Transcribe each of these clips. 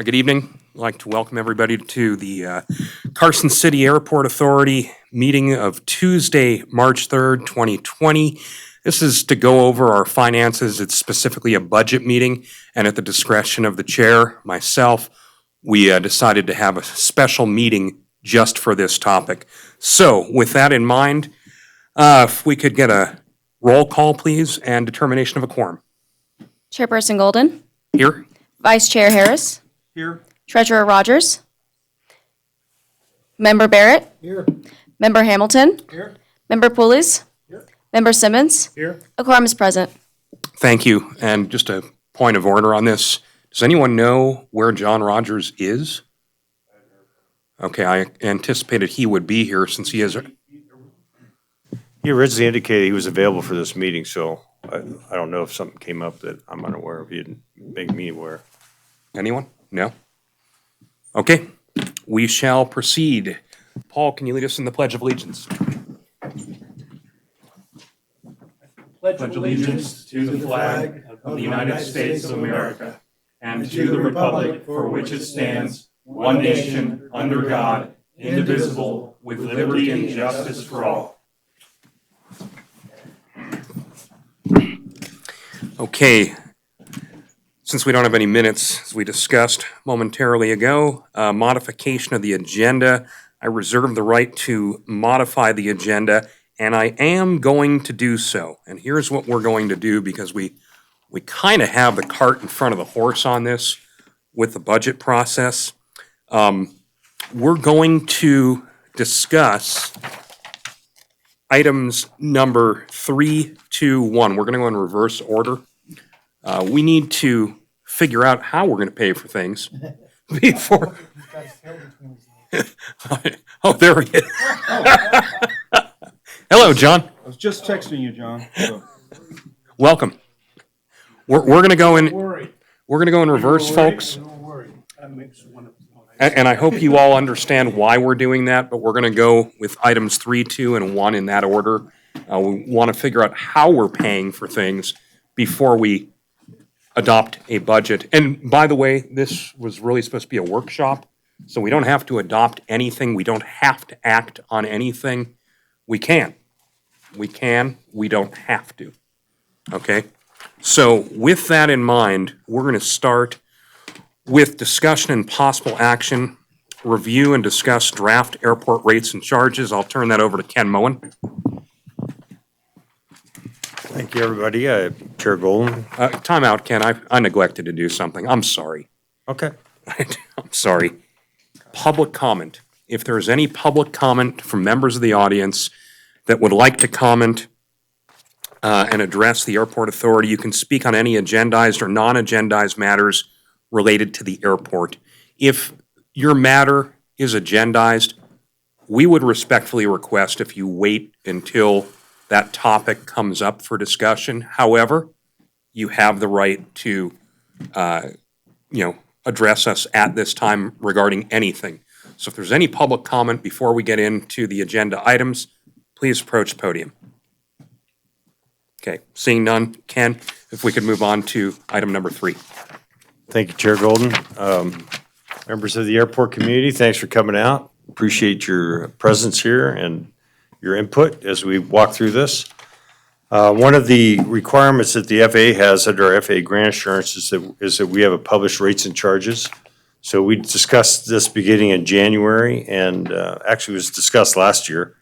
Good evening. I'd like to welcome everybody to the Carson City Airport Authority meeting of Tuesday, March 3rd, 2020. This is to go over our finances. It's specifically a budget meeting, and at the discretion of the chair, myself, we decided to have a special meeting just for this topic. So with that in mind, if we could get a roll call, please, and determination of a quorum. Chairperson Golden, Here? Vice Chair Harris, Here. Treasurer Rogers, Member Barrett, Here. Member Hamilton, Here. Member Pulis, Here. Member Simmons. Here. A quorum is present. Thank you. And just a point of order on this. Does anyone know where John Rogers is? Okay, I anticipated he would be here since he is. He originally indicated he was available for this meeting, so I don't know if something came up that I'm unaware of. He didn't make me aware. Anyone? No? Okay, we shall proceed. Paul, can you lead us in the Pledge of Allegiance? Pledge allegiance to the flag of the United States of America and to the republic for which it stands, one nation, under God, indivisible, with liberty and justice for all. Okay, since we don't have any minutes, as we discussed momentarily ago, modification of the agenda. I reserve the right to modify the agenda, and I am going to do so. And here's what we're going to do, because we kind of have the cart in front of the horse on this with the budget process. We're going to discuss items number 3, 2, 1. We're going to go in reverse order. We need to figure out how we're going to pay for things before. Oh, there he is. Hello, John. I was just texting you, John. So. Welcome. We're going to go in. Worry. We're going to go in reverse, folks. Don't worry. That makes one. And I hope you all understand why we're doing that, but we're going to go with items 3, 2, and 1 in that order. We want to figure out how we're paying for things before we adopt a budget. And by the way, this was really supposed to be a workshop, so we don't have to adopt anything. We don't have to act on anything. We can. We don't have to. Okay? So with that in mind, we're going to start with discussion and possible action, review and discuss draft airport rates and charges. I'll turn that over to Ken Moen. Thank you, everybody. Chair Golden. Time out, Ken. I neglected to do something. I'm sorry. Okay. I'm sorry. Public comment. If there's any public comment from members of the audience that would like to comment and address the airport authority, you can speak on any agendized or non-agendized matters related to the airport. If your matter is agendized, we would respectfully request if you wait until that topic comes up for discussion. However, you have the right to, address us at this time regarding anything. So if there's any public comment before we get into the agenda items, please approach the podium. Okay, seeing none, Ken, if we could move on to item number 3. Thank you, Chair Golden. Members of the airport community, thanks for coming out. Appreciate your presence here and your input as we walk through this. One of the requirements that the FAA has under our FAA grant assurance is that we have a published rates and charges. So we discussed this beginning in January, and actually was discussed last year.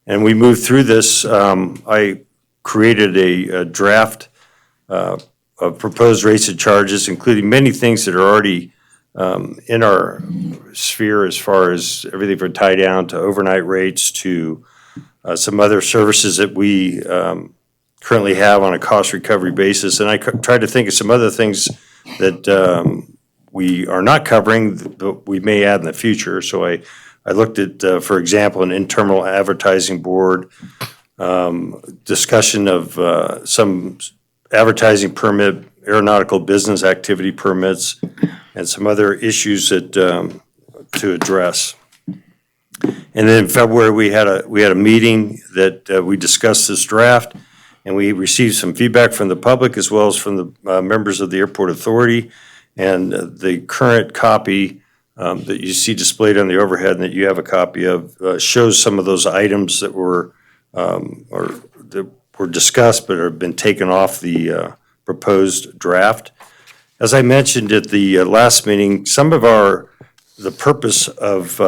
And we moved through this. I created a draft of proposed rates and charges, including many things that are already in our sphere, as far as everything from tie down to overnight rates to some other services that we currently have on a cost recovery basis. And I tried to think of some other things that we are not covering, but we may add in the future. So I looked at, for example, an internal advertising board, discussion of some advertising permit, aeronautical business activity permits, and some other issues that to address. And then in February, we had a meeting that we discussed this draft, and we received some feedback from the public as well as from the members of the airport authority. And the current copy that you see displayed on the overhead and that you have a copy of shows some of those items that were discussed but have been taken off the proposed draft. As I mentioned at the last meeting, the purpose of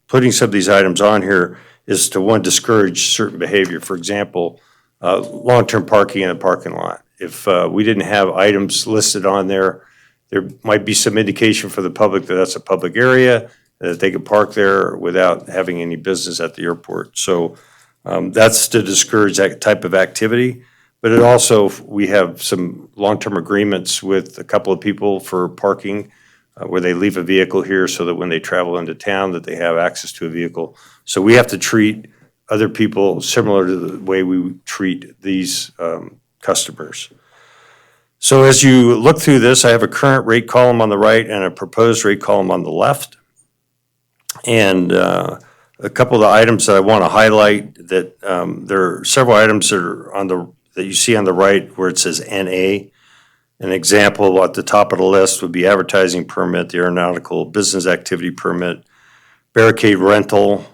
putting some of these items on here is to, one, discourage certain behavior. For example, long-term parking in a parking lot. If we didn't have items listed on there, there might be some indication for the public that that's a public area, that they could park there without having any business at the airport. So that's to discourage that type of activity. But it also, we have some long-term agreements with a couple of people for parking where they leave a vehicle here so that when they travel into town that they have access to a vehicle. So we have to treat other people similar to the way we treat these customers. So as you look through this, I have a current rate column on the right and a proposed rate column on the left. And a couple of the items that I want to highlight that there are several items that are that you see on the right where it says NA. An example at the top of the list would be advertising permit, the aeronautical business activity permit, barricade rental,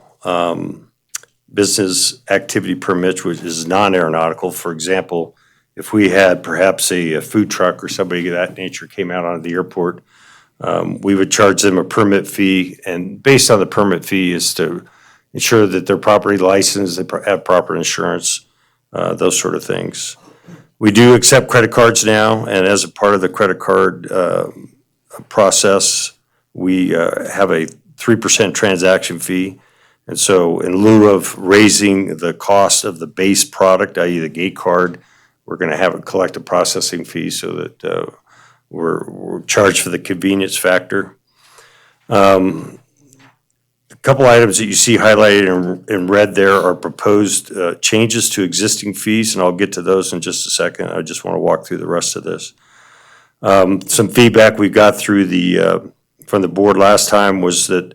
business activity permit, which is non-aeronautical. For example, if we had perhaps a food truck or somebody of that nature came out onto the airport, we would charge them a permit fee, and based on the permit fee is to ensure that they're properly licensed, they have proper insurance, those sort of things. We do accept credit cards now, and as a part of the credit card process, we have a 3% transaction fee. And so in lieu of raising the cost of the base product, i.e. the gate card, we're going to collect a processing fee so that we're charged for the convenience factor. A couple items that you see highlighted in red there are proposed changes to existing fees, and I'll get to those in just a second. I just want to walk through the rest of this. Some feedback we got through from the board last time was that,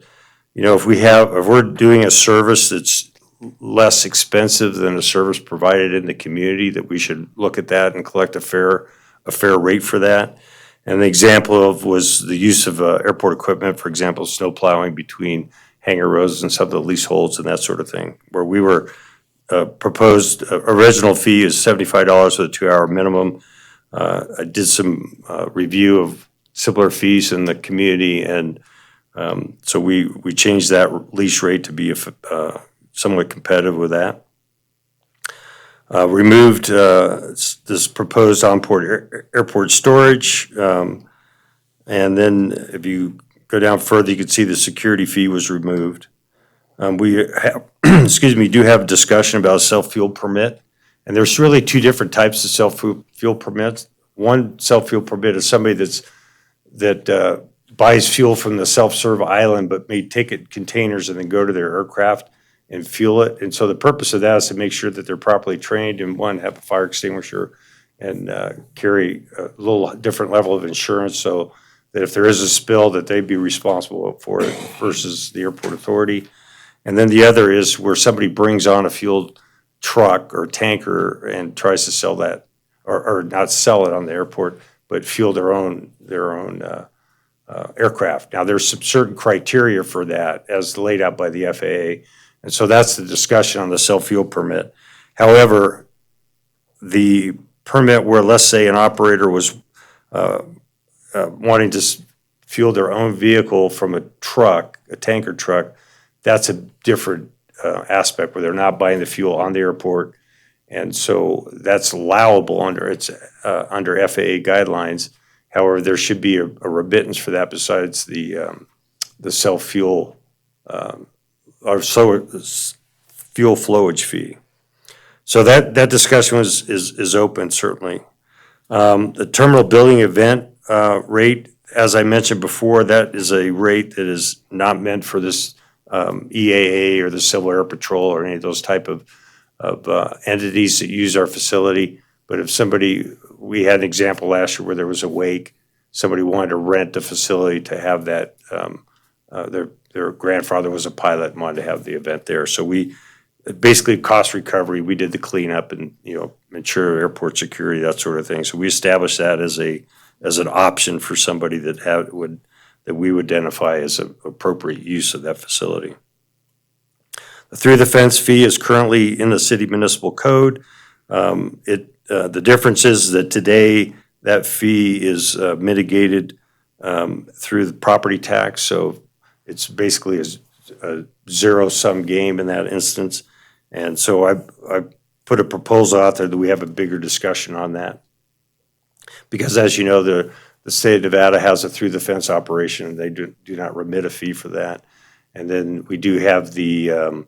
if we're doing a service that's less expensive than a service provided in the community, that we should look at that and collect a fair rate for that. And the example was the use of airport equipment, for example, snow plowing between hangar rows and some of the leaseholds and that sort of thing, where we were proposed original fee is $75 with a 2-hour minimum. I did some review of similar fees in the community, and so we changed that lease rate to be somewhat competitive with that. Removed this proposed onboard airport storage, and then if you go down further, you can see the security fee was removed. We have, do have a discussion about a self-fuel permit, and there's really two different types of self-fuel permits. One self-fuel permit is somebody that buys fuel from the self-serve island, but may take it in containers and then go to their aircraft and fuel it. And so the purpose of that is to make sure that they're properly trained and, one, have a fire extinguisher and carry a little different level of insurance so that if there is a spill, that they'd be responsible for it versus the airport authority. And then the other is where somebody brings on a fueled truck or tanker and tries to sell that, or not sell it on the airport, but fuel their own aircraft. Now, there's some certain criteria for that as laid out by the FAA, and so that's the discussion on the self-fuel permit. However, the permit where, let's say, an operator was wanting to fuel their own vehicle from a truck, a tanker truck, that's a different aspect where they're not buying the fuel on the airport. And so that's allowable under FAA guidelines. However, there should be a remittance for that besides the self-fuel or fuel flowage fee. So that discussion is open, certainly. The terminal building event rate, as I mentioned before, that is a rate that is not meant for this EAA or the Civil Air Patrol or any of those type of entities that use our facility. But if we had an example last year where there was a wake, somebody wanted to rent the facility to have that, their grandfather was a pilot and wanted to have the event there. So we basically cost recovery, we did the cleanup and, ensure airport security, that sort of thing. So we established that as a as an option for somebody that we would identify as an appropriate use of that facility. The through the fence fee is currently in the city municipal code. The difference is that today that fee is mitigated through the property tax, so it's basically a zero-sum game in that instance. And so I put a proposal out there that we have a bigger discussion on that. Because as you know, the state of Nevada has a through the fence operation, and they do not remit a fee for that. And then we do have the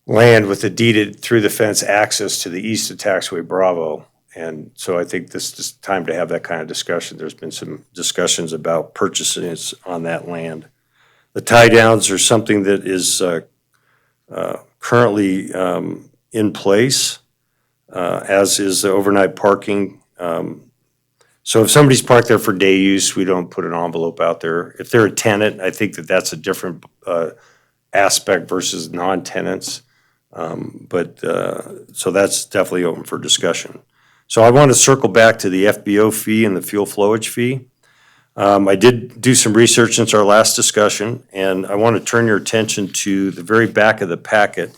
land with the deeded through the fence access to the east of Taxway Bravo. And so I think this is time to have that kind of discussion. There's been some discussions about purchasing on that land. The tie downs are something that is currently in place, as is the overnight parking. So if somebody's parked there for day use, we don't put an envelope out there. If they're a tenant, I think that that's a different aspect versus non-tenants. So that's definitely open for discussion. So I want to circle back to the FBO fee and the fuel flowage fee. I did do some research since our last discussion, and I want to turn your attention to the very back of the packet.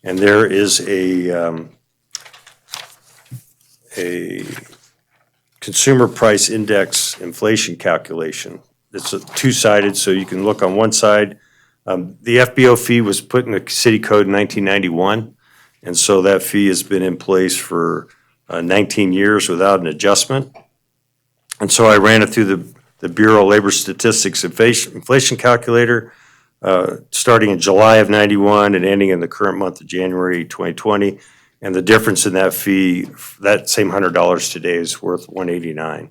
And there is a consumer price index inflation calculation. It's two-sided, so you can look on one side. The FBO fee was put in the city code in 1991, and so that fee has been in place for 19 years without an adjustment. And so I ran it through the Bureau of Labor Statistics inflation calculator, starting in July of 91 and ending in the current month of January 2020. And the difference in that fee, that same $100 today is worth $189.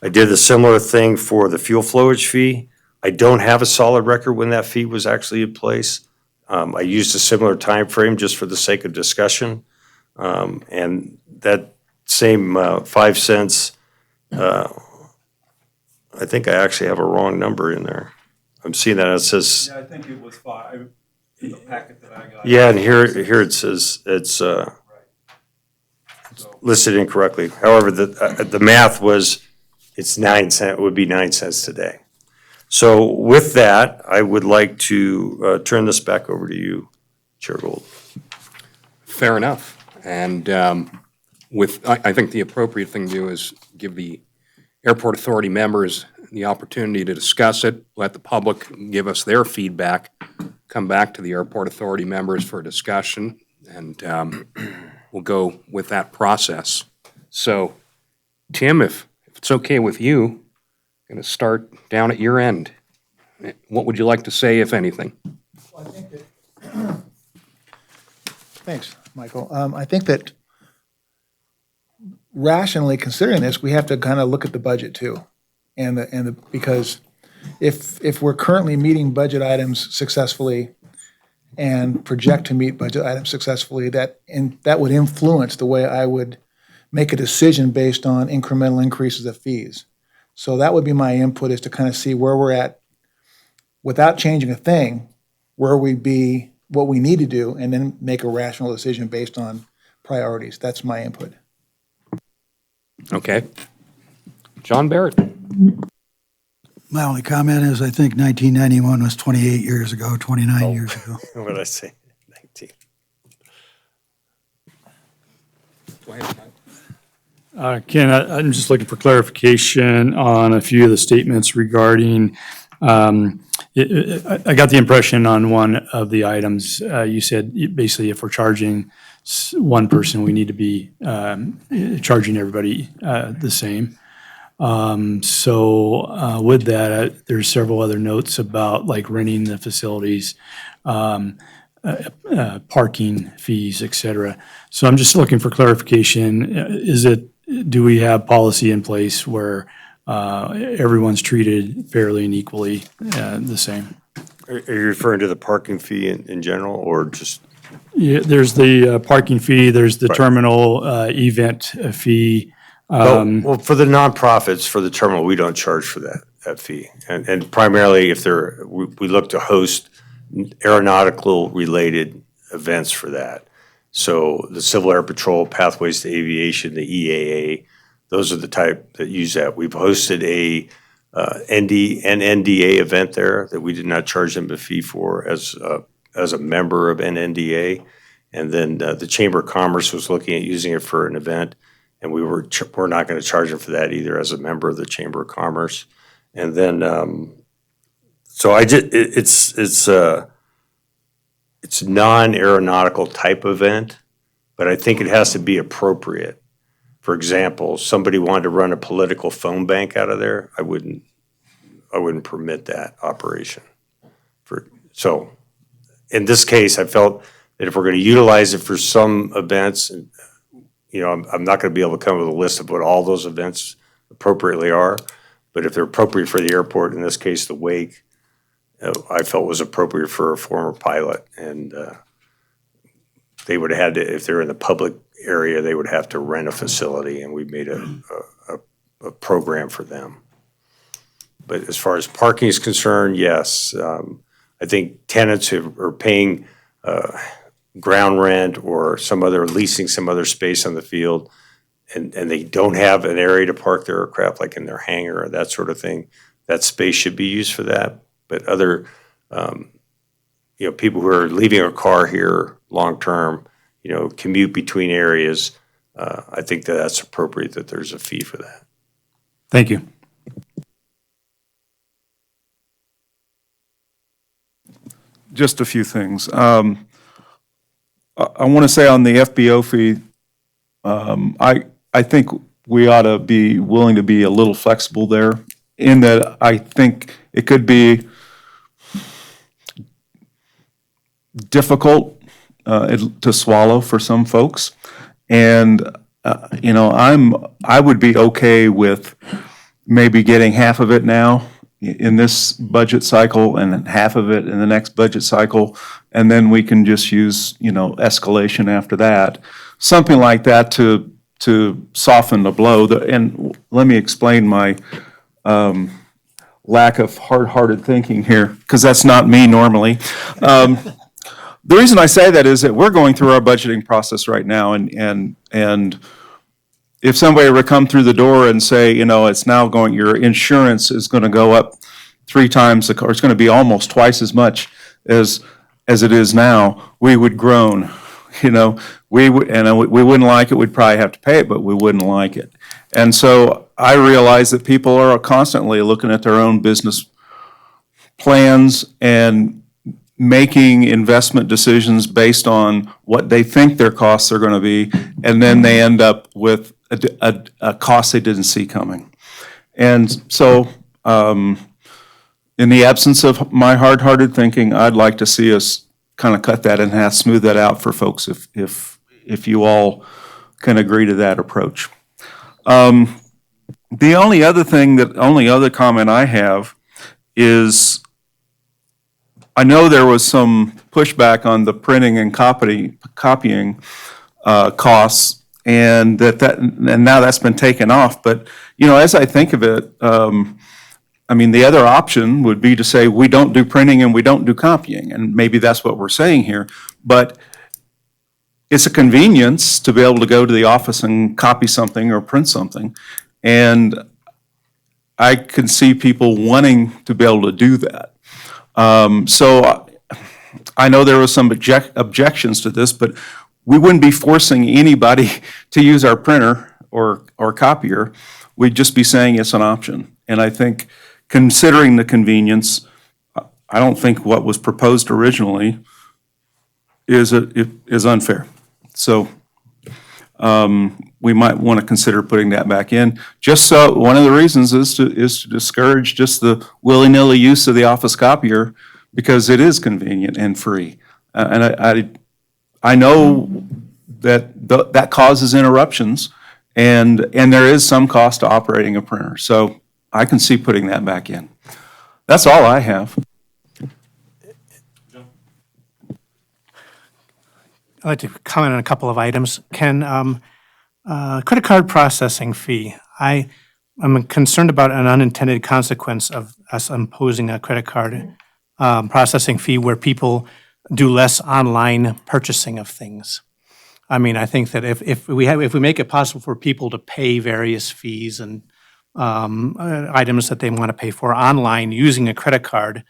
I did a similar thing for the fuel flowage fee. I don't have a solid record when that fee was actually in place. I used a similar time frame just for the sake of discussion. And that same 5 cents, I think I actually have a wrong number in there. I'm seeing that it says, Yeah, I think it was 5 in the packet that I got. yeah, and here it says it's listed incorrectly. However, the math was, it's 9 cents, it would be 9 cents today. So with that, I would like to turn this back over to you, Chair Gold. Fair enough. And I think the appropriate thing to do is give the airport authority members the opportunity to discuss it, let the public give us their feedback, come back to the airport authority members for a discussion, and we'll go with that process. So, Tim, if it's okay with you, I'm going to start down at your end. What would you like to say, if anything? Well, I think that thanks, Michael. I think that rationally considering this, we have to kind of look at the budget too. Because if we're currently meeting budget items successfully and project to meet budget items successfully, that would influence the way I would make a decision based on incremental increases of fees. So that would be my input, is to kind of see where we're at without changing a thing, where we'd be, what we need to do, and then make a rational decision based on priorities. That's my input. Okay. John Barrett. My only comment is I think 1991 was 28 years ago, 29 years ago. What did I say? 19. Go ahead, Mike. Ken, I'm just looking for clarification on a few of the statements regarding, I got the impression on one of the items, you said basically if we're charging one person, we need to be charging everybody the same. So with that, there's several other notes about like renting the facilities, parking fees, et cetera. So I'm just looking for clarification. Do we have policy in place where everyone's treated fairly and equally the same? Are you referring to the parking fee in general, or just? Yeah, there's the parking fee, there's the Right. terminal event fee. Well, for the nonprofits, for the terminal, we don't charge for that fee. And primarily if we look to host aeronautical related events for that. So the Civil Air Patrol, Pathways to Aviation, the EAA, those are the type that use that. We've hosted an NNDA event there that we did not charge them a fee for as a member of NNDA. And then the Chamber of Commerce was looking at using it for an event, and we're not going to charge them for that either as a member of the Chamber of Commerce. And then so it's non-aeronautical type event, but I think it has to be appropriate. For example, somebody wanted to run a political phone bank out of there, I wouldn't permit that operation. So in this case, I felt that if we're going to utilize it for some events, I'm not going to be able to come up with a list of what all those events appropriately are, but if they're appropriate for the airport, in this case, the wake, I felt was appropriate for a former pilot, and they would have had to, if they're in the public area, they would have to rent a facility, and we made a program for them. But as far as parking is concerned, yes, I think tenants who are paying ground rent or leasing some other space on the field, and they don't have an area to park their aircraft, like in their hangar or that sort of thing, that space should be used for that. But other, people who are leaving a car here long-term, commute between areas, I think that's appropriate that there's a fee for that. Thank you. Just a few things. I want to say on the FBO fee, I think we ought to be willing to be a little flexible there, in that I think it could be difficult to swallow for some folks. And, I would be okay with maybe getting half of it now in this budget cycle and half of it in the next budget cycle, and then we can just use, escalation after that. Something like that to soften the blow. And let me explain my lack of hard-hearted thinking here, because that's not me normally. The reason I say that is that we're going through our budgeting process right now, and if somebody were to come through the door and say, it's now going, your insurance is going to go up 3 times, or it's going to be almost twice as much as it is now, we would groan. We wouldn't like it. We'd probably have to pay it, but we wouldn't like it. And so I realize that people are constantly looking at their own business plans and making investment decisions based on what they think their costs are going to be, and then they end up with a cost they didn't see coming. And so, in the absence of my hard-hearted thinking, I'd like to see us kind of cut that in half, smooth that out for folks if you all can agree to that approach. The only other comment I have is, I know there was some pushback on the printing and copying costs, and and now that's been taken off. But as I think of it, the other option would be to say we don't do printing and we don't do copying, and maybe that's what we're saying here. But it's a convenience to be able to go to the office and copy something or print something, and I can see people wanting to be able to do that. So I know there were some objections to this, but we wouldn't be forcing anybody to use our printer or copier. We'd just be saying it's an option. And I think, considering the convenience, I don't think what was proposed originally is unfair. So we might want to consider putting that back in. Just so, one of the reasons is to discourage just the willy-nilly use of the office copier, because it is convenient and free. And I know that that causes interruptions, and there is some cost to operating a printer. So I can see putting that back in. That's all I have. I'd like to comment on a couple of items. Can credit card processing fee, I'm concerned about an unintended consequence of us imposing a credit card processing fee where people do less online purchasing of things. I mean, I think that if we make it possible for people to pay various fees and items that they want to pay for online using a credit card,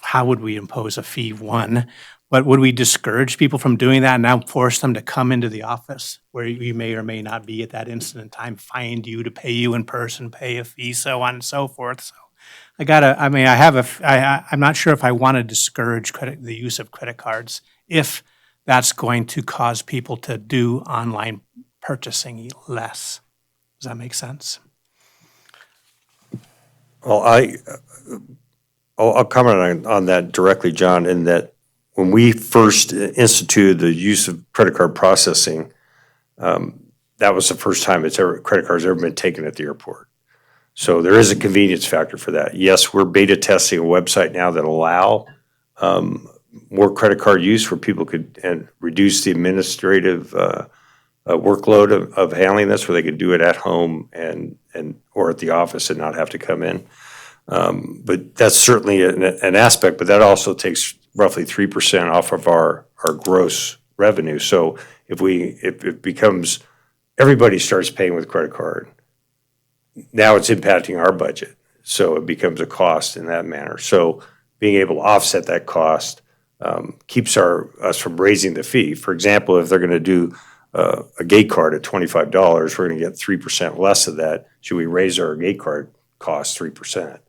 how would we impose a fee, one? But would we discourage people from doing that and now force them to come into the office where you may or may not be at that instant in time, find you to pay you in person, pay a fee, so on and so forth? So I'm not sure if I want to discourage the use of credit cards if that's going to cause people to do online purchasing less. Does that make sense? Well, I'll comment on that directly, John, in that when we first instituted the use of credit card processing, that was the first time credit cards ever been taken at the airport. So there is a convenience factor for that. Yes, we're beta testing a website now that allow more credit card use where people could reduce the administrative workload of handling this, where they could do it at home or at the office and not have to come in. But that's certainly an aspect, but that also takes roughly 3% off of our gross revenue. So if it becomes, everybody starts paying with credit card, now it's impacting our budget. So it becomes a cost in that manner. So being able to offset that cost keeps us from raising the fee. For example, if they're going to do a gate card at $25, we're going to get 3% less of that. Should we raise our gate card cost 3%?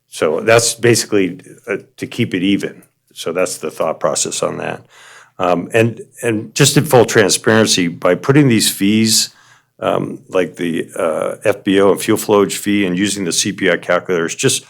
So that's basically to keep it even. So that's the thought process on that. And just in full transparency, by putting these fees, like the FBO and fuel flowage fee and using the CPI calculators, just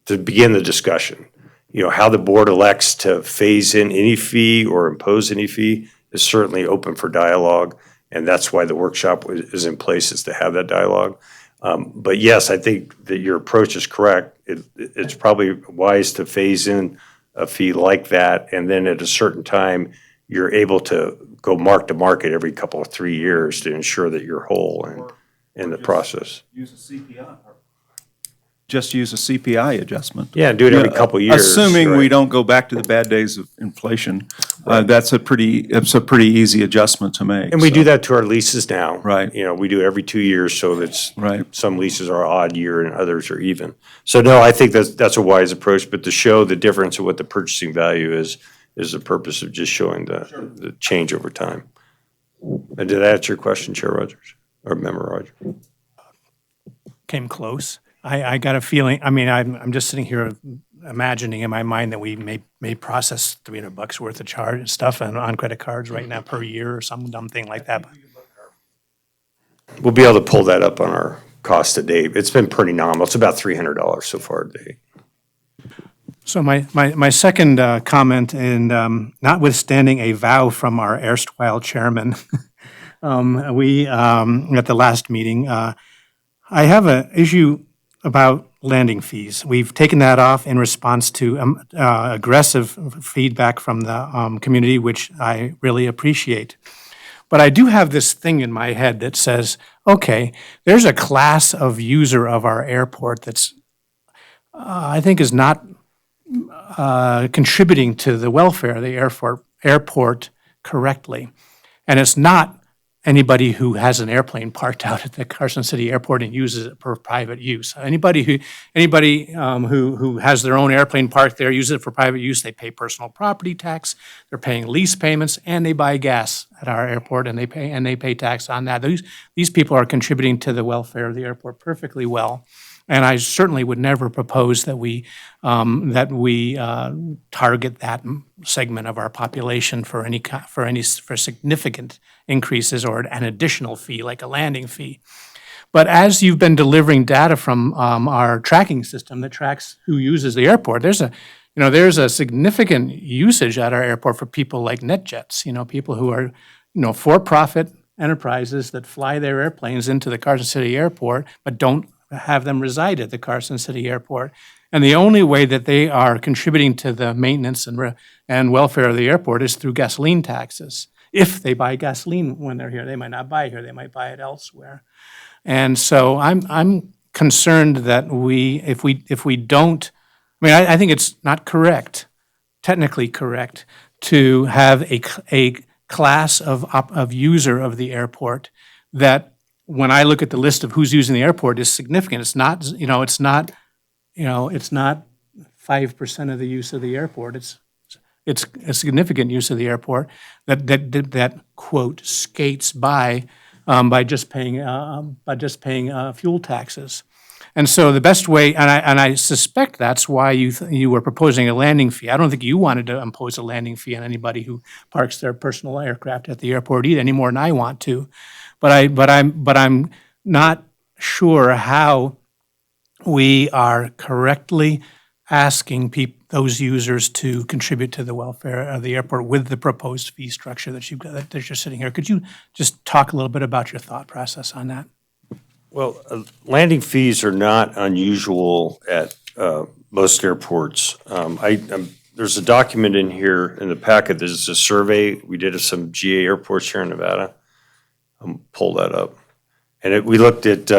to begin the discussion. How the board elects to phase in any fee or impose any fee is certainly open for dialogue. And that's why the workshop is in place, is to have that dialogue. But yes, I think that your approach is correct. It's probably wise to phase in a fee like that, and then at a certain time, you're able to go mark to market every couple of 3 years to ensure that you're whole in the process. Use a CPI. Just use a CPI adjustment. Yeah, do it every couple of years. Assuming we right? don't go back to the bad days of inflation, it's a pretty easy adjustment to make. And we so. do that to our leases now. Right. We do it every 2 years, so that's, Right. some leases are odd year and others are even. So no, I think that's a wise approach, but to show the difference of what the purchasing value is the purpose of just showing the change over time. And did that answer your question, Chair Rogers, or Member Rogers? Came close. I got a feeling, I'm just sitting here imagining in my mind that we may process $300 worth of charge and stuff on credit cards right now per year or some dumb thing like that. We'll be able to pull that up on our cost to date. It's been pretty nominal. It's about $300 so far to date. So my second comment, and notwithstanding a vow from our erstwhile chairman, we, at the last meeting, I have an issue about landing fees. We've taken that off in response to aggressive feedback from the community, which I really appreciate. But I do have this thing in my head that says, okay, there's a class of user of our airport that's, I think, is not contributing to the welfare of the airport correctly. And it's not anybody who has an airplane parked out at the Carson City Airport and uses it for private use. Anybody who has their own airplane parked there, uses it for private use, they pay personal property tax, they're paying lease payments, and they buy gas at our airport, and they pay tax on that. These people are contributing to the welfare of the airport perfectly well. And I certainly would never propose that we target that segment of our population for significant increases or an additional fee, like a landing fee. But as you've been delivering data from our tracking system that tracks who uses the airport, there's a significant usage at our airport for people like NetJets. People who are for-profit enterprises that fly their airplanes into the Carson City Airport, but don't have them reside at the Carson City Airport. And the only way that they are contributing to the maintenance and welfare of the airport is through gasoline taxes. If they buy gasoline when they're here, they might not buy it here, they might buy it elsewhere. And so I'm concerned that if we don't, I think it's not correct, technically correct, to have a class of user of the airport that when I look at the list of who's using the airport is significant. It's not, it's not 5% of the use of the airport. It's a significant use of the airport that quote skates by just paying fuel taxes. And so the best way, and I suspect that's why you were proposing a landing fee. I don't think you wanted to impose a landing fee on anybody who parks their personal aircraft at the airport either, any more than I want to. But I'm not sure how we are correctly asking those users to contribute to the welfare of the airport with the proposed fee structure that that you're sitting here. Could you just talk a little bit about your thought process on that? Well, landing fees are not unusual at most airports. There's a document in here in the packet. There's a survey we did of some GA airports here in Nevada. Pull that up. And we looked at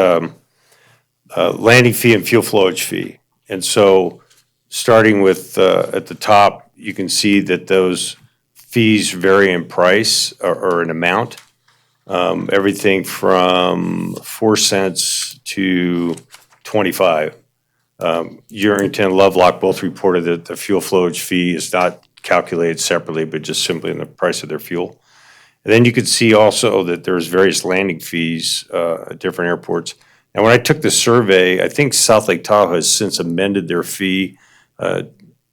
landing fee and fuel flowage fee. And so starting with at the top, you can see that those fees vary in price or in amount. Everything from 4 cents to 25. Urington and Lovelock both reported that the fuel flowage fee is not calculated separately, but just simply in the price of their fuel. And then you could see also that there's various landing fees at different airports. And when I took the survey, I think South Lake Tahoe has since amended their fee.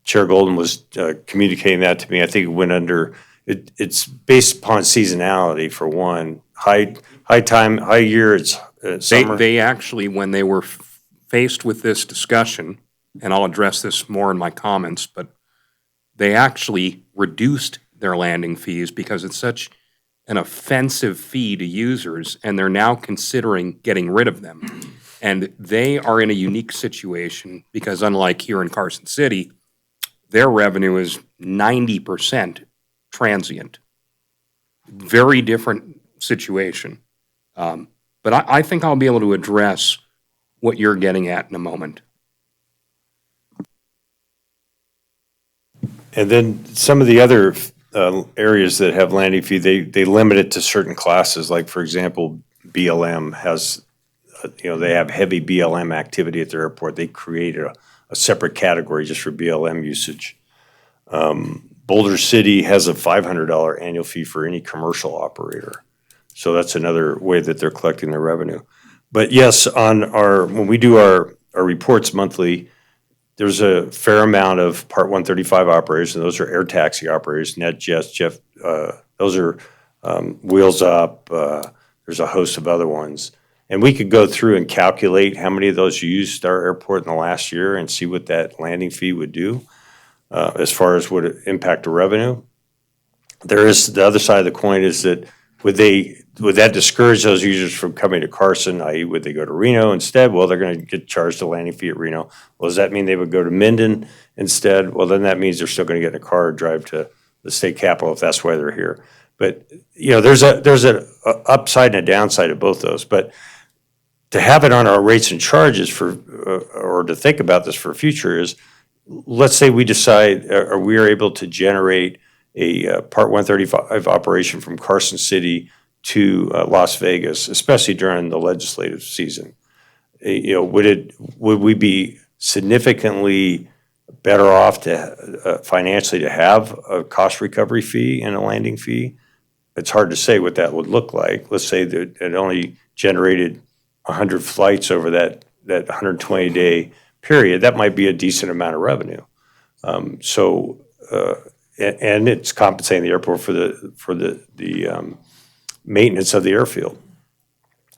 Chair Golden was communicating that to me. I think it went under. It's based upon seasonality for one. High year, it's summer. They actually, when they were faced with this discussion, and I'll address this more in my comments, but they actually reduced their landing fees because it's such an offensive fee to users, and they're now considering getting rid of them. And they are in a unique situation because unlike here in Carson City, their revenue is 90% transient. Very different situation. But I think I'll be able to address what you're getting at in a moment. And then some of the other areas that have landing fee, they limit it to certain classes. Like, for example, BLM has, they have heavy BLM activity at their airport. They created a separate category just for BLM usage. Boulder City has a $500 annual fee for any commercial operator. So that's another way that they're collecting their revenue. But yes, when we do our reports monthly, there's a fair amount of Part 135 operators, and those are air taxi operators, NetJets, those are Wheels Up, there's a host of other ones. And we could go through and calculate how many of those used our airport in the last year and see what that landing fee would do as far as would it impact the revenue. There is, the other side of the coin is that would that discourage those users from coming to Carson, i.e. would they go to Reno instead? Well, they're going to get charged a landing fee at Reno. Well, does that mean they would go to Minden instead? Well, then that means they're still going to get in a car and drive to the state capitol if that's why they're here. But, there's an upside and a downside of both those. But to have it on our rates and charges or to think about this for future is, let's say we decide, or we are able to generate a Part 135 operation from Carson City to Las Vegas, especially during the legislative season. Would we be significantly better off to financially to have a cost recovery fee and a landing fee? It's hard to say what that would look like. Let's say that it only generated 100 flights over that 120-day period. That might be a decent amount of revenue. And it's compensating the airport for the maintenance of the airfield.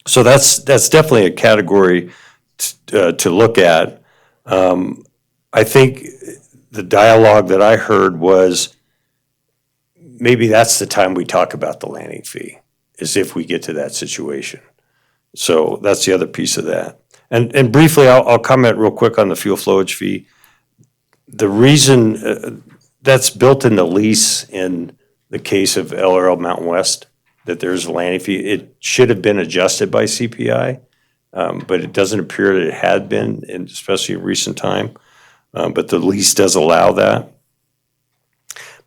So that's definitely a category to look at. I think the dialogue that I heard was maybe that's the time we talk about the landing fee, is if we get to that situation. So that's the other piece of that. And briefly, I'll comment real quick on the fuel flowage fee. The reason that's built in the lease in the case of LRL Mountain West, that there's a landing fee. It should have been adjusted by CPI, but it doesn't appear that it had been, especially in recent time. But the lease does allow that.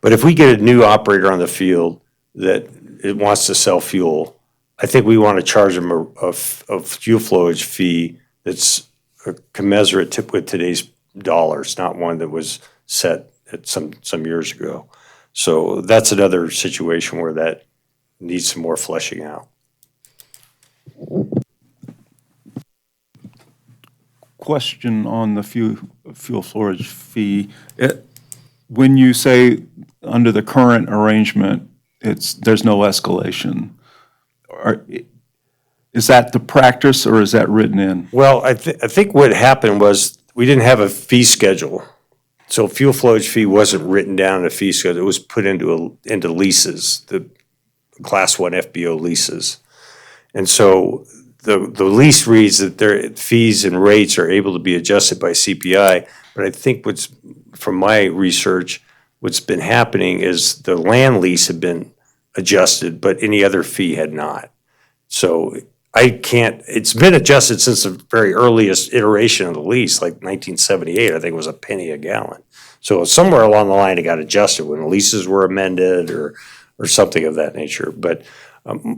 But if we get a new operator on the field, that it wants to sell fuel, I think we want to charge them a fuel flowage fee that's commensurate with today's dollars, not one that was set at some years ago. So that's another situation where that needs some more fleshing out. Question on the fuel storage fee. When you say under the current arrangement, there's no escalation, is that the practice or is that written in? Well, I think what happened was we didn't have a fee schedule. So fuel flowage fee wasn't written down in a fee schedule. It was put into leases, the Class 1 FBO leases. And so the lease reads that their fees and rates are able to be adjusted by CPI. But I think from my research, what's been happening is the land lease had been adjusted, but any other fee had not. So it's been adjusted since the very earliest iteration of the lease, like 1978, I think it was a penny a gallon. So somewhere along the line, it got adjusted when the leases were amended or something of that nature. But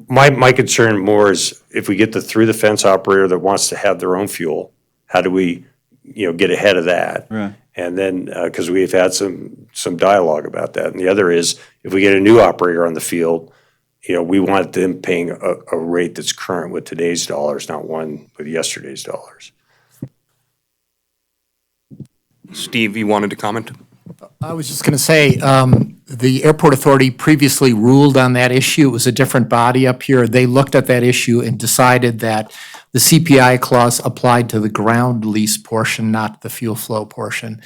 my concern more is if we get the through the fence operator that wants to have their own fuel, how do we, get ahead of that? Right. And then, because we've had some dialogue about that. And the other is if we get a new operator on the field, we want them paying a rate that's current with today's dollars, not one with yesterday's dollars. Steve, you wanted to comment? I was just going to say, the airport authority previously ruled on that issue. It was a different body up here. They looked at that issue and decided that the CPI clause applied to the ground lease portion, not the fuel flow portion.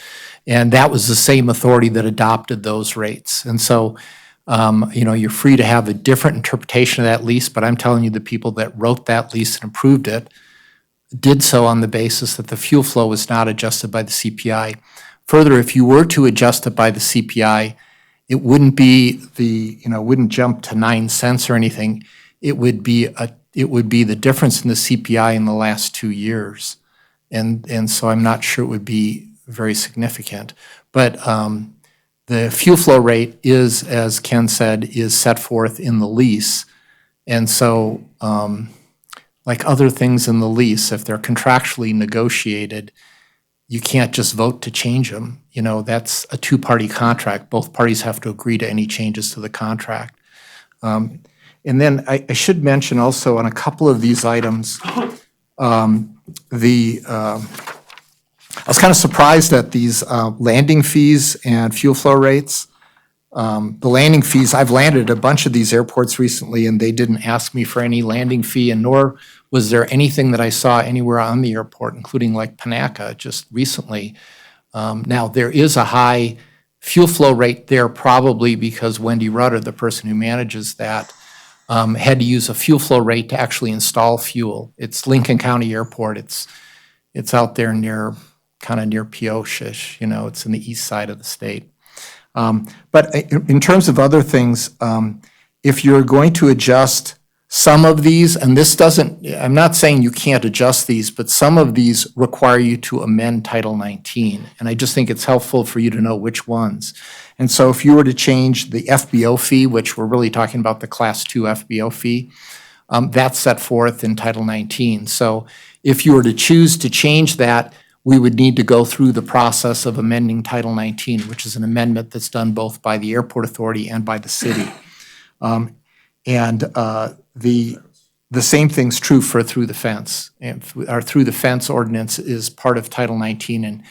And that was the same authority that adopted those rates. And so, you're free to have a different interpretation of that lease, but I'm telling you the people that wrote that lease and approved it did so on the basis that the fuel flow was not adjusted by the CPI. Further, if you were to adjust it by the CPI, it wouldn't be wouldn't jump to 9 cents or anything. It would be the difference in the CPI in the last 2 years. And so I'm not sure it would be very significant. But the fuel flow rate is, as Ken said, is set forth in the lease. And so, like other things in the lease, if they're contractually negotiated, you can't just vote to change them. That's a two-party contract. Both parties have to agree to any changes to the contract. And then I should mention also on a couple of these items, I was kind of surprised at these landing fees and fuel flow rates. The landing fees, I've landed at a bunch of these airports recently, and they didn't ask me for any landing fee, and nor was there anything that I saw anywhere on the airport, including like Panaca just recently. Now, there is a high fuel flow rate there probably because Wendy Rudder, the person who manages that, had to use a fuel flow rate to actually install fuel. It's Lincoln County Airport. It's out there kind of near Pioche-ish, it's in the east side of the state. But in terms of other things, if you're going to adjust some of these, and I'm not saying you can't adjust these, but some of these require you to amend Title 19. And I just think it's helpful for you to know which ones. And so if you were to change the FBO fee, which we're really talking about the Class 2 FBO fee, that's set forth in Title 19. So if you were to choose to change that, we would need to go through the process of amending Title 19, which is an amendment that's done both by the airport authority and by the city. The same thing's true for through the fence. Our through the fence ordinance is part of Title 19, and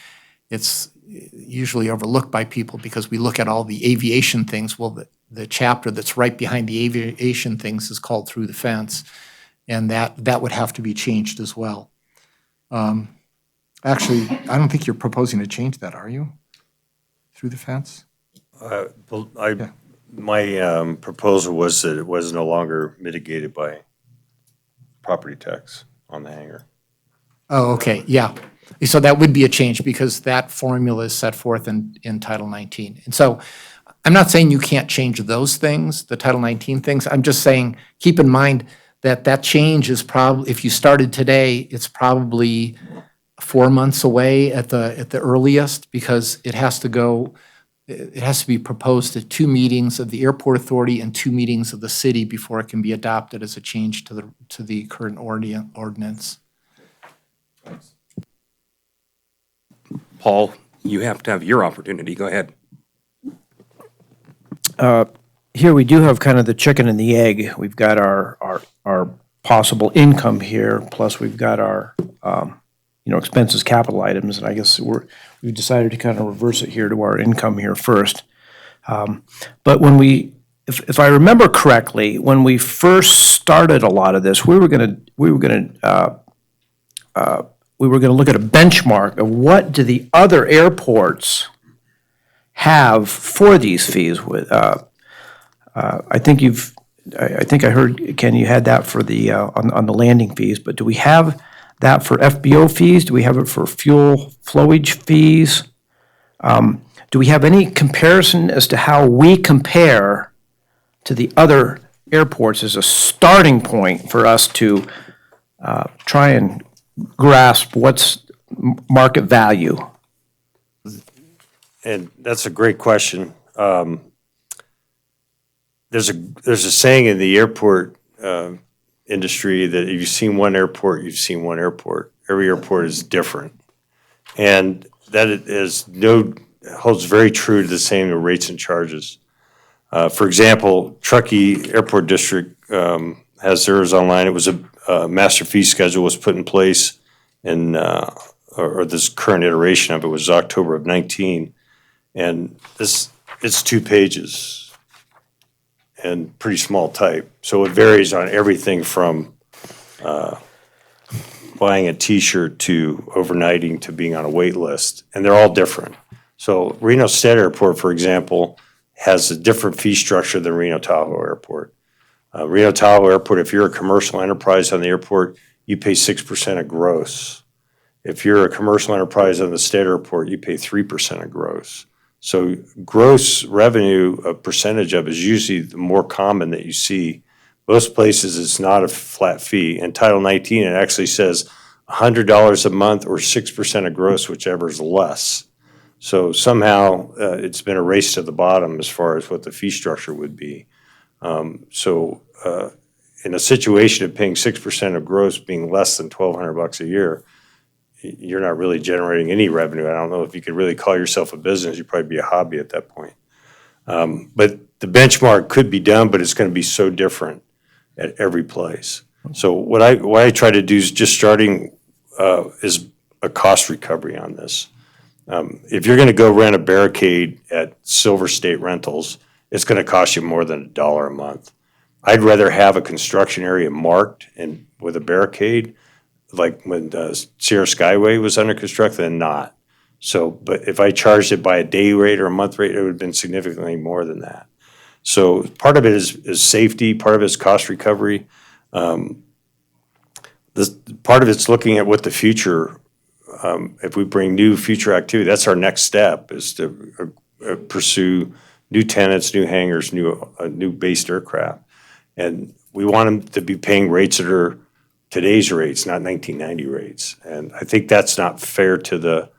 it's usually overlooked by people because we look at all the aviation things. Well, the chapter that's right behind the aviation things is called through the fence, and that would have to be changed as well. Actually, I don't think you're proposing to change that, are you? Through the fence? My proposal was that it was no longer mitigated by property tax on the hangar. Oh, okay, yeah. So that would be a change because that formula is set forth in Title 19. And so I'm not saying you can't change those things, the Title 19 things. I'm just saying, keep in mind that change is probably, if you started today, it's probably 4 months away at the earliest because it has to go it has to be proposed at 2 meetings of the Airport Authority and 2 meetings of the city before it can be adopted as a change to the current ordinance. Paul, you have to have your opportunity. Go ahead. Here we do have kind of the chicken and the egg. We've got our possible income here, plus we've got our, expenses, capital items, and I guess we've decided to kind of reverse it here to our income here first. But if I remember correctly, when we first started a lot of this, we were gonna look at a benchmark of what do the other airports have for these fees with, I think I heard, Ken, you had that for the, on the landing fees, but do we have that for FBO fees? Do we have it for fuel flowage fees? Do we have any comparison as to how we compare to the other airports as a starting point for us to try and grasp what's market value? And that's a great question. There's a saying in the airport industry that if you've seen one airport, you've seen one airport. Every airport is different. And that holds very true to the same rates and charges. For example, Truckee Airport District has theirs online. It was a master fee schedule was put in place in, or this current iteration of it was October of 19. And it's 2 pages and pretty small type. So it varies on everything from buying a T-shirt to overnighting to being on a wait list, and they're all different. So Reno State Airport, for example, has a different fee structure than Reno Tahoe Airport. Reno Tahoe Airport, if you're a commercial enterprise on the airport, you pay 6% of gross. If you're a commercial enterprise on the state airport, you pay 3% of gross. So gross revenue, a percentage of, is usually the more common that you see. Most places, it's not a flat fee. In Title 19, it actually says $100 a month or 6% of gross, whichever is less. So somehow it's been erased to the bottom as far as what the fee structure would be. So in a situation of paying 6% of gross being less than $1,200 a year, you're not really generating any revenue. I don't know if you could really call yourself a business. You'd probably be a hobby at that point. But the benchmark could be done, but it's going to be so different at every place. So what I try to do is just starting is a cost recovery on this. If you're going to go rent a barricade at Silver State Rentals, it's going to cost you more than $1 a month. I'd rather have a construction area marked and with a barricade, like when Sierra Skyway was under construction, than not. So, but if I charged it by a day rate or a month rate, it would have been significantly more than that. So part of it is safety, part of it is cost recovery. This part of it's looking at what the future, if we bring new future activity, that's our next step, is to pursue new tenants, new hangars, new based aircraft. And we want them to be paying rates that are today's rates, not 1990 rates. And I think that's not fair to the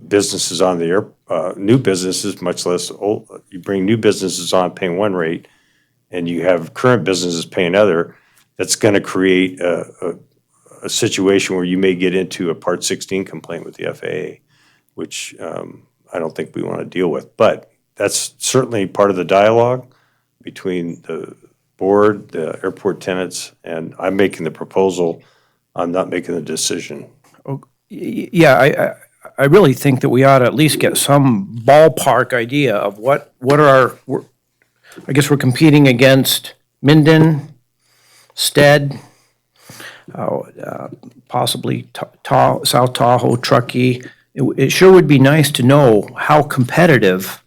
businesses on the air, new businesses, much less old. You bring new businesses on paying one rate, and you have current businesses paying another. That's going to create a situation where you may get into a Part 16 complaint with the FAA, which I don't think we want to deal with. But that's certainly part of the dialogue between the board, the airport tenants, and I'm making the proposal. I'm not making the decision. Yeah, I really think that we ought to at least get some ballpark idea of what are I guess we're competing against Minden, Stead, possibly South Tahoe, Truckee. It sure would be nice to know how competitive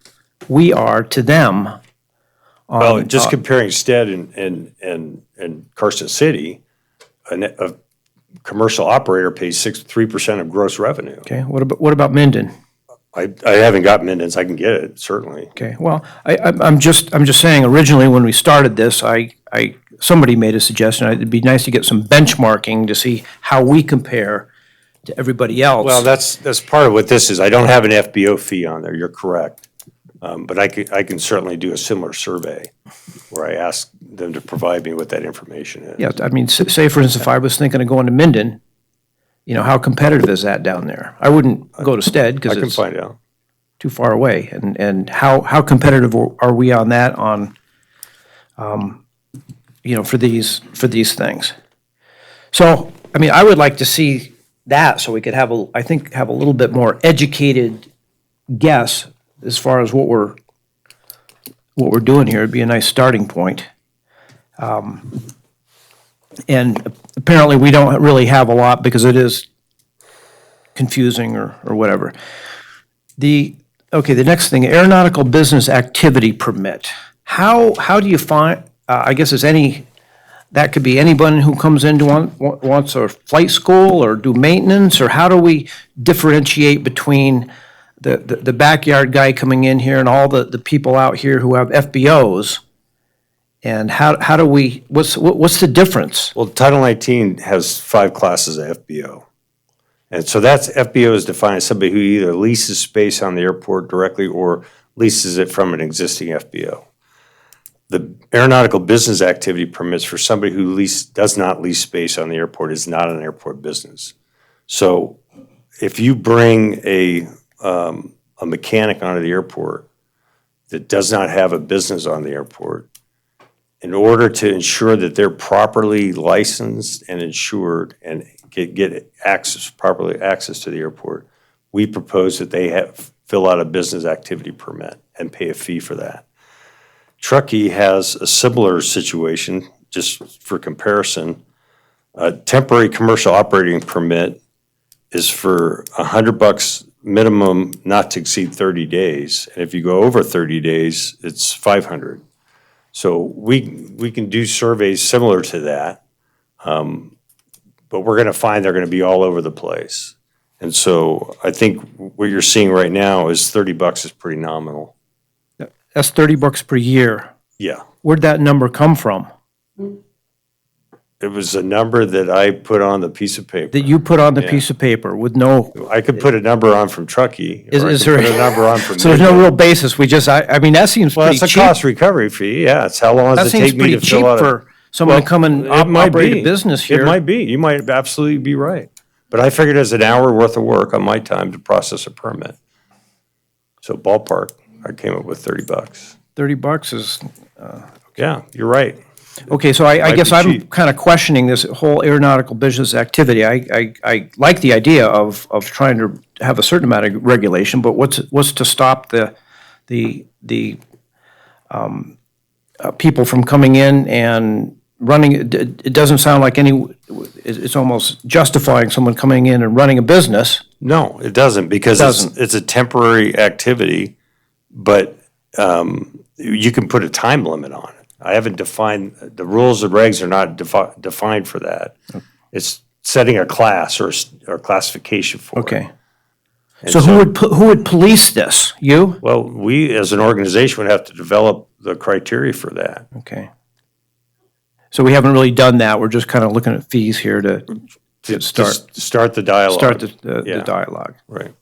we are to them. Well, just comparing Stead and Carson City, a commercial operator pays 3% of gross revenue. Okay, what about Minden? I haven't got Minden's. I can get it, certainly. Okay, well, I'm just saying, originally when we started this, somebody made a suggestion, it'd be nice to get some benchmarking to see how we compare to everybody else. Well, that's part of what this is. I don't have an FBO fee on there, you're correct. But I can certainly do a similar survey where I ask them to provide me with that information. Yeah, I mean, say for instance, if I was thinking of going to Minden, how competitive is that down there? I wouldn't go to Stead I because can it's find out. too far away. And how competitive are we on that for these things? So, I mean, I would like to see that so we could have a little bit more educated guess as far as what we're doing here. It'd be a nice starting point. And apparently we don't really have a lot because it is confusing or whatever. The next thing, aeronautical business activity permit. How do you find, I guess that could be anyone who comes in wants a flight school or do maintenance, or how do we differentiate between the backyard guy coming in here and all the people out here who have FBOs? And how do we, what's the difference? Well, Title 19 has 5 classes of FBO. And so FBO is defined as somebody who either leases space on the airport directly or leases it from an existing FBO. The aeronautical business activity permits for somebody who does not lease space on the airport is not an airport business. So if you bring a mechanic onto the airport that does not have a business on the airport, in order to ensure that they're properly licensed and insured and get properly access to the airport, we propose that they fill out a business activity permit and pay a fee for that. Truckee has a similar situation, just for comparison. A temporary commercial operating permit is for $100 minimum, not to exceed 30 days. And if you go over 30 days, it's $500. So we can do surveys similar to that, but we're going to find they're going to be all over the place. And so I think what you're seeing right now is $30 is pretty nominal. That's $30 per year. Yeah. Where'd that number come from? It was a number that I put on the piece of paper. That you put on the piece of paper with no, I could put a number on from Truckee, or I is could there? put a number on from So there's no Midland. real basis, I mean, that seems Well, pretty it's cheap. a cost recovery fee, yeah. It's how long That does it seems take me pretty to cheap fill out for someone to come and It might operate be. a business here. It might be. You might absolutely be right. But I figured as an hour worth of work on my time to process a permit. So ballpark, I came up with $30. $30 is, Yeah, you're right. okay, so I Might guess be I'm cheap. kind of questioning this whole aeronautical business activity. I like the idea of trying to have a certain amount of regulation, but what's to stop the people from coming in and running, it doesn't sound like it's almost justifying someone coming in and running a business. No, it doesn't, because it's a temporary activity, but you can put a time limit on it. I haven't defined, the rules and regs are not defined for that. It's setting a class or classification for it. Okay. And So who would police this? You? Well, we as an organization would have to develop the criteria for that. Okay. So we haven't really done that. We're just kind of looking at fees here to Start the dialogue. start the Yeah. dialogue. Right.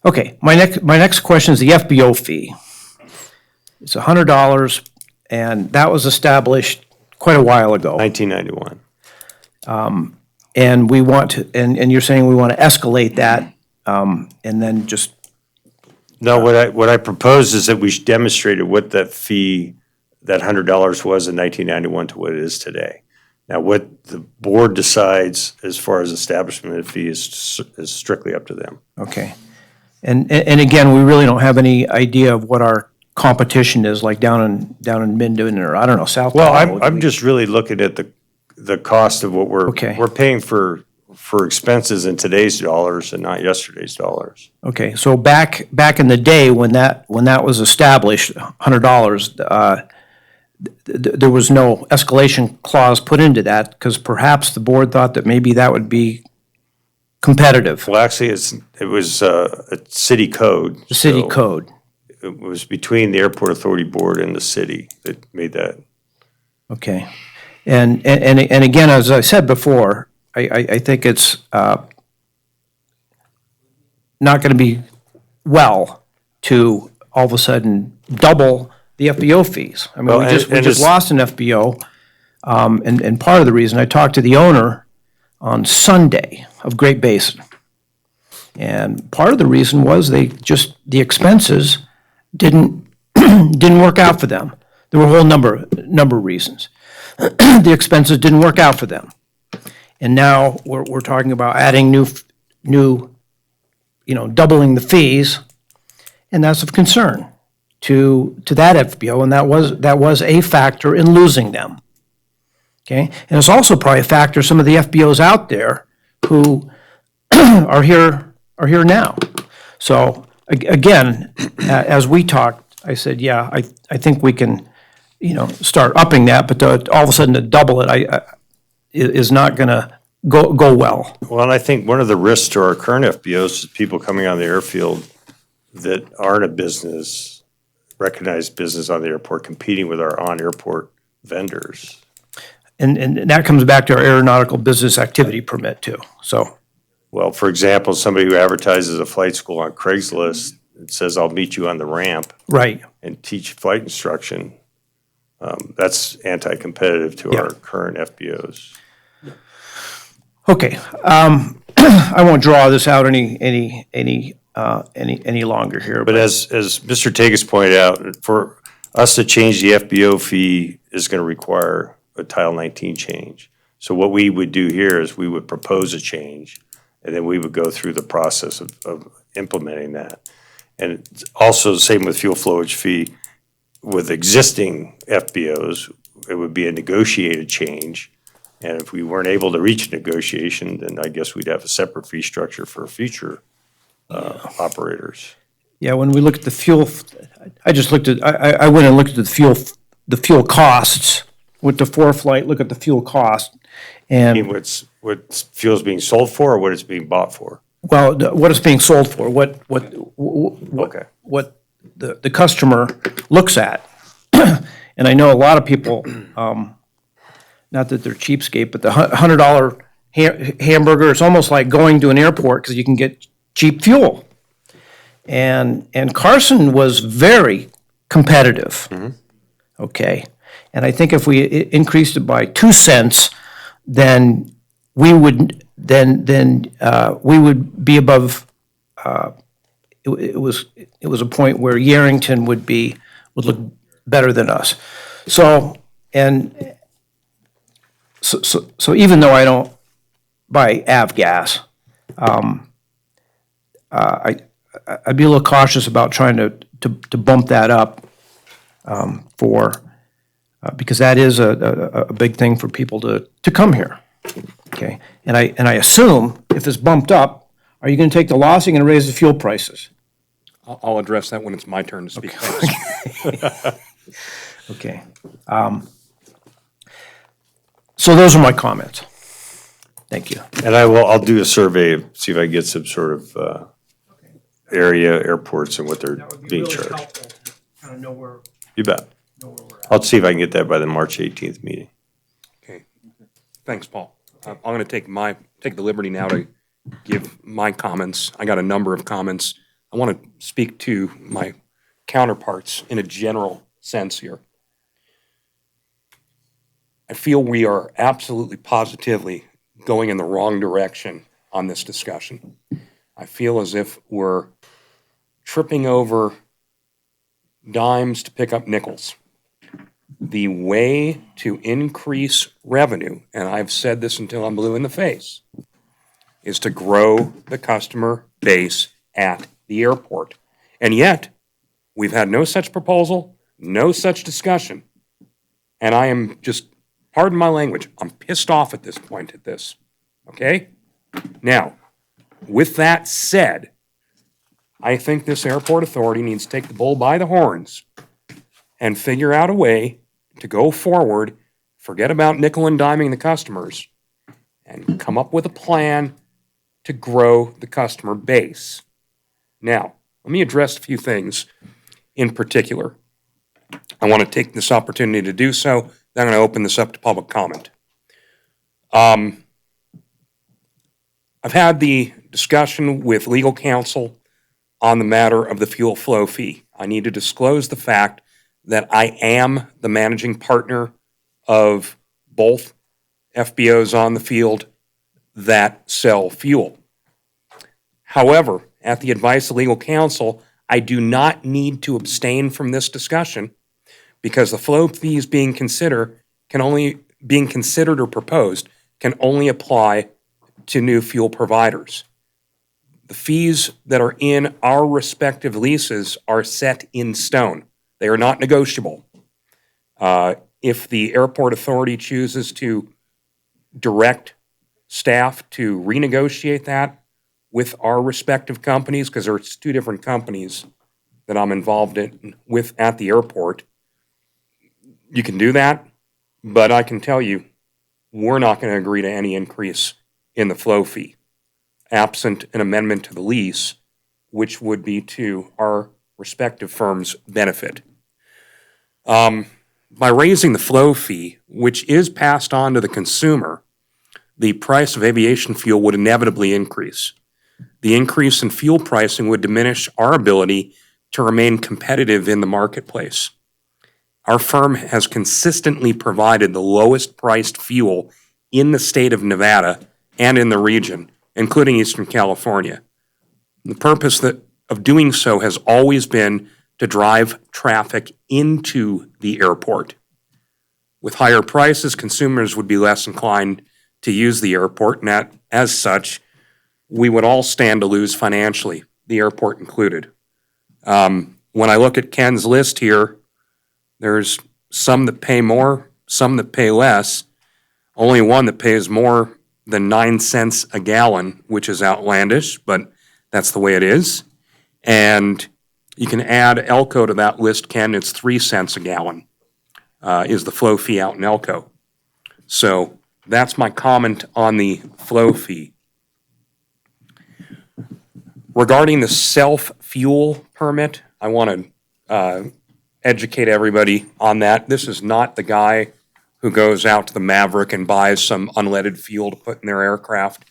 Okay, my next question is the FBO fee. It's $100, and that was established quite a while ago. 1991. And we want to, and you're saying we want to escalate that, and then just, No, what I propose is that we demonstrated what that fee, that $100 was in 1991 to what it is today. Now, what the board decides as far as establishment of fee is strictly up to them. okay. And again, we really don't have any idea of what our competition is, like down in Minden, or I don't know, South. Well, Tahoe. I'm just really looking at the cost of what Okay. we're paying for expenses in today's dollars and not yesterday's dollars. Okay, so back in the day when that was established, $100, there was no escalation clause put into that, because perhaps the board thought that maybe that would be competitive, Well, actually, it was a city code. the city so code. It was between the Airport Authority Board and the city that made that. Okay. And again, as I said before, I think it's not going to be well to all of a sudden double the FBO fees. I mean, Well, we just and it's- lost an FBO. And part of the reason, I talked to the owner on Sunday of Great Basin. And part of the reason was the expenses didn't work out for them. There were a whole number of reasons. The expenses didn't work out for them. And now we're talking about adding new, doubling the fees, and that's of concern to that FBO, and that was a factor in losing them. Okay, and it's also probably a factor some of the FBOs out there who are here now. So again, as we talked, I said, yeah, I think we can, start upping that, but all of a sudden to double it, is not going to go well. Well, and I think one of the risks to our current FBOs is people coming on the airfield that aren't a business, recognized business on the airport, competing with our on-airport vendors. And that comes back to our aeronautical business activity permit too, so. Well, for example, somebody who advertises a flight school on Craigslist and says, I'll meet you on the ramp Right. and teach flight instruction, that's anti-competitive to Yeah. our current FBOs. Okay, I won't draw this out any longer here, But but as Mr. Tagus pointed out, for us to change the FBO fee is going to require a Title 19 change. So what we would do here is we would propose a change, and then we would go through the process of implementing that. And it's also the same with fuel flowage fee. With existing FBOs, it would be a negotiated change. And if we weren't able to reach a negotiation, then I guess we'd have a separate fee structure for future operators. yeah, when we look at the fuel, I went and looked at the fuel costs with the ForeFlight, look at the fuel cost. I mean, And, what fuel's being sold for or what it's being bought for? well, what it's being sold for, what Okay. the customer looks at. And I know a lot of people, not that they're cheapskate, but the $100 hamburger, it's almost like going to an airport because you can get cheap fuel. And Carson was very competitive. Okay, and I think if we increased it by 2 cents, then we would we would be above. It was a point where Yarrington would look better than us. So even though I don't buy avgas, I'd be a little cautious about trying to bump that up because that is a big thing for people to come here. Okay, and I assume if it's bumped up, are you going to take the loss? Or are you going to raise the fuel prices? I'll address that when it's my turn to speak first. Okay. So those are my comments. Thank you. And I'll do a survey, see if I can get some sort of area airports and what they're being charged. Kind of know where You bet. I'll see if I can get that by the March 18th meeting. Okay, thanks, Paul. I'm going to take the liberty now to give my comments. I got a number of comments. I want to speak to my counterparts in a general sense here. I feel we are absolutely positively going in the wrong direction on this discussion. I feel as if we're tripping over dimes to pick up nickels. The way to increase revenue, and I've said this until I'm blue in the face, is to grow the customer base at the airport. And yet, we've had no such proposal, no such discussion. And I am just, pardon my language, I'm pissed off at this point at this. Okay? Now, with that said, I think this airport authority needs to take the bull by the horns and figure out a way to go forward, forget about nickel and diming the customers, and come up with a plan to grow the customer base. Now, let me address a few things in particular. I want to take this opportunity to do so. Then I'm going to open this up to public comment. I've had the discussion with legal counsel on the matter of the fuel flow fee. I need to disclose the fact that I am the managing partner of both FBOs on the field that sell fuel. However, at the advice of legal counsel, I do not need to abstain from this discussion because the flow fees being considered or proposed can only apply to new fuel providers. The fees that are in our respective leases are set in stone. They are not negotiable. If the airport authority chooses to direct staff to renegotiate that with our respective companies, because there's two different companies that I'm involved with at the airport, you can do that, but I can tell you, we're not going to agree to any increase in the flow fee, absent an amendment to the lease, which would be to our respective firms' benefit. By raising the flow fee, which is passed on to the consumer, the price of aviation fuel would inevitably increase. The increase in fuel pricing would diminish our ability to remain competitive in the marketplace. Our firm has consistently provided the lowest priced fuel in the state of Nevada and in the region, including Eastern California. The purpose of doing so has always been to drive traffic into the airport. With higher prices, consumers would be less inclined to use the airport, and as such, we would all stand to lose financially, the airport included. When I look at Ken's list here, there's some that pay more, some that pay less, only one that pays more than 9 cents a gallon, which is outlandish, but that's the way it is. And you can add Elko to that list, Ken, it's 3 cents a gallon is the flow fee out in Elko. So that's my comment on the flow fee. Regarding the self-fuel permit, I want to educate everybody on that. This is not the guy who goes out to the Maverick and buys some unleaded fuel to put in their aircraft.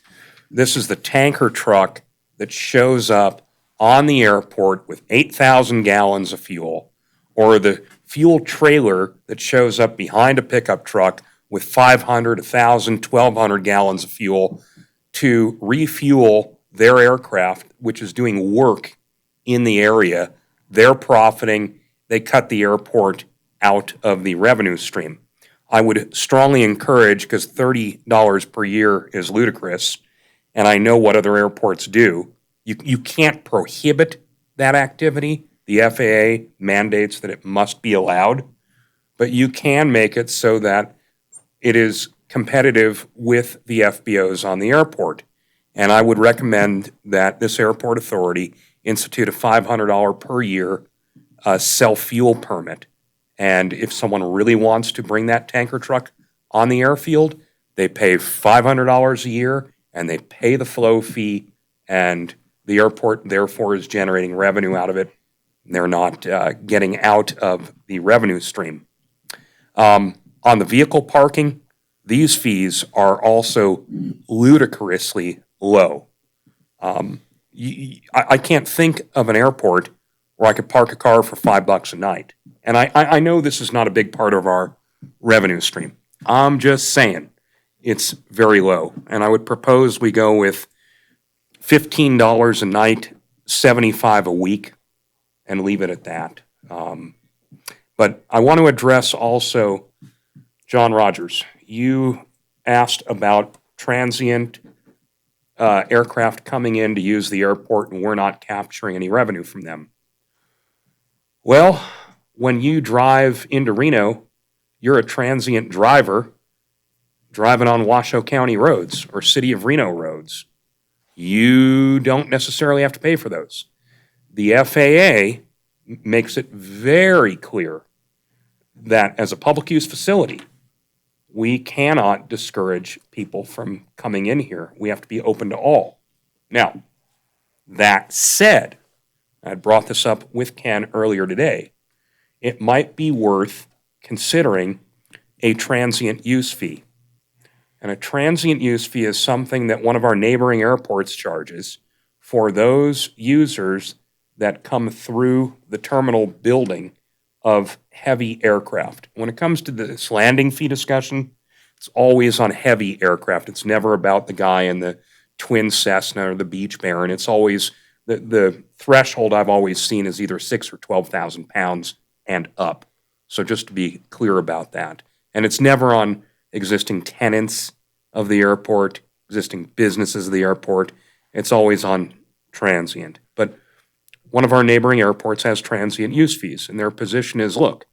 This is the tanker truck that shows up on the airport with 8,000 gallons of fuel, or the fuel trailer that shows up behind a pickup truck with 500, 1,000, 1,200 gallons of fuel to refuel their aircraft, which is doing work in the area. They're profiting. They cut the airport out of the revenue stream. I would strongly encourage, because $30 per year is ludicrous, and I know what other airports do. You can't prohibit that activity. The FAA mandates that it must be allowed, but you can make it so that it is competitive with the FBOs on the airport. And I would recommend that this airport authority institute a $500 per year self-fuel permit. And if someone really wants to bring that tanker truck on the airfield, they pay $500 a year and they pay the flow fee, and the airport therefore is generating revenue out of it. They're not getting out of the revenue stream. On the vehicle parking, these fees are also ludicrously low. I can't think of an airport where I could park a car for $5 a night. And I know this is not a big part of our revenue stream. I'm just saying it's very low. And I would propose we go with $15 a night, $75 a week, and leave it at that. But I want to address also, John Rogers, you asked about transient aircraft coming in to use the airport, and we're not capturing any revenue from them. Well, when you drive into Reno, you're a transient driver driving on Washoe County roads or City of Reno roads. You don't necessarily have to pay for those. The FAA makes it very clear that as a public use facility, we cannot discourage people from coming in here. We have to be open to all. Now, that said, I brought this up with Ken earlier today, it might be worth considering a transient use fee. And a transient use fee is something that one of our neighboring airports charges for those users that come through the terminal building of heavy aircraft. When it comes to this landing fee discussion, it's always on heavy aircraft. It's never about the guy in the twin Cessna or the Beach Baron. It's always, the threshold I've always seen is either 6,000 or 12,000 pounds and up. So just to be clear about that. And it's never on existing tenants of the airport, existing businesses of the airport. It's always on transient. But one of our neighboring airports has transient use fees, and their position is, look,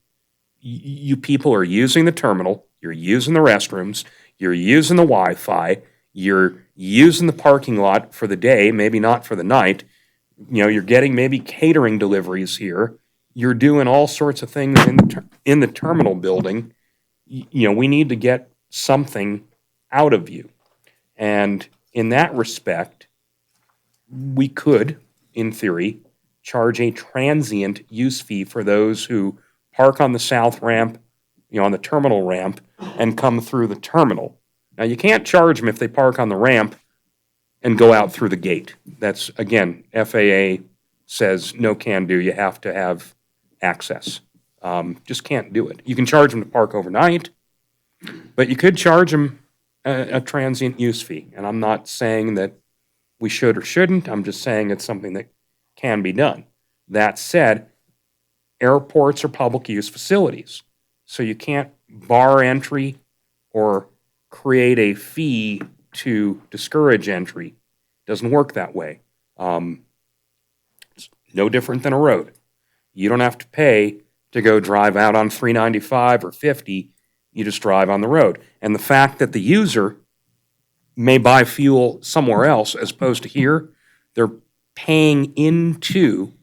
you people are using the terminal, you're using the restrooms, you're using the Wi-Fi, you're using the parking lot for the day, maybe not for the night. You know, you're getting maybe catering deliveries here. You're doing all sorts of things in the terminal building. You know, we need to get something out of you. And in that respect, we could, in theory, charge a transient use fee for those who park on the south ramp, you know, on the terminal ramp, and come through the terminal. Now, you can't charge them if they park on the ramp and go out through the gate. That's, again, FAA says no can do. You have to have access. Just can't do it. You can charge them to park overnight, but you could charge them a transient use fee. And I'm not saying that we should or shouldn't. I'm just saying it's something that can be done. That said, airports are public use facilities, so you can't bar entry or create a fee to discourage entry. Doesn't work that way. It's no different than a road. You don't have to pay to go drive out on 395 or 50. You just drive on the road. And the fact that the user may buy fuel somewhere else as opposed to here, they're paying into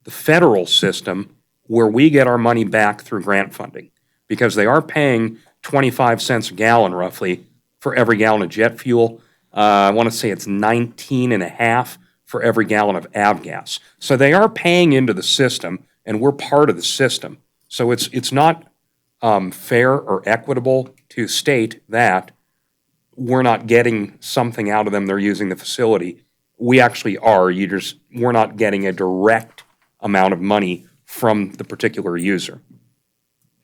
the federal system where we get our money back through grant funding, because they are paying 25 cents a gallon roughly for every gallon of jet fuel. I want to say it's 19 and a half for every gallon of avgas. So they are paying into the system, and we're part of the system. So it's not fair or equitable to state that we're not getting something out of them. They're using the facility. We actually are. We're not getting a direct amount of money from the particular user.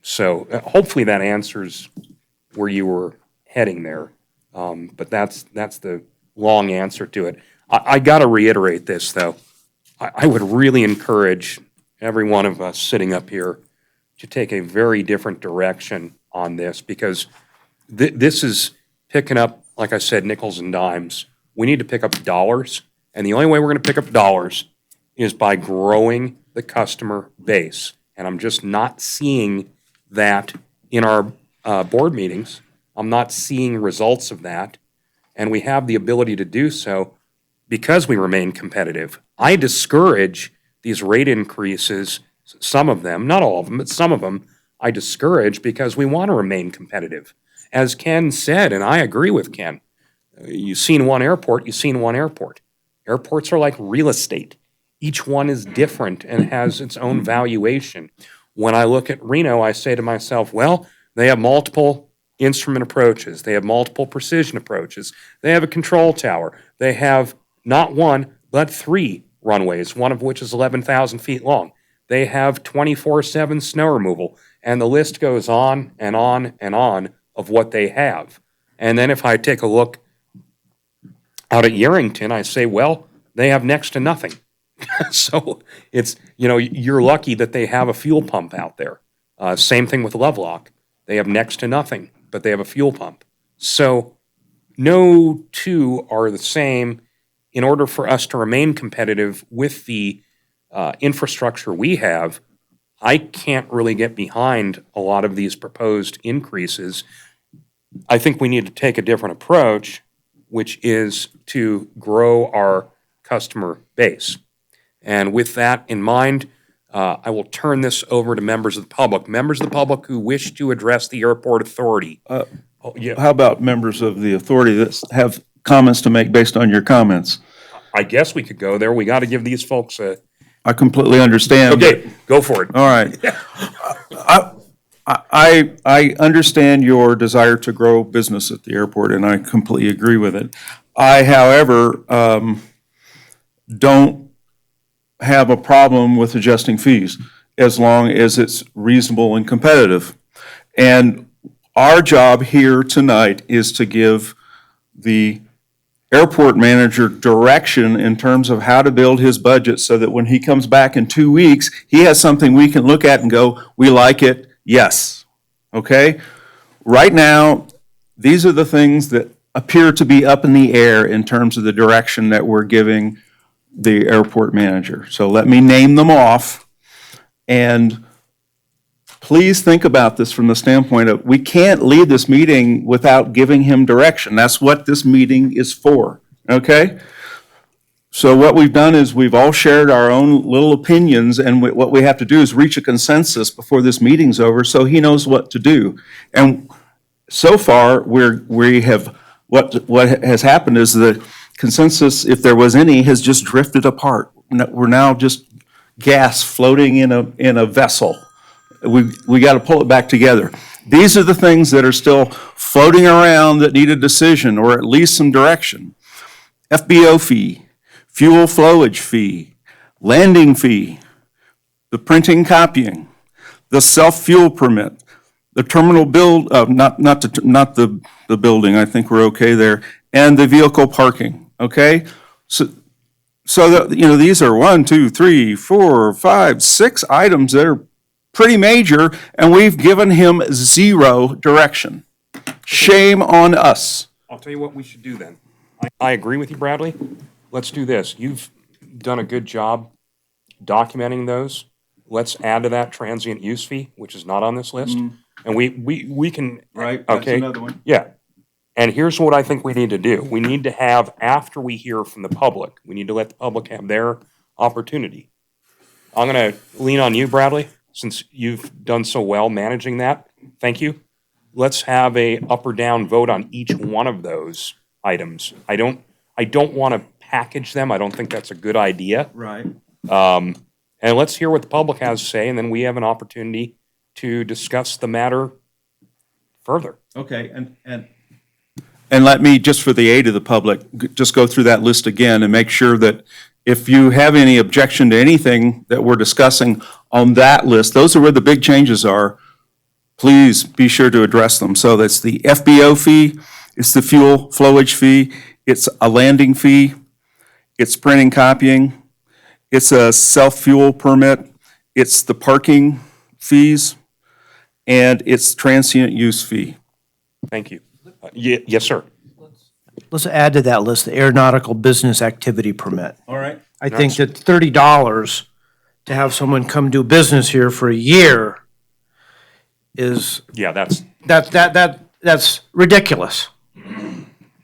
So hopefully that answers where you were heading there. But that's the long answer to it. I got to reiterate this, though. I would really encourage every one of us sitting up here to take a very different direction on this, because this is picking up, like I said, nickels and dimes. We need to pick up dollars, and the only way we're going to pick up dollars is by growing the customer base. And I'm just not seeing that in our board meetings. I'm not seeing results of that, and we have the ability to do so because we remain competitive. I discourage these rate increases, some of them, not all of them, but some of them, I discourage because we want to remain competitive. As Ken said, and I agree with Ken, you've seen one airport, you've seen one airport. Airports are like real estate. Each one is different and has its own valuation. When I look at Reno, I say to myself, well, they have multiple instrument approaches. They have multiple precision approaches. They have a control tower. They have not one, but 3 runways, one of which is 11,000 feet long. They have 24/7 snow removal, and the list goes on and on and on of what they have. And then if I take a look out at Yerington, I say, well, they have next to nothing. So it's, you're lucky that they have a fuel pump out there. Same thing with Lovelock. They have next to nothing, but they have a fuel pump. So no two are the same. In order for us to remain competitive with the infrastructure we have, I can't really get behind a lot of these proposed increases. I think we need to take a different approach, which is to grow our customer base. And with that in mind, I will turn this over to members of the public. Members of the public who wish to address the airport authority. How about members of the authority that have comments to make based on your comments? I guess we could go there. We got to give these folks a... I completely understand. Okay, go for it. All right. I understand your desire to grow business at the airport, and I completely agree with it. I, however, don't have a problem with adjusting fees as long as it's reasonable and competitive. And our job here tonight is to give the airport manager direction in terms of how to build his budget so that when he comes back in 2 weeks, he has something we can look at and go, we like it, yes. Okay? Right now, these are the things that appear to be up in the air in terms of the direction that we're giving the airport manager. So let me name them off. And please think about this from the standpoint of, we can't leave this meeting without giving him direction. That's what this meeting is for, okay? So what we've done is we've all shared our own little opinions, and what we have to do is reach a consensus before this meeting's over so he knows what to do. And so far, we have, what has happened is the consensus, if there was any, has just drifted apart. We're now just gas floating in a vessel. We got to pull it back together. These are the things that are still floating around that need a decision or at least some direction. FBO fee, fuel flowage fee, landing fee, the printing copying, the self-fuel permit, the terminal build, not the building, I think we're okay there, and the vehicle parking, okay? So that, these are 1, 2, 3, 4, 5, 6 items that are pretty major, and we've given him zero direction. Shame on us. I'll tell you what we should do then. I agree with you, Bradley. Let's do this. You've done a good job documenting those. Let's add to that transient use fee, which is not on this list. And we can. Right, that's okay, another one. Yeah. And here's what I think we need to do. We need to have, after we hear from the public, we need to let the public have their opportunity. I'm going to lean on you, Bradley, since you've done so well managing that. Thank you. Let's have a up or down vote on each one of those items. I don't want to package them. I don't think that's a good idea. Right. And let's hear what the public has to say, and then we have an opportunity to discuss the matter further. Okay, and let me, just for the aid of the public, just go through that list again and make sure that if you have any objection to anything that we're discussing on that list, those are where the big changes are, please be sure to address them. So that's the FBO fee, it's the fuel flowage fee, it's a landing fee, it's printing copying, it's a self-fuel permit, it's the parking fees, and it's transient use fee. Thank you. Yes, sir. Let's add to that list the aeronautical business activity permit. All right. I think that $30 to have someone come do business here for a year is, Yeah, that's, that's ridiculous.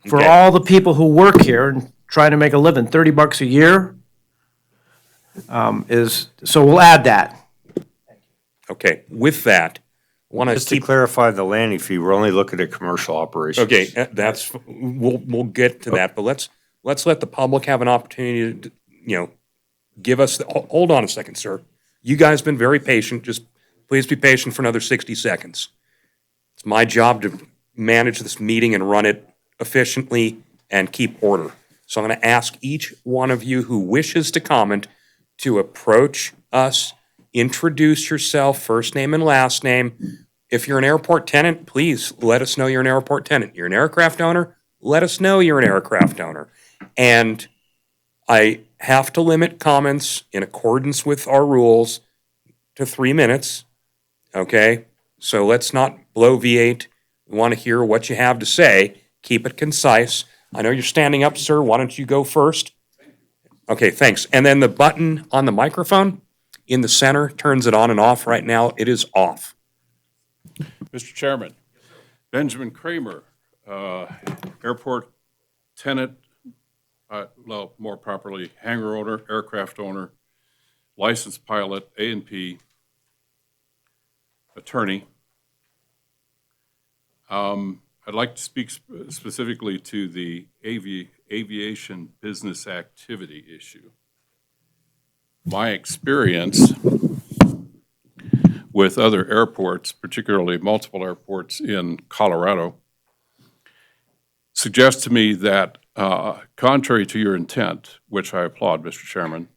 For Okay. all the people who work here and try to make a living, $30 a year so we'll add that. okay. With that, want to Just to keep. clarify the landing fee, we're only looking at commercial operations. Okay, that's, we'll get to that, but let's let the public have an opportunity to, give us, hold on a second, sir. You guys have been very patient, just please be patient for another 60 seconds. It's my job to manage this meeting and run it efficiently and keep order. So I'm going to ask each one of you who wishes to comment to approach us, introduce yourself, first name and last name. If you're an airport tenant, please let us know you're an airport tenant. You're an aircraft owner, let us know you're an aircraft owner. And I have to limit comments in accordance with our rules to 3 minutes, okay? So let's not bloviate. We want to hear what you have to say. Keep it concise. I know you're standing up, sir. Why don't you go first? Okay, thanks. And then the button on the microphone in the center turns it on and off. Right now, it is off. Mr. Chairman, Benjamin Kramer, airport tenant, well, more properly, hangar owner, aircraft owner, licensed pilot, A&P, attorney. I'd like to speak specifically to the aviation business activity issue. My experience with other airports, particularly multiple airports in Colorado, suggests to me that contrary to your intent, which I applaud, Mr. Chairman,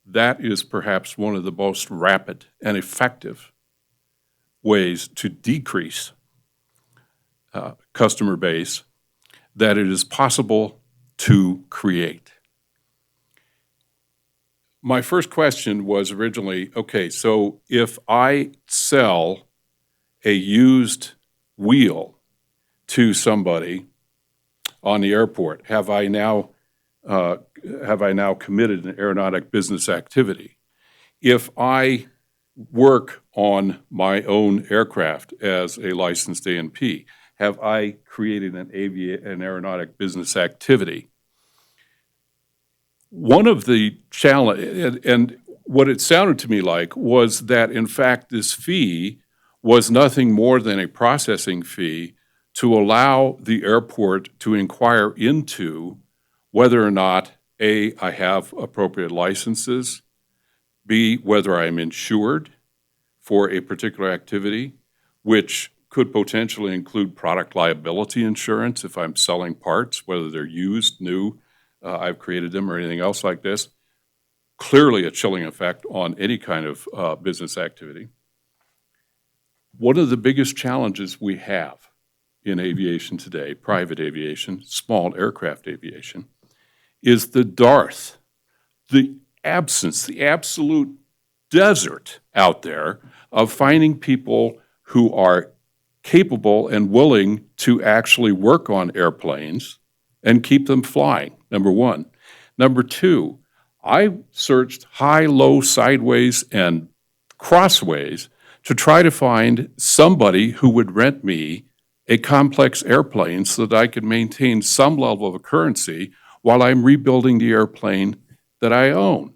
that is perhaps one of the most rapid and effective ways to decrease customer base that it is possible to create. My first question was originally, okay, so if I sell a used wheel to somebody on the airport, have I now committed an aeronautic business activity? If I work on my own aircraft as a licensed A&P, have I created an aeronautic business activity? One of the challenge, and what it sounded to me like, was that in fact this fee was nothing more than a processing fee to allow the airport to inquire into whether or not, A, I have appropriate licenses, B, whether I'm insured for a particular activity, which could potentially include product liability insurance if I'm selling parts, whether they're used, new, I've created them, or anything else like this. Clearly a chilling effect on any kind of business activity. One of the biggest challenges we have in aviation today, private aviation, small aircraft aviation, is the dearth, the absence, the absolute desert out there of finding people who are capable and willing to actually work on airplanes and keep them flying, number one. Number two, I searched high, low, sideways, and crossways to try to find somebody who would rent me a complex airplane so that I could maintain some level of currency while I'm rebuilding the airplane that I own.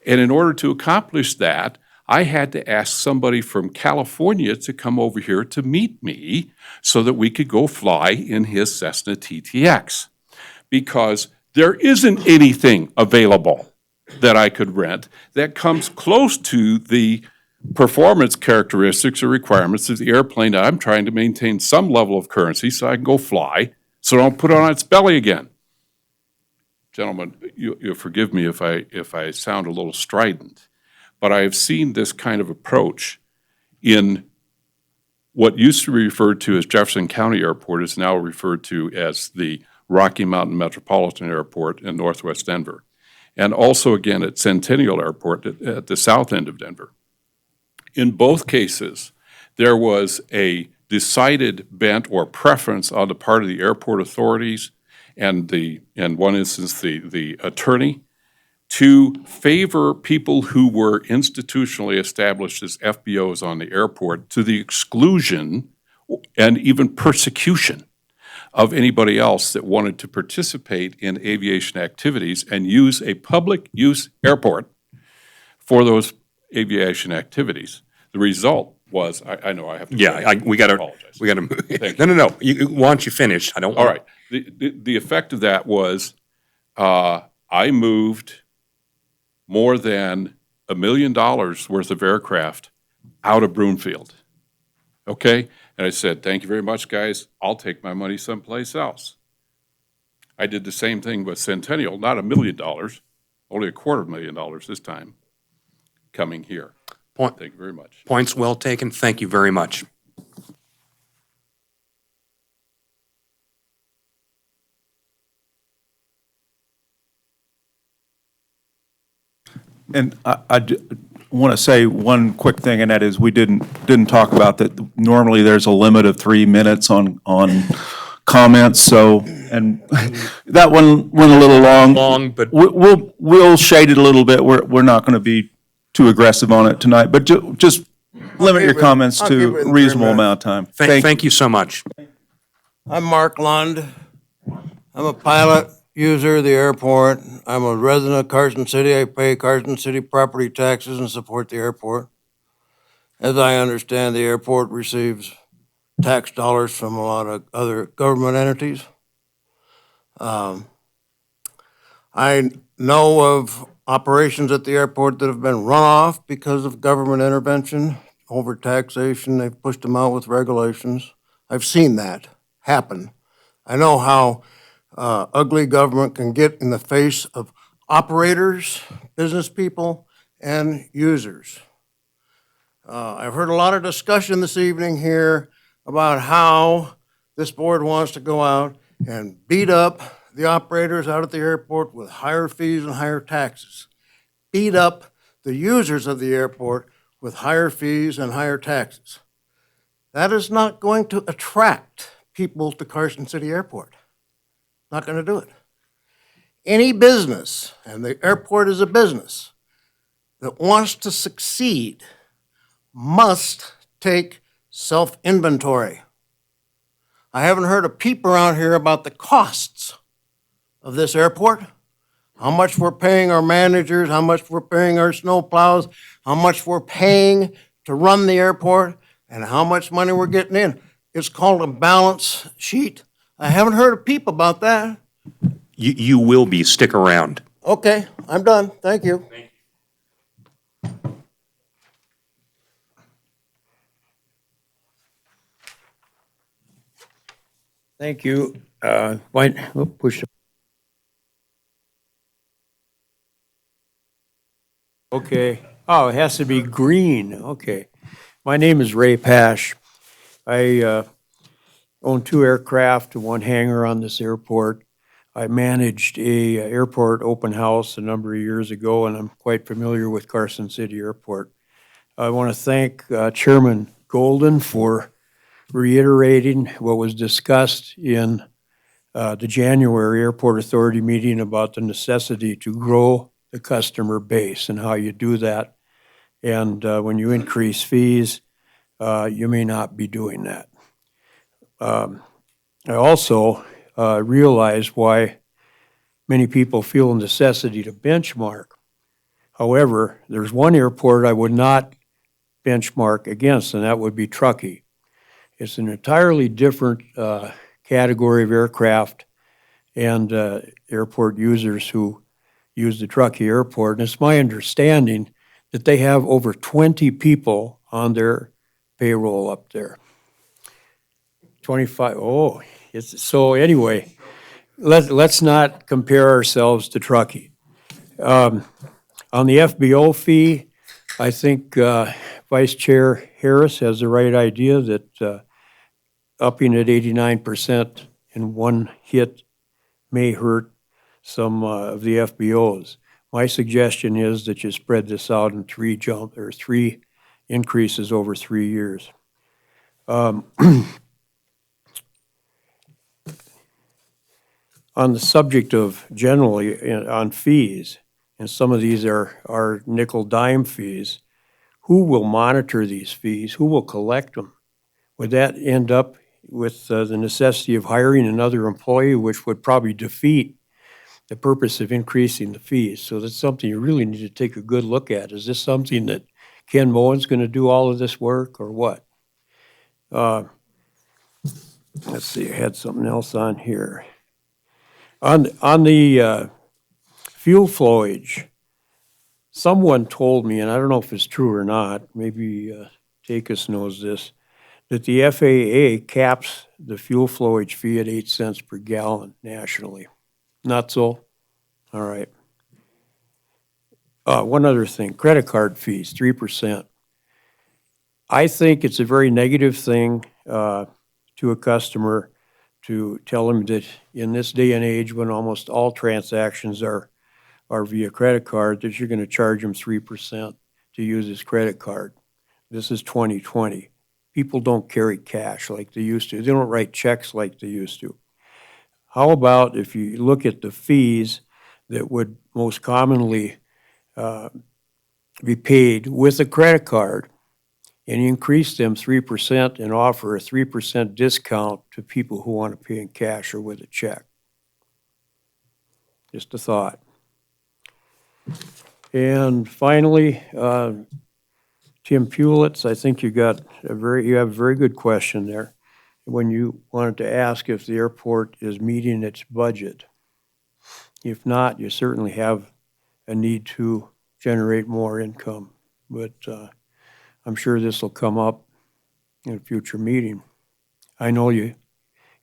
And in order to accomplish that, I had to ask somebody from California to come over here to meet me so that we could go fly in his Cessna TTX. Because there isn't anything available that I could rent that comes close to the performance characteristics or requirements of the airplane that I'm trying to maintain some level of currency so I can go fly, so I don't put it on its belly again. Gentlemen, you'll forgive me if I sound a little strident, but I have seen this kind of approach in what used to be referred to as Jefferson County Airport is now referred to as the Rocky Mountain Metropolitan Airport in Northwest Denver, and also again at Centennial Airport at the south end of Denver. In both cases, there was a decided bent or preference on the part of the airport authorities and in one instance, the attorney, to favor people who were institutionally established as FBOs on the airport to the exclusion and even persecution of anybody else that wanted to participate in aviation activities and use a public use airport for those aviation activities. The result was, I know I have to. Yeah, we got to, Thank no, why don't you finish? I don't. All right. The effect of that was I moved more than $1 million worth of aircraft out of Broomfield. Okay? And I said, thank you very much, guys. I'll take my money someplace else. I did the same thing with Centennial, not $1 million, only $250,000 this time, coming here. Thank you very much. Points well taken. Thank you very much. And I want to say one quick thing, and that is we didn't talk about that. Normally, there's a limit of 3 minutes on comments, so, and that one went a little long. Long, but We'll shade it a little bit. We're not going to be too aggressive on it tonight, but just limit your comments to a reasonable amount of time. thank you so much. I'm Mark Lund. I'm a pilot, user of the airport. I'm a resident of Carson City. I pay Carson City property taxes and support the airport. As I understand, the airport receives tax dollars from a lot of other government entities. I know of operations at the airport that have been run off because of government intervention overtaxation, they've pushed them out with regulations. I've seen that happen. I know how ugly government can get in the face of operators, business people, and users. I've heard a lot of discussion this evening here about how this board wants to go out and beat up the operators out at the airport with higher fees and higher taxes. Beat up the users of the airport with higher fees and higher taxes. That is not going to attract people to Carson City Airport. Not going to do it. Any business, and the airport is a business, that wants to succeed must take self-inventory. I haven't heard a peep around here about the costs of this airport, how much we're paying our managers, how much we're paying our snowplows, how much we're paying to run the airport, and how much money we're getting in. It's called a balance sheet. I haven't heard a peep about that. You will be, stick around. Okay, I'm done. Thank you. Thank you. Push. Okay. Oh, it has to be green. Okay. My name is Ray Pash. I own 2 aircraft and 1 hangar on this airport. I managed a airport open house a number of years ago, and I'm quite familiar with Carson City Airport. I want to thank Chairman Golden for reiterating what was discussed in the January Airport Authority meeting about the necessity to grow the customer base and how you do that. And when you increase fees, you may not be doing that. I also realize why many people feel a necessity to benchmark. However, there's one airport I would not benchmark against, and that would be Truckee. It's an entirely different category of aircraft and airport users who use the Truckee Airport. And it's my understanding that they have over 20 people on their payroll up there. 25, so anyway, let's not compare ourselves to Truckee. On the FBO fee, I think Vice Chair Harris has the right idea that upping it 89% in one hit may hurt some of the FBOs. My suggestion is that you spread this out in 3 increases over 3 years. On the subject of generally on fees, and some of these are nickel dime fees, who will monitor these fees? Who will collect them? Would that end up with the necessity of hiring another employee, which would probably defeat the purpose of increasing the fees? So that's something you really need to take a good look at. Is this something that Ken Moen's going to do all of this work, or what? Let's see, I had something else on here. On the fuel flowage, someone told me, and I don't know if it's true or not, maybe Takis knows this, that the FAA caps the fuel flowage fee at 8 cents per gallon nationally. Not so? All right. One other thing, credit card fees, 3%. I think it's a very negative thing to a customer to tell them that in this day and age when almost all transactions are via credit card, that you're going to charge them 3% to use his credit card. This is 2020. People don't carry cash like they used to. They don't write checks like they used to. How about if you look at the fees that would most commonly be paid with a credit card and increase them 3% and offer a 3% discount to people who want to pay in cash or with a check? Just a thought. And finally, Tim Puletz, I think you have a very good question there when you wanted to ask if the airport is meeting its budget. If not, you certainly have a need to generate more income. But I'm sure this will come up in a future meeting. I know you,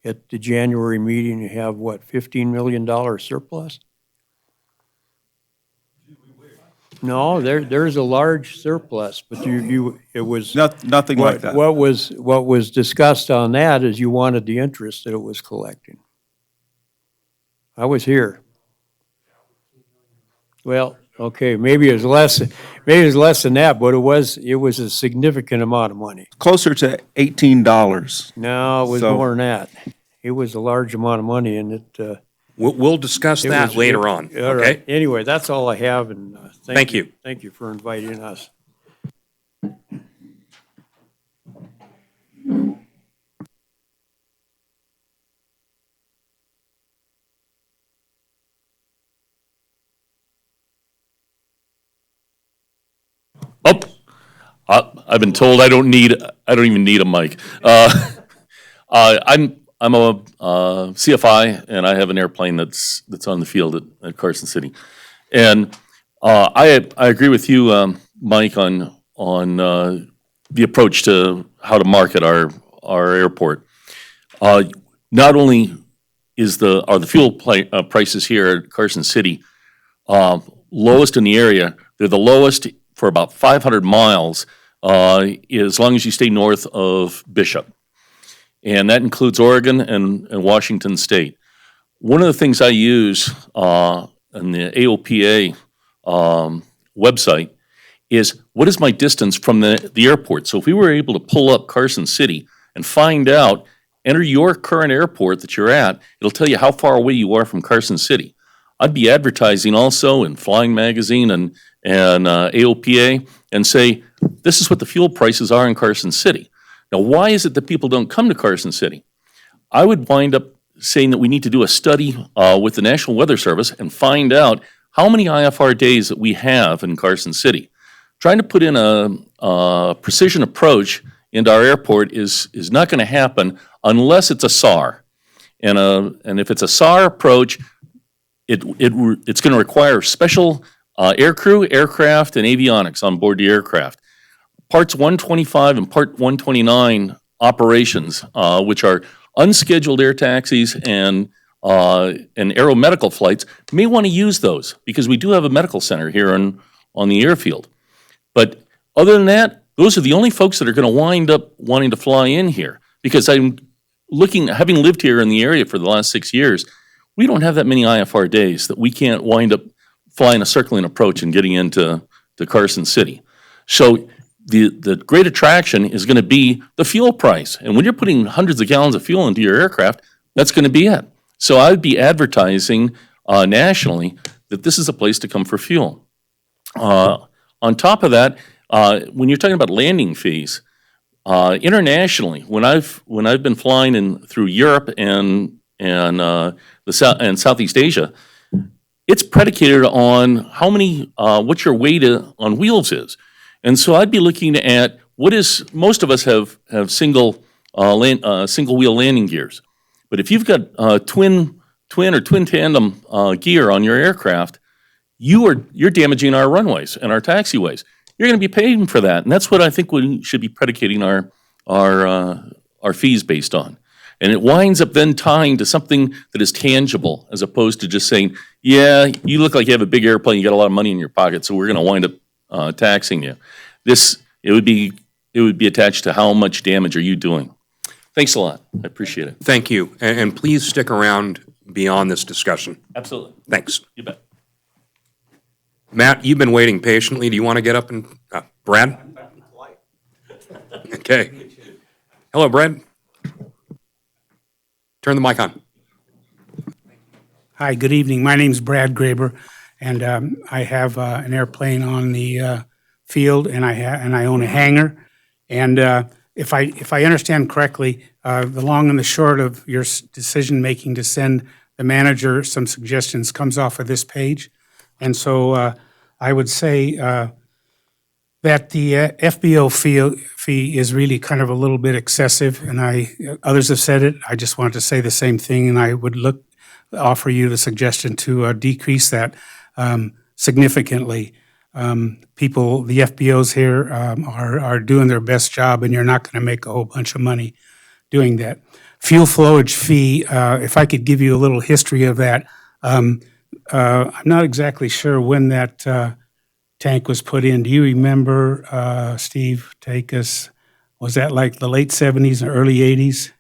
at the January meeting, you have what, $15 million surplus? No, there's a large surplus, but it was. Nothing like that. What was discussed on that is you wanted the interest that it was collecting. I was here. Well, okay, maybe it was less than that, but it was a significant amount of money. Closer to $18. No, it was So- more than that. It was a large amount of money, and it. We'll discuss it that was- later on, All right. okay? Anyway, that's all I have, and Thank you. Thank you for inviting us. Oh, I've been told I don't even need a mic. I'm a CFI, and I have an airplane that's on the field at Carson City. And I agree with you, Mike, on the approach to how to market our airport. Not only are the fuel prices here at Carson City lowest in the area, they're the lowest for about 500 miles, as long as you stay north of Bishop. And that includes Oregon and Washington State. One of the things I use on the AOPA website is what is my distance from the airport? So if we were able to pull up Carson City and find out, enter your current airport that you're at, it'll tell you how far away you are from Carson City. I'd be advertising also in Flying Magazine and AOPA and say, this is what the fuel prices are in Carson City. Now, why is it that people don't come to Carson City? I would wind up saying that we need to do a study with the National Weather Service and find out how many IFR days that we have in Carson City. Trying to put in a precision approach into our airport is not going to happen unless it's a SAR. And if it's a SAR approach, it's going to require special aircrew, aircraft, and avionics on board the aircraft. Parts 125 and Part 129 operations, which are unscheduled air taxis and aeromedical flights, may want to use those because we do have a medical center here on the airfield. But other than that, those are the only folks that are going to wind up wanting to fly in here because having lived here in the area for the last 6 years, we don't have that many IFR days that we can't wind up flying a circling approach and getting into Carson City. So the great attraction is going to be the fuel price. And when you're putting hundreds of gallons of fuel into your aircraft, that's going to be it. So I would be advertising nationally that this is a place to come for fuel. On top of that, when you're talking about landing fees, internationally, when I've been flying through Europe and Southeast Asia, it's predicated on what your weight on wheels is. And so I'd be looking at most of us have single wheel landing gears. But if you've got twin or twin tandem gear on your aircraft, you're damaging our runways and our taxiways. You're going to be paying for that, and that's what I think we should be predicating our fees based on. And it winds up then tying to something that is tangible, as opposed to just saying, yeah, you look like you have a big airplane, you got a lot of money in your pocket, so we're going to wind up taxing you. It would be attached to how much damage are you doing. Thanks a lot. I appreciate it. Thank you, and please stick around beyond this discussion. Absolutely. Thanks. You bet. Matt, you've been waiting patiently. Do you want to get up and, Brad? Okay. Hello, Brad. Turn the mic on. Hi, good evening. My name's Brad Graber, and I have an airplane on the field, and I own a hangar. And if I understand correctly, the long and the short of your decision making to send the manager some suggestions comes off of this page. And so I would say that the FBO fee is really kind of a little bit excessive, and others have said it. I just wanted to say the same thing, and I would offer you the suggestion to decrease that significantly. People, the FBOs here are doing their best job, and you're not going to make a whole bunch of money doing that. Fuel flowage fee, if I could give you a little history of that, I'm not exactly sure when that tank was put in. Do you remember, Steve, take us, was that like the late 70s or early 80s?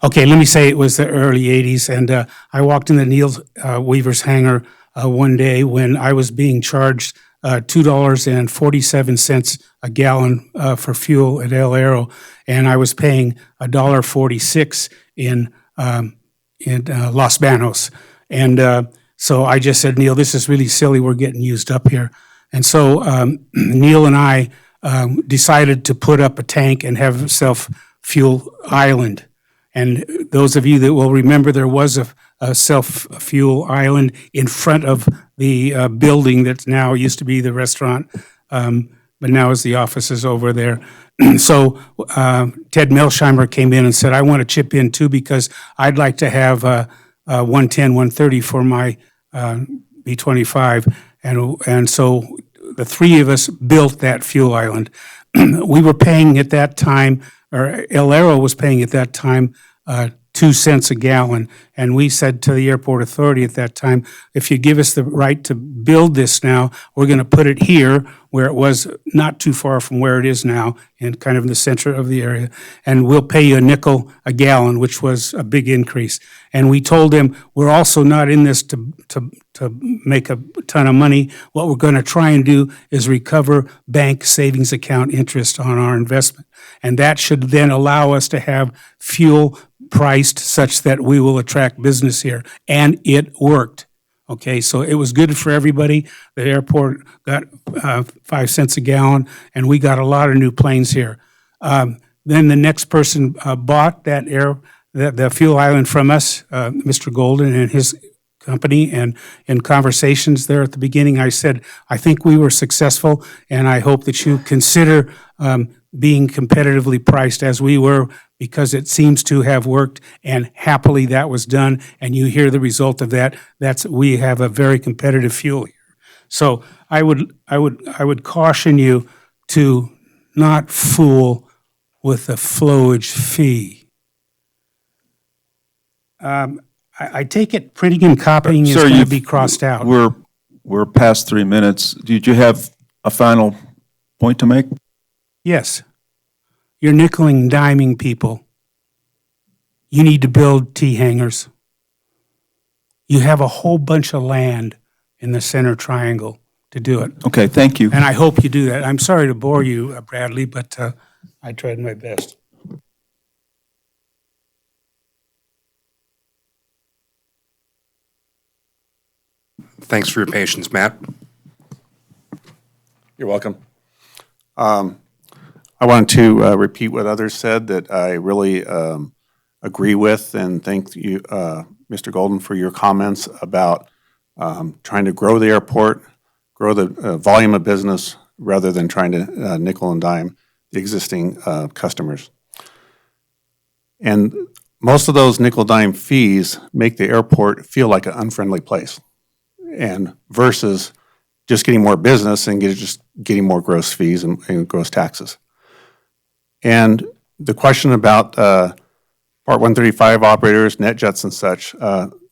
Okay, let me say it was the early 80s, and I walked into Neil Weaver's hangar one day when I was being charged $2.47 a gallon for fuel at El Aero, and I was paying $1.46 in Los Banos. And so I just said, Neil, this is really silly. We're getting used up here. And so Neil and I decided to put up a tank and have a self-fuel island. And those of you that will remember, there was a self-fuel island in front of the building that now used to be the restaurant, but now is the offices over there. So Ted Melsheimer came in and said, I want to chip in too because I'd like to have 110, 130 for my B-25. And so the three of us built that fuel island. We were paying at that time, or El Aero was paying at that time, 2 cents a gallon. And we said to the airport authority at that time, if you give us the right to build this now, we're going to put it here where it was not too far from where it is now, in kind of in the center of the area. And we'll pay you a nickel a gallon, which was a big increase. And we told them, we're also not in this to make a ton of money. What we're going to try and do is recover bank savings account interest on our investment. And that should then allow us to have fuel priced such that we will attract business here. And it worked. Okay, so it was good for everybody. The airport got 5 cents a gallon, and we got a lot of new planes here. Then the next person bought the fuel island from us, Mr. Golden and his company, and in conversations there at the beginning, I said, I think we were successful, and I hope that you consider being competitively priced as we were, because it seems to have worked, and happily that was done, and you hear the result of that. We have a very competitive fuel here. So I would caution you to not fool with the flowage fee. I take it printing and copying is going to be crossed out. We're past 3 minutes. Did you have a final point to make? Yes. You're nickeling and diming people. You need to build T-hangars. You have a whole bunch of land in the center triangle to do it. Okay, thank you. And I hope you do that. I'm sorry to bore you, Bradley, but I tried my best. Thanks for your patience, Matt. You're welcome. I wanted to repeat what others said, that I really agree with, and thank you, Mr. Golden, for your comments about trying to grow the airport, grow the volume of business, rather than trying to nickel and dime the existing customers. And most of those nickel dime fees make the airport feel like an unfriendly place, and versus just getting more business and just getting more gross fees and gross taxes. And the question about Part 135 operators, NetJets and such,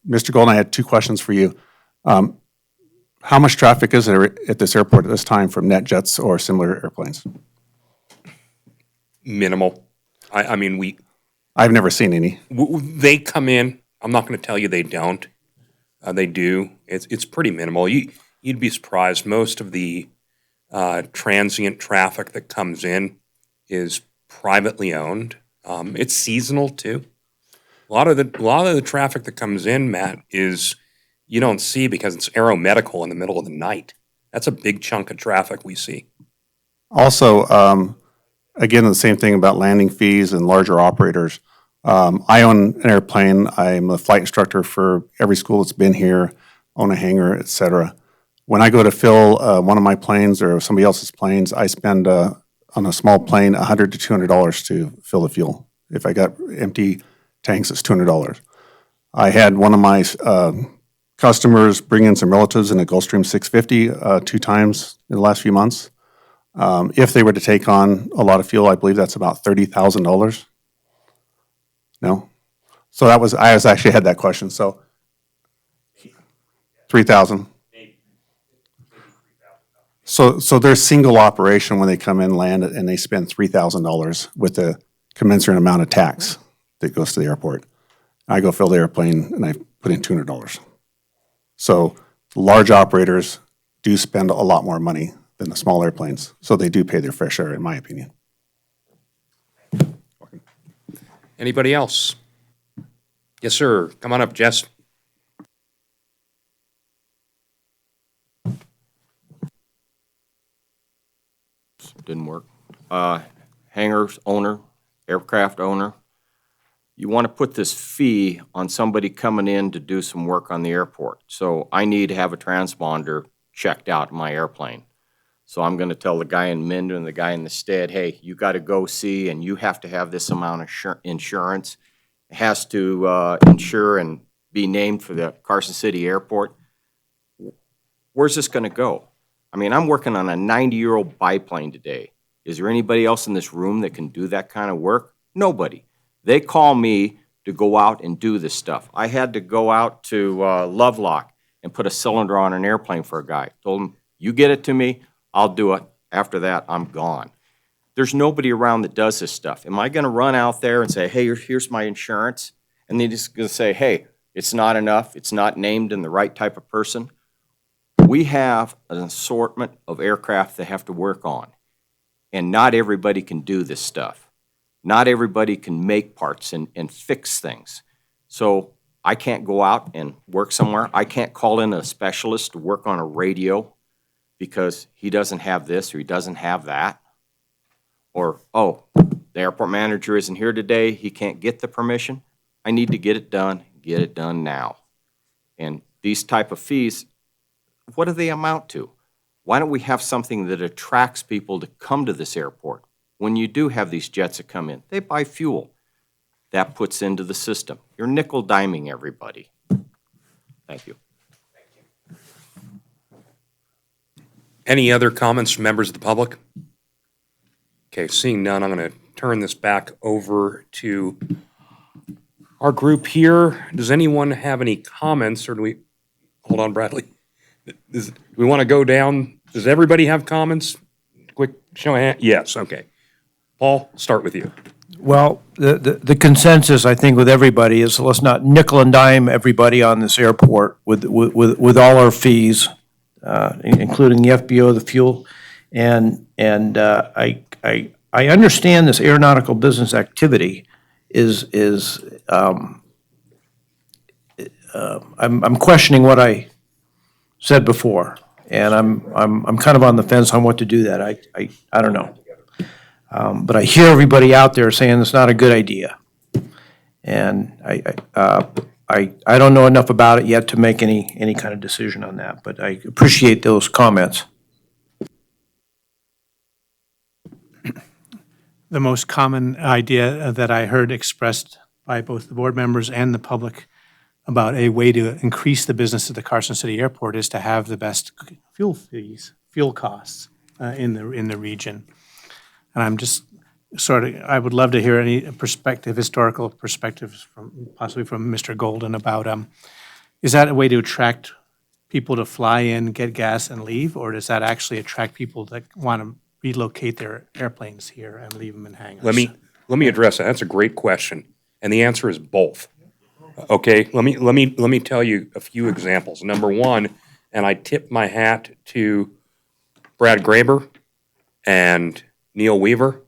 Mr. Golden, I had 2 questions for you. How much traffic is there at this airport at this time from NetJets or similar airplanes? Minimal. I mean, I've never seen any. They come in. I'm not going to tell you they don't. They do. It's pretty minimal. You'd be surprised. Most of the transient traffic that comes in is privately owned. It's seasonal too. A lot of the traffic that comes in, Matt, is you don't see because it's aeromedical in the middle of the night. That's a big chunk of traffic we see. Also, again, the same thing about landing fees and larger operators. I own an airplane. I'm a flight instructor for every school that's been here, own a hangar, et cetera. When I go to fill one of my planes or somebody else's planes, I spend on a small plane $100 to $200 to fill the fuel. If I got empty tanks, it's $200. I had one of my customers bring in some relatives in a Gulfstream 650 2 times in the last few months. If they were to take on a lot of fuel, I believe that's about $30,000. No? So I actually had that question, so 3,000. So they're single operation when they come in, land, and they spend $3,000 with the commensurate amount of tax that goes to the airport. I go fill the airplane and I put in $200. So large operators do spend a lot more money than the small airplanes, so they do pay their fair share, in my opinion. Anybody else? Yes, sir. Come on up, Jess. Didn't work. Hangars owner, aircraft owner. You want to put this fee on somebody coming in to do some work on the airport. So I need to have a transponder checked out in my airplane. So I'm going to tell the guy in Minden and the guy in the stead, hey, you got to go see, and you have to have this amount of insurance. It has to insure and be named for the Carson City Airport. Where's this going to go? I mean, I'm working on a 90-year-old biplane today. Is there anybody else in this room that can do that kind of work? Nobody. They call me to go out and do this stuff. I had to go out to Lovelock and put a cylinder on an airplane for a guy. Told him, you get it to me, I'll do it. After that, I'm gone. There's nobody around that does this stuff. Am I going to run out there and say, hey, here's my insurance? And they're just going to say, hey, it's not enough. It's not named in the right type of person. We have an assortment of aircraft they have to work on. And not everybody can do this stuff. Not everybody can make parts and fix things. So I can't go out and work somewhere. I can't call in a specialist to work on a radio because he doesn't have this or he doesn't have that. Or, oh, the airport manager isn't here today, he can't get the permission. I need to get it done now. And these type of fees, what do they amount to? Why don't we have something that attracts people to come to this airport? When you do have these jets that come in, they buy fuel. That puts into the system. You're nickel-diming everybody. Thank you. Any other comments from members of the public? Okay, seeing none, I'm going to turn this back over to our group here. Does anyone have any comments, or do we, hold on, Bradley. Do we want to go down? Does everybody have comments? Quick show of hands. Yes, okay. Paul, start with you. Well, the consensus, I think, with everybody is let's not nickel and dime everybody on this airport with all our fees, including the FBO, the fuel. And I understand this aeronautical business activity is I'm questioning what I said before, and I'm kind of on the fence on what to do that. I don't know. But I hear everybody out there saying it's not a good idea. And I don't know enough about it yet to make any kind of decision on that, but I appreciate those comments. The most common idea that I heard expressed by both the board members and the public about a way to increase the business at the Carson City Airport is to have the best fuel costs in the region. And I'm just I would love to hear any historical perspectives possibly from Mr. Golden about, is that a way to attract people to fly in, get gas, and leave? Or does that actually attract people that want to relocate their airplanes here and leave them in hangars? Let me address that. That's a great question. And the answer is both. Okay, let me tell you a few examples. Number one, and I tip my hat to Brad Graber and Neil Weaver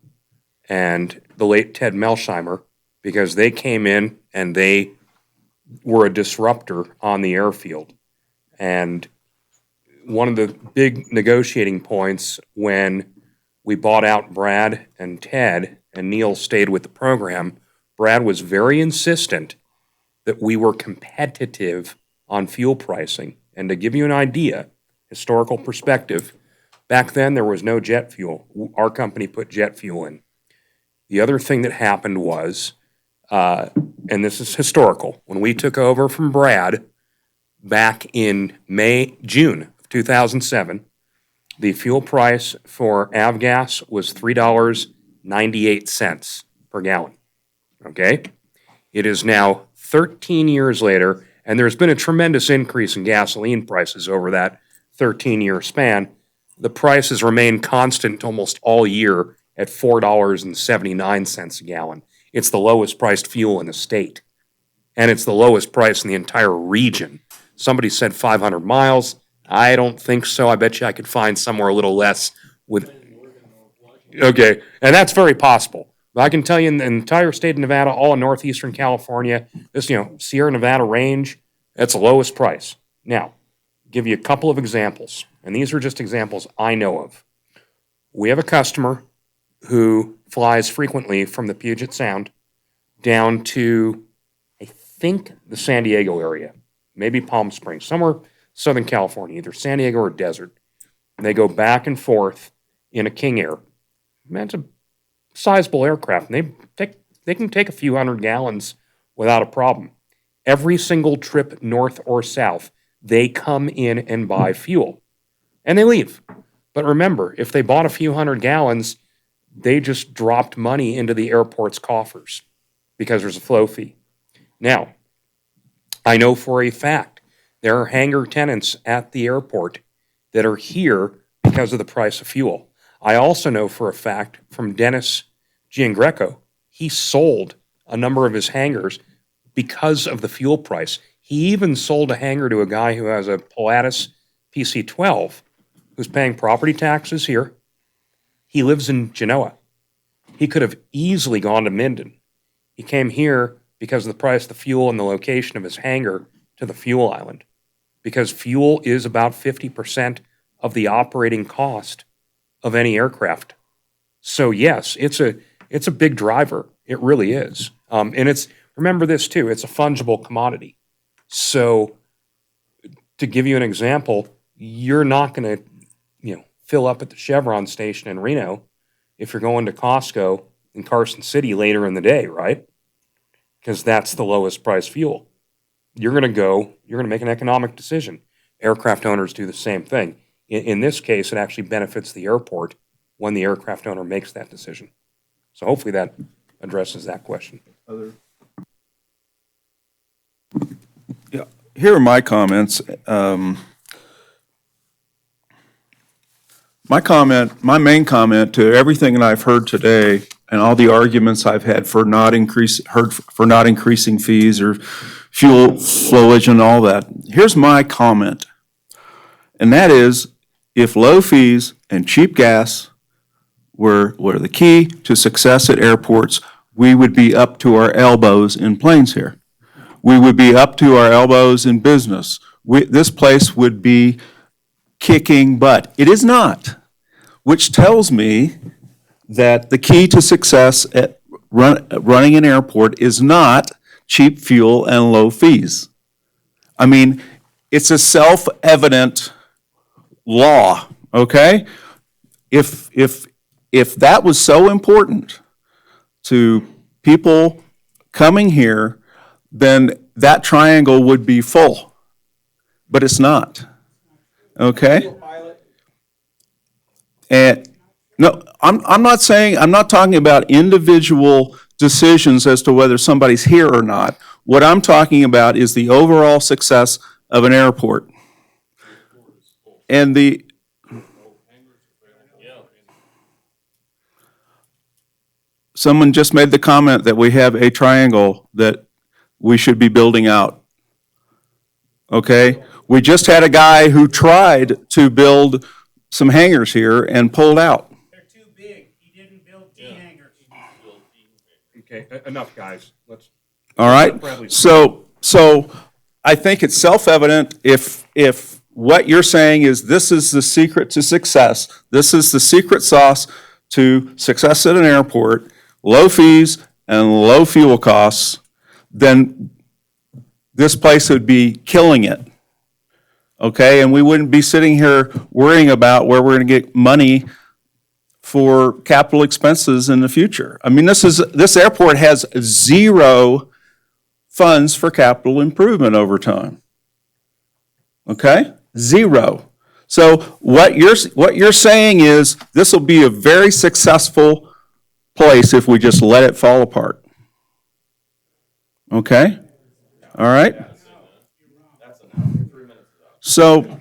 and the late Ted Melsheimer, because they came in and they were a disruptor on the airfield. And one of the big negotiating points when we bought out Brad and Ted and Neil stayed with the program, Brad was very insistent that we were competitive on fuel pricing. And to give you an idea, historical perspective, back then there was no jet fuel. Our company put jet fuel in. The other thing that happened was, and this is historical, when we took over from Brad, back in June of 2007, the fuel price for avgas was $3.98 per gallon. Okay? It is now 13 years later, and there's been a tremendous increase in gasoline prices over that 13-year span. The price has remained constant almost all year at $4.79 a gallon. It's the lowest priced fuel in the state, and it's the lowest price in the entire region. Somebody said 500 miles. I don't think so. I bet you I could find somewhere a little less with. Okay, and that's very possible. But I can tell you in the entire state of Nevada, all in northeastern California, this, Sierra Nevada range, that's the lowest price. Now, give you a couple of examples, and these are just examples I know of. We have a customer who flies frequently from the Puget Sound down to, I think, the San Diego area, maybe Palm Springs, somewhere Southern California, either San Diego or desert. And they go back and forth in a King Air. That's a sizable aircraft, and they can take a few hundred gallons without a problem. Every single trip north or south, they come in and buy fuel, and they leave. But remember, if they bought a few hundred gallons, they just dropped money into the airport's coffers because there's a flow fee. Now, I know for a fact there are hangar tenants at the airport that are here because of the price of fuel. I also know for a fact from Dennis Giangreco, he sold a number of his hangars because of the fuel price. He even sold a hangar to a guy who has a Pilatus PC-12 who's paying property taxes here. He lives in Genoa. He could have easily gone to Minden. He came here because of the price of the fuel and the location of his hangar to the fuel island, because fuel is about 50% of the operating cost of any aircraft. So yes, it's a big driver. It really is. And remember this too, it's a fungible commodity. So to give you an example, you're not going to, fill up at the Chevron station in Reno if you're going to Costco in Carson City later in the day, right? Because that's the lowest price fuel. You're going to make an economic decision. Aircraft owners do the same thing. In this case, it actually benefits the airport when the aircraft owner makes that decision. So hopefully that addresses that question. Yeah, here are my comments. My main comment to everything that I've heard today and all the arguments I've had for not increasing fees or fuel flowage and all that. Here's my comment. And that is, if low fees and cheap gas were the key to success at airports, we would be up to our elbows in planes here. We would be up to our elbows in business. This place would be kicking butt. It is not, which tells me that the key to success at running an airport is not cheap fuel and low fees. I mean, it's a self-evident law, okay? If that was so important to people coming here, then that triangle would be full. But it's not, okay? And no, I'm not talking about individual decisions as to whether somebody's here or not. What I'm talking about is the overall success of an airport. And someone just made the comment that we have a triangle that we should be building out. Okay? We just had a guy who tried to build some hangars here and pulled out. They're too big. He didn't build T-hangers. Okay, enough, guys. All right? So I think it's self-evident if what you're saying is this is the secret to success, this is the secret sauce to success at an airport, low fees and low fuel costs, then this place would be killing it. Okay, and we wouldn't be sitting here worrying about where we're going to get money for capital expenses in the future. I mean, this airport has zero funds for capital improvement over time. Okay? Zero. So what you're saying is this will be a very successful place if we just let it fall apart. Okay? All right? So,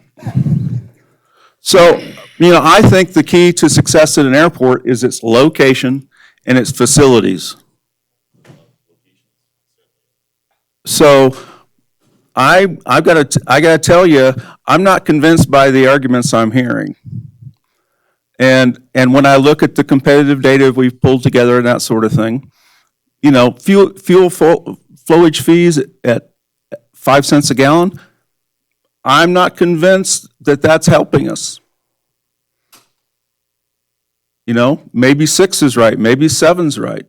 I think the key to success at an airport is its location and its facilities. So, I've got to tell you, I'm not convinced by the arguments I'm hearing. And when I look at the competitive data we've pulled together and that sort of thing, fuel flowage fees at 5 cents a gallon, I'm not convinced that that's helping us. Maybe 6 is right, maybe 7's right.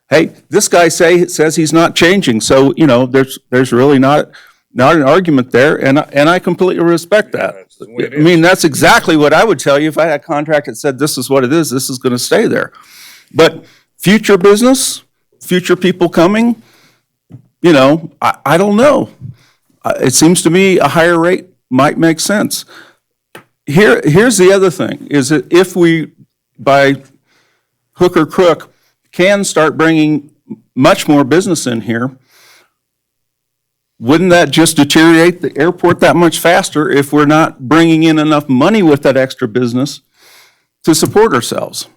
Hey, this guy says he's not changing, so there's really not an argument there, and I completely respect that. I mean, that's exactly what I would tell you if I had a contract that said this is what it is, this is going to stay there. But future business, future people coming, I don't know. It seems to me a higher rate might make sense. Here's the other thing, is that if we, by hook or crook, can start bringing much more business in here, wouldn't that just deteriorate the airport that much faster if we're not bringing in enough money with that extra business to support ourselves?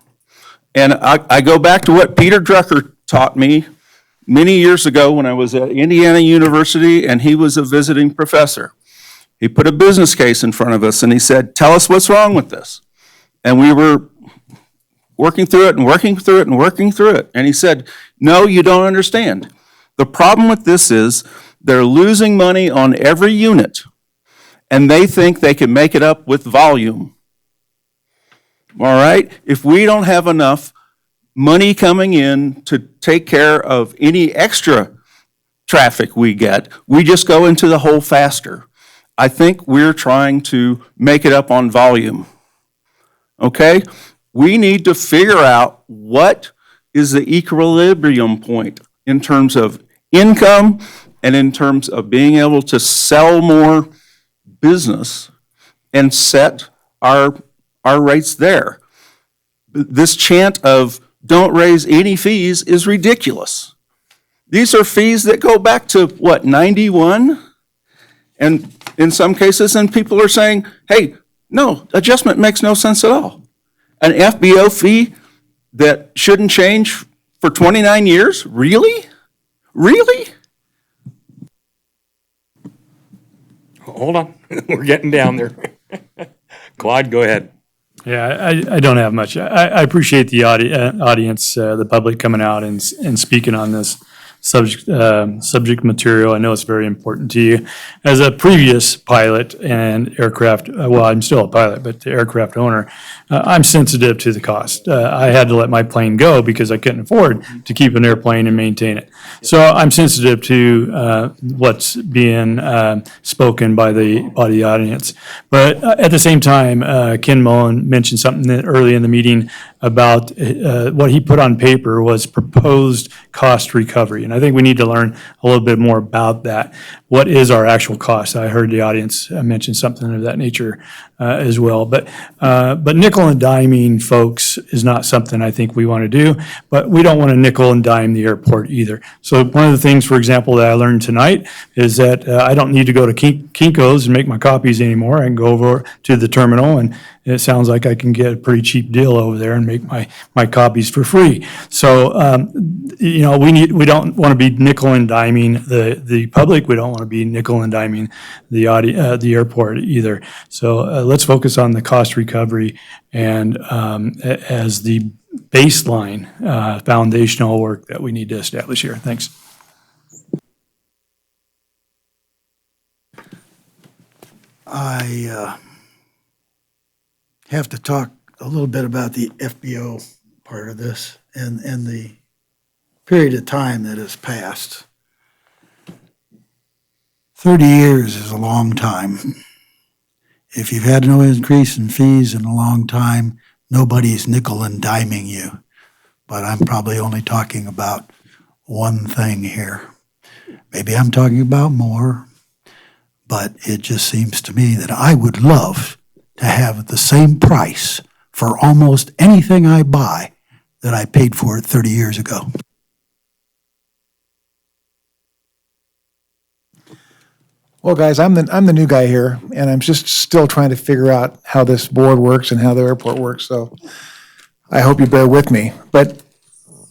And I go back to what Peter Drucker taught me many years ago when I was at Indiana University and he was a visiting professor. He put a business case in front of us and he said, tell us what's wrong with this. And we were working through it and working through it and working through it. And he said, no, you don't understand. The problem with this is they're losing money on every unit and they think they can make it up with volume. All right? If we don't have enough money coming in to take care of any extra traffic we get, we just go into the hole faster. I think we're trying to make it up on volume. Okay? We need to figure out what is the equilibrium point in terms of income and in terms of being able to sell more business and set our rates there. This chant of don't raise any fees is ridiculous. These are fees that go back to, 91? And in some cases, and people are saying, hey, no, adjustment makes no sense at all. An FBO fee that shouldn't change for 29 years? Really? Really? Hold on, we're getting down there. Clyde, go ahead. Yeah, I don't have much. I appreciate the audience, the public coming out and speaking on this subject material. I know it's very important to you. As a previous pilot and aircraft, well, I'm still a pilot, but the aircraft owner, I'm sensitive to the cost. I had to let my plane go because I couldn't afford to keep an airplane and maintain it. So I'm sensitive to what's being spoken by the audience. But at the same time, Ken Mullen mentioned something early in the meeting about what he put on paper was proposed cost recovery. And I think we need to learn a little bit more about that. What is our actual cost? I heard the audience mention something of that nature as well. But nickel and diming folks is not something I think we want to do, but we don't want to nickel and dime the airport either. So one of the things, for example, that I learned tonight is that I don't need to go to Kinko's and make my copies anymore. I can go over to the terminal, and it sounds like I can get a pretty cheap deal over there and make my copies for free. So, we don't want to be nickel and diming the public. We don't want to be nickel and diming the airport either. So let's focus on the cost recovery and as the baseline foundational work that we need to establish here. Thanks. I have to talk a little bit about the FBO part of this and the period of time that has passed. 30 years is a long time. If you've had no increase in fees in a long time, nobody's nickel and diming you. But I'm probably only talking about one thing here. Maybe I'm talking about more, but it just seems to me that I would love to have the same price for almost anything I buy that I paid for it 30 years ago. Well, guys, I'm the new guy here, and I'm just still trying to figure out how this board works and how the airport works, so I hope you bear with me. But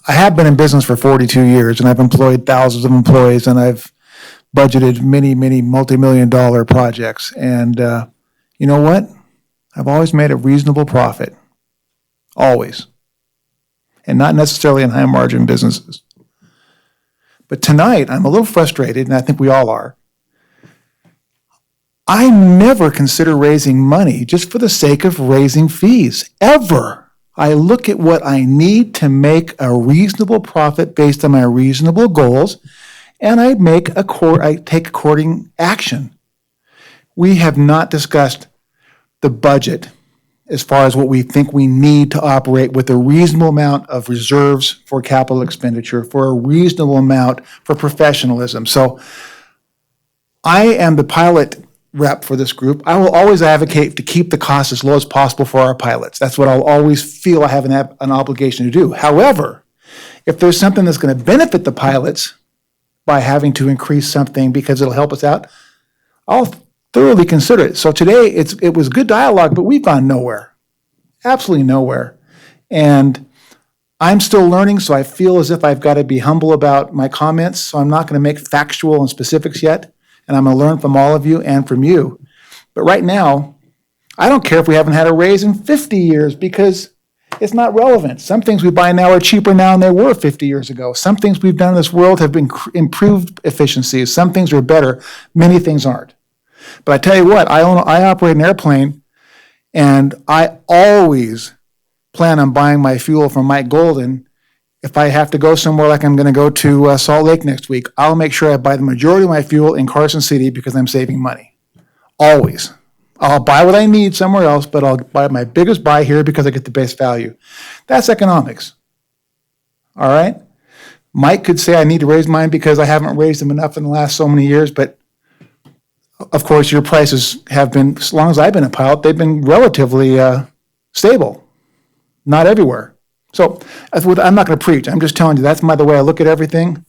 I have been in business for 42 years, and I've employed thousands of employees, and I've budgeted many, many multi-million-dollar projects. And you know what? I've always made a reasonable profit. Always. And not necessarily in high-margin businesses. But tonight, I'm a little frustrated, and I think we all are. I never consider raising money just for the sake of raising fees, ever. I look at what I need to make a reasonable profit based on my reasonable goals, and I take according action. We have not discussed the budget as far as what we think we need to operate with a reasonable amount of reserves for capital expenditure, for a reasonable amount for professionalism. So I am the pilot rep for this group. I will always advocate to keep the cost as low as possible for our pilots. That's what I'll always feel I have an obligation to do. However, if there's something that's going to benefit the pilots by having to increase something because it'll help us out, I'll thoroughly consider it. So today it was good dialogue, but we've gone nowhere. Absolutely nowhere. And I'm still learning, so I feel as if I've got to be humble about my comments. So I'm not going to make factual and specifics yet. And I'm going to learn from all of you and from you. But right now, I don't care if we haven't had a raise in 50 years because it's not relevant. Some things we buy now are cheaper now than they were 50 years ago. Some things we've done in this world have been improved efficiencies. Some things are better. Many things aren't. But I tell you what, I operate an airplane, and I always plan on buying my fuel from Mike Golden. If I have to go somewhere like I'm going to go to Salt Lake next week, I'll make sure I buy the majority of my fuel in Carson City because I'm saving money. Always. I'll buy what I need somewhere else, but I'll buy my biggest buy here because I get the best value. That's economics. All right? Mike could say I need to raise mine because I haven't raised them enough in the last so many years, but of course your prices have been, as long as I've been a pilot, they've been relatively stable. Not everywhere. So I'm not going to preach. I'm just telling you that's the way I look at everything.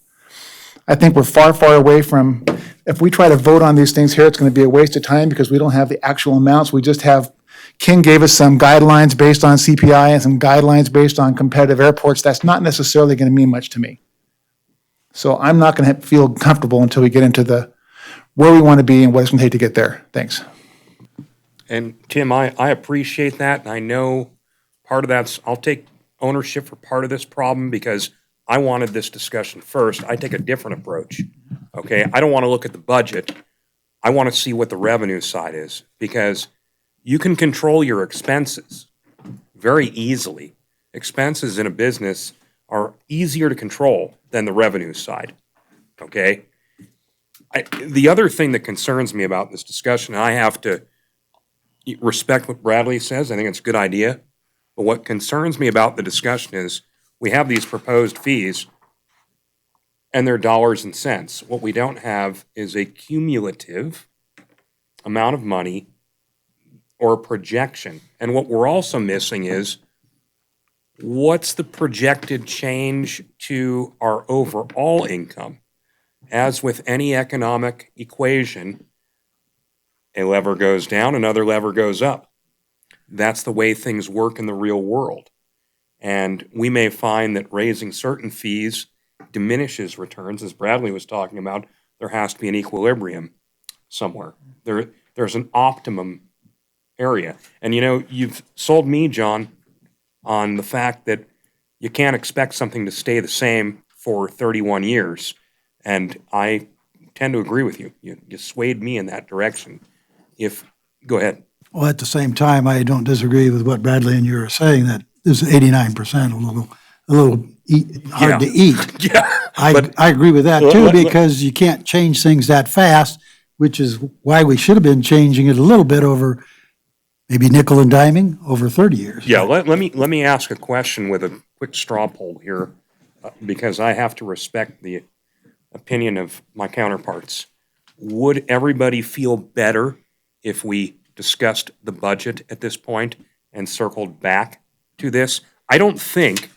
I think we're far, far away from, if we try to vote on these things here, it's going to be a waste of time because we don't have the actual amounts. We just have, King gave us some guidelines based on CPI and some guidelines based on competitive airports. That's not necessarily going to mean much to me. So I'm not going to feel comfortable until we get into where we want to be and what it's going to take to get there. Thanks. And Tim, I appreciate that, and I know part of that's, I'll take ownership for part of this problem because I wanted this discussion first. I take a different approach, okay? I don't want to look at the budget. I want to see what the revenue side is because you can control your expenses very easily. Expenses in a business are easier to control than the revenue side, okay? The other thing that concerns me about this discussion, and I have to respect what Bradley says, I think it's a good idea, but what concerns me about the discussion is we have these proposed fees and they're dollars and cents. What we don't have is a cumulative amount of money or a projection. And what we're also missing is what's the projected change to our overall income? As with any economic equation, a lever goes down, another lever goes up. That's the way things work in the real world. And we may find that raising certain fees diminishes returns. As Bradley was talking about, there has to be an equilibrium somewhere. There's an optimum area. And you've sold me, John, on the fact that you can't expect something to stay the same for 31 years. And I tend to agree with you. You swayed me in that direction. Go ahead. Well, at the same time, I don't disagree with what Bradley and you are saying, that this is 89%, a little hard to eat. Yeah. I agree with that too, because you can't change things that fast, which is why we should have been changing it a little bit over maybe nickel and diming over 30 years. Yeah, let me ask a question with a quick straw poll here, because I have to respect the opinion of my counterparts. would everybody feel better if we discussed the budget at this point and circled back to this? I don't think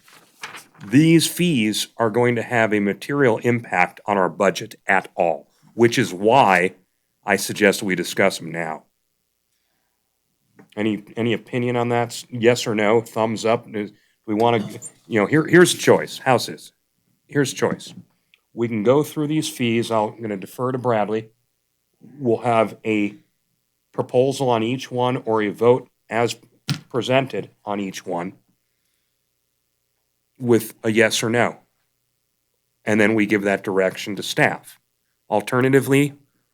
these fees are going to have a material impact on our budget at all, which is why I suggest we discuss them now. Any opinion on that? Yes or no? Thumbs up? We want to, here's a choice. How's this? Here's a choice. We can go through these fees. I'm going to defer to Bradley. We'll have a proposal on each one or a vote as presented on each one with a yes or no. And then we give that direction to staff. Alternatively,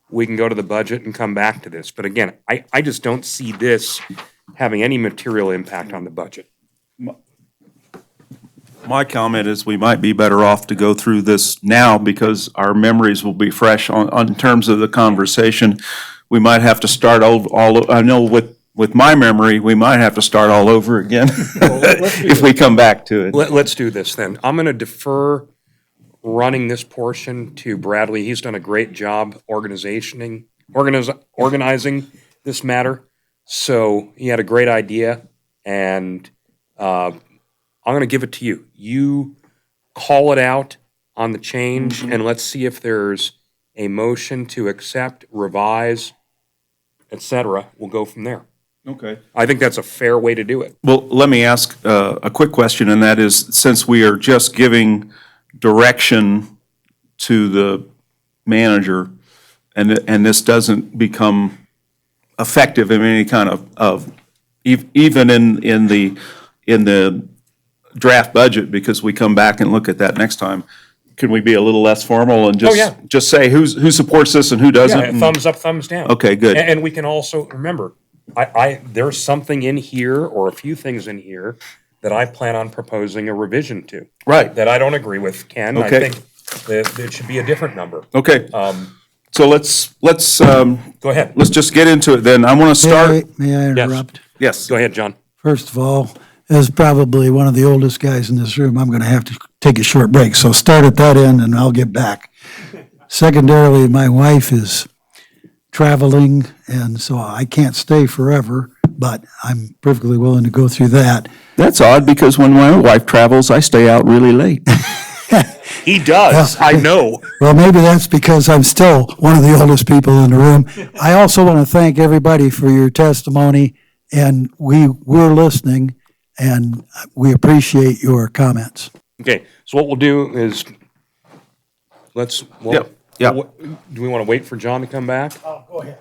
we can go to the budget and come back to this. But again, I just don't see this having any material impact on the budget. My comment is we might be better off to go through this now because our memories will be fresh on terms of the conversation. We might have to start I know with my memory, we might have to start all over again if we come back to it. Let's do this then. I'm going to defer running this portion to Bradley. He's done a great job organizing this matter. So he had a great idea, and I'm going to give it to you. You call it out on the change, and let's see if there's a motion to accept, revise, et cetera. We'll go from there. Okay. I think that's a fair way to do it. Well, let me ask a quick question, and that is, since we are just giving direction to the manager, and this doesn't become effective in any kind of even in the draft budget, because we come back and look at that next time, can we be a little less formal and just say who supports this and who doesn't? Yeah, thumbs up, thumbs down. Okay, good. And we can also, remember, there's something in here, or a few things in here, that I plan on proposing a revision to. Right. That I don't agree with, Ken. I Okay. think that it should be a different number. Okay. So let's Go ahead. let's just get into it then. I want to start. May I interrupt? Yes. Go ahead, John. First of all, as probably one of the oldest guys in this room, I'm going to have to take a short break. So start at that end and I'll get back. Secondarily, my wife is traveling, and so I can't stay forever, but I'm perfectly willing to go through that. That's odd, because when my wife travels, I stay out really late. He does, I know. Well, maybe that's because I'm still one of the oldest people in the room. I also want to thank everybody for your testimony, and we're listening, and we appreciate your comments. Okay, so what we'll do is, Yep. do we want to wait for John to come back? Oh, go ahead.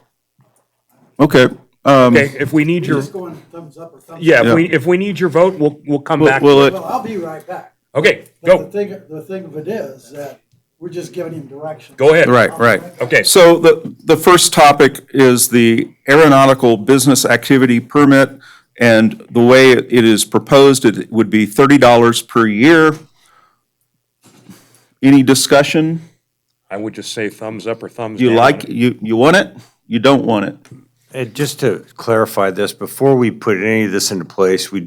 Okay. Okay, if we need your, going thumbs up or thumbs yeah, if we need your vote, we'll come back. Well, I'll be right back. Okay, But go, the thing of it is that we're just giving him direction. go ahead. Right. Okay, So the first topic is the aeronautical business activity permit, and the way it is proposed, it would be $30 per year. Any discussion? I would just say thumbs up or thumbs You down. like, you want it? You don't want it? And just to clarify this, before we put any of this into place, we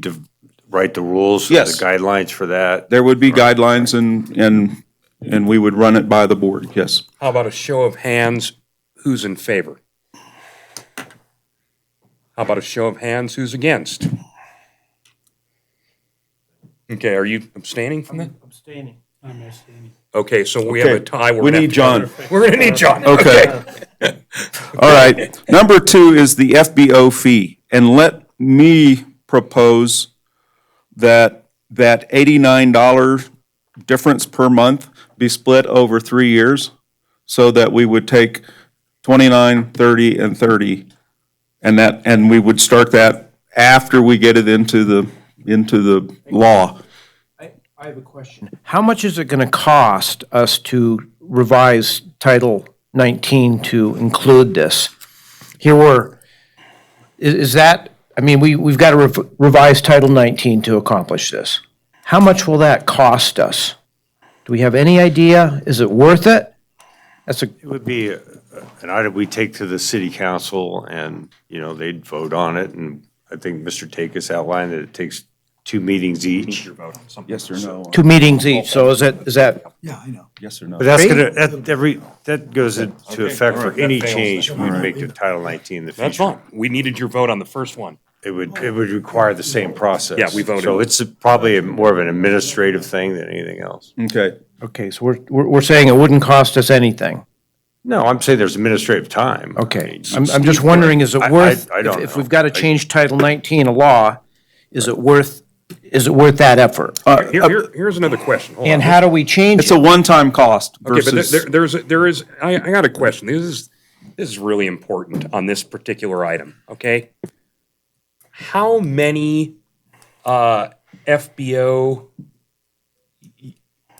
write the rules, the Yes. guidelines for that. There would be guidelines, and we would run it by the board, yes. How about a show of hands, who's in favor? How about a show of hands, who's against? Okay, are you abstaining from that? Abstaining. I'm abstaining. Okay, so we have a tie. We need John. We're gonna need John. Okay. All right. Number 2 is the FBO fee. And let me propose that $89 difference per month be split over 3 years, so that we would take 29, 30, and 30. And we would start that after we get it into the law. I have a question. How much is it going to cost us to revise Title 19 to include this? Is that, I mean, we've got to revise Title 19 to accomplish this. How much will that cost us? Do we have any idea? Is it worth it? It would be an item we take to the city council, and, they'd vote on it, and I think Mr. Takis outlined that it takes 2 meetings each. Yes or no? 2 meetings each, so is that, Yeah, I know. Yes or no? But that's Great. that goes into effect for any change we make to Title 19 in the future. That's fine. We needed your vote on the first one. It would require the same process. Yeah, we voted. So it's probably more of an administrative thing than anything else. Okay. okay, so we're saying it wouldn't cost us anything? No, I'm saying there's administrative time. Okay, I'm just wondering, is it worth, I don't if know. we've got to change Title 19 a law, is it worth that effort? Here's another question. Hold And on. how do we change It's a it? one-time cost Okay, but versus. there is, I got a question. This is really important on this particular item, okay? How many FBO,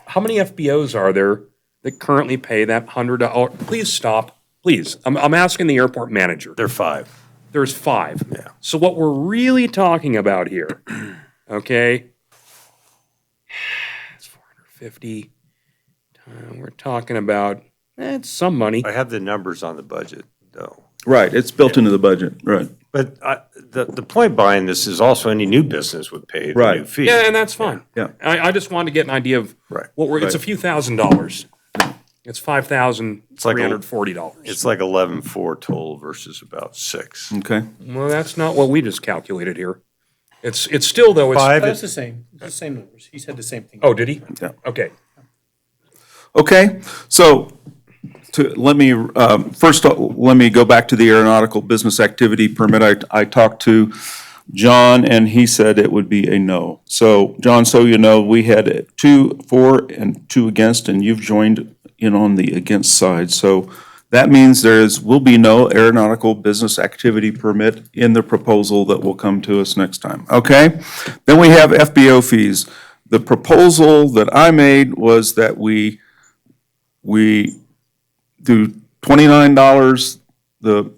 how many FBOs are there that currently pay that $100? Please stop, please. I'm asking the airport manager. They're 5. There's 5. Yeah. So what we're really talking about here, okay? It's 450. We're talking about, it's some money. I have the numbers on the budget, though. Right, it's built into the budget, right. But the point behind this is also any new business would pay the Right. new fee. Yeah, and that's fine. Yeah. I just wanted to get an idea of Right. what we're, it's a Right. few $1,000s. It's $5,340. It's like 11.4 total versus about 6. Okay. Well, that's not what we just calculated here. It's still though, it's. Five. That's the same, the same numbers. He said the same thing. Oh, did he? Yeah. Okay. Okay, so let me go back to the aeronautical business activity permit. I talked to John and he said it would be a no. So, John, so you know, we had 2 for and 2 against, and you've joined in on the against side. So that means will be no aeronautical business activity permit in the proposal that will come to us next time, okay? Then we have FBO fees. The proposal that I made was that we do $29 the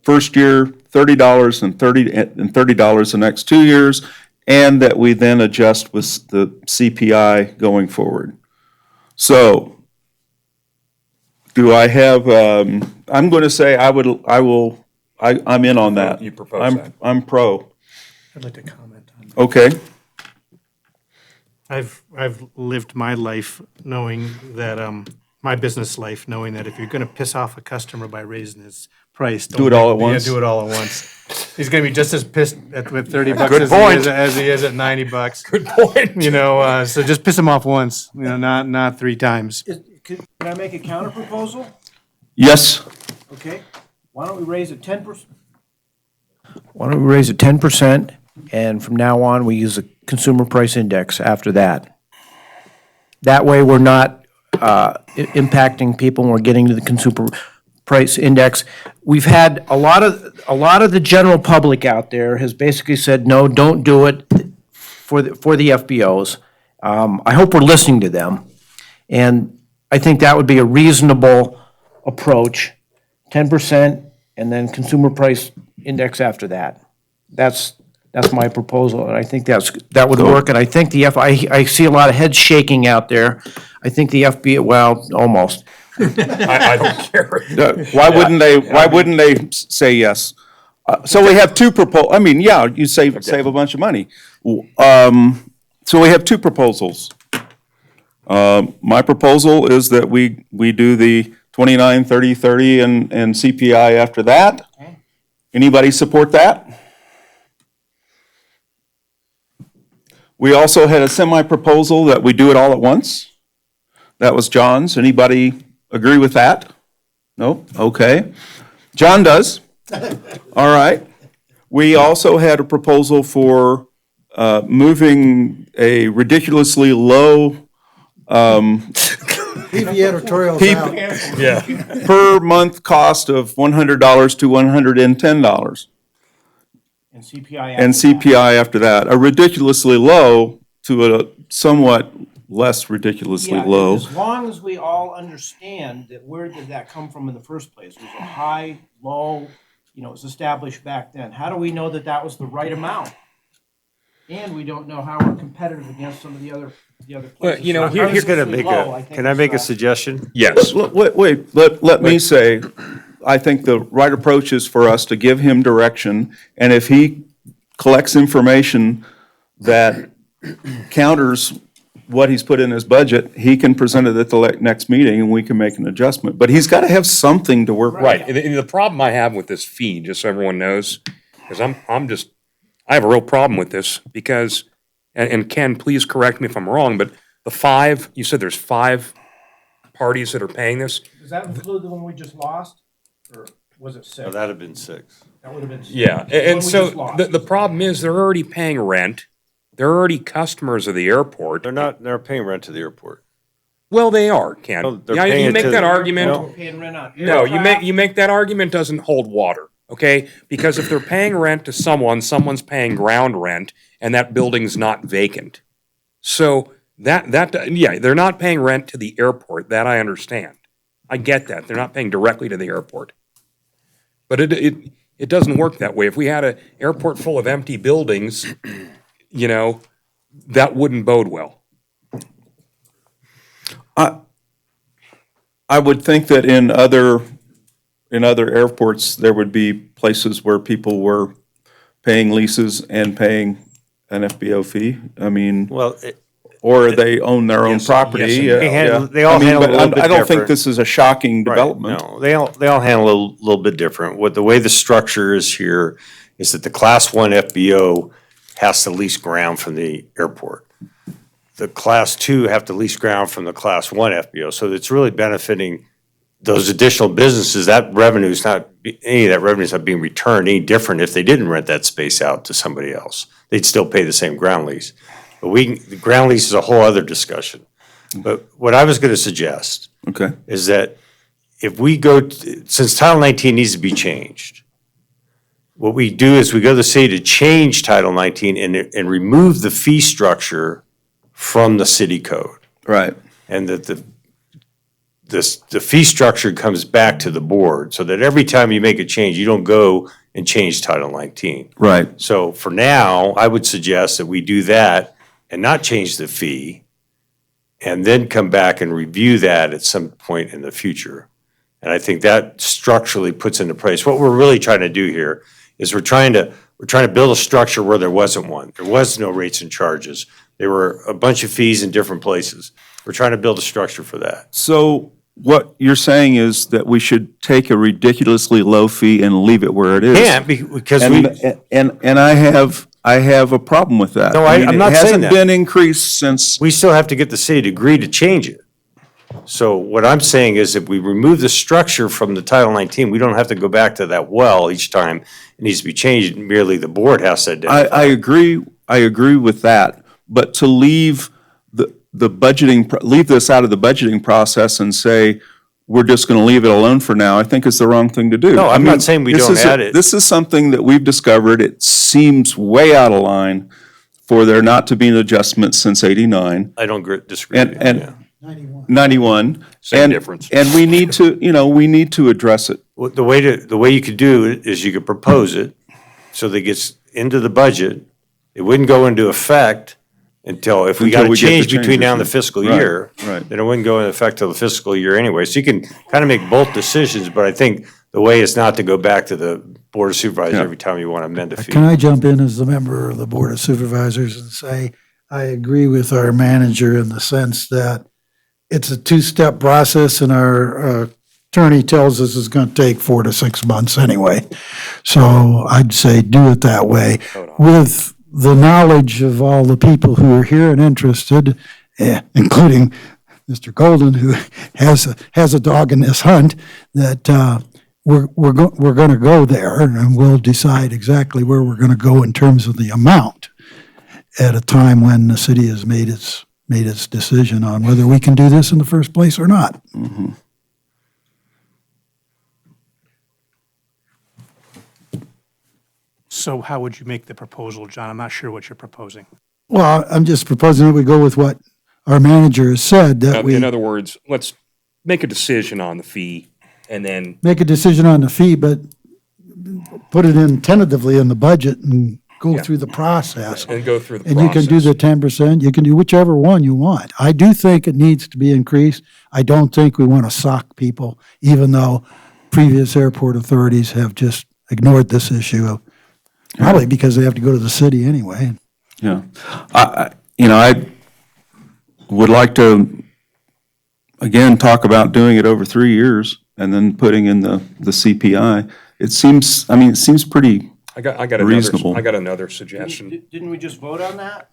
first year, $30 and $30 the next 2 years, and that we then adjust with the CPI going forward. So, do I have? I'm going to say I'm in on that. You propose that. I'm pro. I'd like to comment on that. Okay. I've lived my life knowing that, my business life, knowing that if you're gonna piss off a customer by raising his price. Do it all at once? Yeah, do it all at once. He's gonna be just as pissed with 30 bucks Good as point. he is at 90 bucks. Good point. You know, so just piss him off once, you know, not 3 times. Can I make a counter proposal? Yes. Okay, why don't we raise it 10%? Why don't we raise it 10%, and from now on, we use a consumer price index after that? That way, we're not impacting people when we're getting to the consumer price index. We've had a lot of the general public out there has basically said, no, don't do it for the FBOs. I hope we're listening to them, and I think that would be a reasonable approach, 10%, and then consumer price index after that. That's my proposal, and I think that would work, and I think I see a lot of heads shaking out there. I think the well, almost. I don't care. Why wouldn't they say yes? So we have 2 you save a bunch of money. So we have 2 proposals. My proposal is that we do the 29, 30, 30 and CPI after that. Anybody support that? We also had a semi-proposal that we do it all at once. That was John's. Anybody agree with that? No? Okay. John does. All right. We also had a proposal for moving a ridiculously low Leave the editorials out. Yeah. per month cost of $100 to $110. And CPI And CPI after that. A ridiculously low to a somewhat less ridiculously low. As long as we all understand that where did that come from in the first place? Was it high, low, it was established back then. How do we know that that was the right amount? And we don't know how we're competitive against some of the other places. Well, you know, So here- I'm just gonna make low, I think can I is, make a suggestion? Yes. Wait, let me say, I think the right approach is for us to give him direction, and if he collects information that counters what he's put in his budget, he can present it at the next meeting and we can make an adjustment. But he's got to have something to work with. Right, and the problem I have with this fee, just so everyone knows, is I have a real problem with this because, and Ken, please correct me if I'm wrong, but you said there's 5 parties that are paying this? Does that include the one we just lost, or was it 6? No, that'd have been 6. That would have been 6. Yeah, and so the problem is they're already paying rent. They're already customers of the airport. They're paying rent to the airport. Well, they are, Ken. No, they're Yeah, paying you it make to that the- argument. no. We're paying rent on No, aircraft. you make that argument doesn't hold water, okay? Because if they're paying rent to someone's paying ground rent, and that building's not vacant. So yeah, they're not paying rent to the airport, that I understand. I get that, they're not paying directly to the airport. But it doesn't work that way. If we had an airport full of empty buildings, that wouldn't bode well. I would think that in other airports, there would be places where people were paying leases and paying an FBO fee. I mean, Well, or they own their own property. yes, they all I mean, handle it a but little bit I don't think different. this is a shocking Right, development. no, they all handle it a little bit different. The way the structure is here is that the Class 1 FBO has to lease ground from the airport. The Class 2 have to lease ground from the Class 1 FBO, so it's really benefiting those additional businesses. Any of that revenue is not being returned any different if they didn't rent that space out to somebody else. They'd still pay the same ground lease. But the ground lease is a whole other discussion. But what I was going to suggest Okay. is that if we since Title 19 needs to be changed, what we do is we go to the city to change Title 19 and remove the fee structure from the city code. Right. And that the fee structure comes back to the board, so that every time you make a change, you don't go and change Title 19. Right. So for now, I would suggest that we do that and not change the fee, and then come back and review that at some point in the future. And I think that structurally puts into place, what we're really trying to do here is we're trying to build a structure where there wasn't one. There was no rates and charges. There were a bunch of fees in different places. We're trying to build a structure for that. So what you're saying is that we should take a ridiculously low fee and leave it where it is? Yeah, because And I have a problem with that. No, I mean, I'm not saying It that. hasn't been increased since. We still have to get the city to agree to change it. So what I'm saying is if we remove the structure from the Title 19, we don't have to go back to that well each time it needs to be changed. Merely the board has to identify. I agree with that, but to leave the budgeting, leave this out of the budgeting process and say, we're just going to leave it alone for now, I think is the wrong thing to do. No, I'm I mean, not saying we this don't is add it. This is something that we've discovered. It seems way out of line for there not to be an adjustment since '89. I don't disagree with you. And 91. Same difference. And we need to address it. Well, the way you could do it is you could propose it so that it gets into the budget. It wouldn't go into effect until, if we Until got to we get the change between changes, now and the yeah. fiscal Right, year, right. then it wouldn't go into effect till the fiscal year anyway. So you can kind of make both decisions, but I think the way is not to go back to the Board of Supervisors Yeah. every time you want to amend a fee. Can I jump in as a member of the Board of Supervisors and say, I agree with our manager in the sense that it's a two-step process and our attorney tells us it's going to take 4 to 6 months anyway. So I'd say do it that way. With the knowledge of all the people who are here and interested, including Mr. Golden, who has a dog in this hunt, that we're going to go there and we'll decide exactly where we're going to go in terms of the amount at a time when the city has made its decision on whether we can do this in the first place or not. Mm-hmm. So how would you make the proposal, John? I'm not sure what you're proposing. Well, I'm just proposing that we go with what our manager has said, that we In other words, let's make a decision on the fee and then, make a decision on the fee, but put it in tentatively in the budget and go Yeah. through the process. and go through the And process. you can do the 10%, you can do whichever one you want. I do think it needs to be increased. I don't think we want to sock people, even though previous airport authorities have just ignored this issue, probably because they have to go to the city anyway. Yeah. I would like to, again, talk about doing it over 3 years and then putting in the CPI. It seems pretty reasonable. I got another suggestion. Didn't we just vote on that?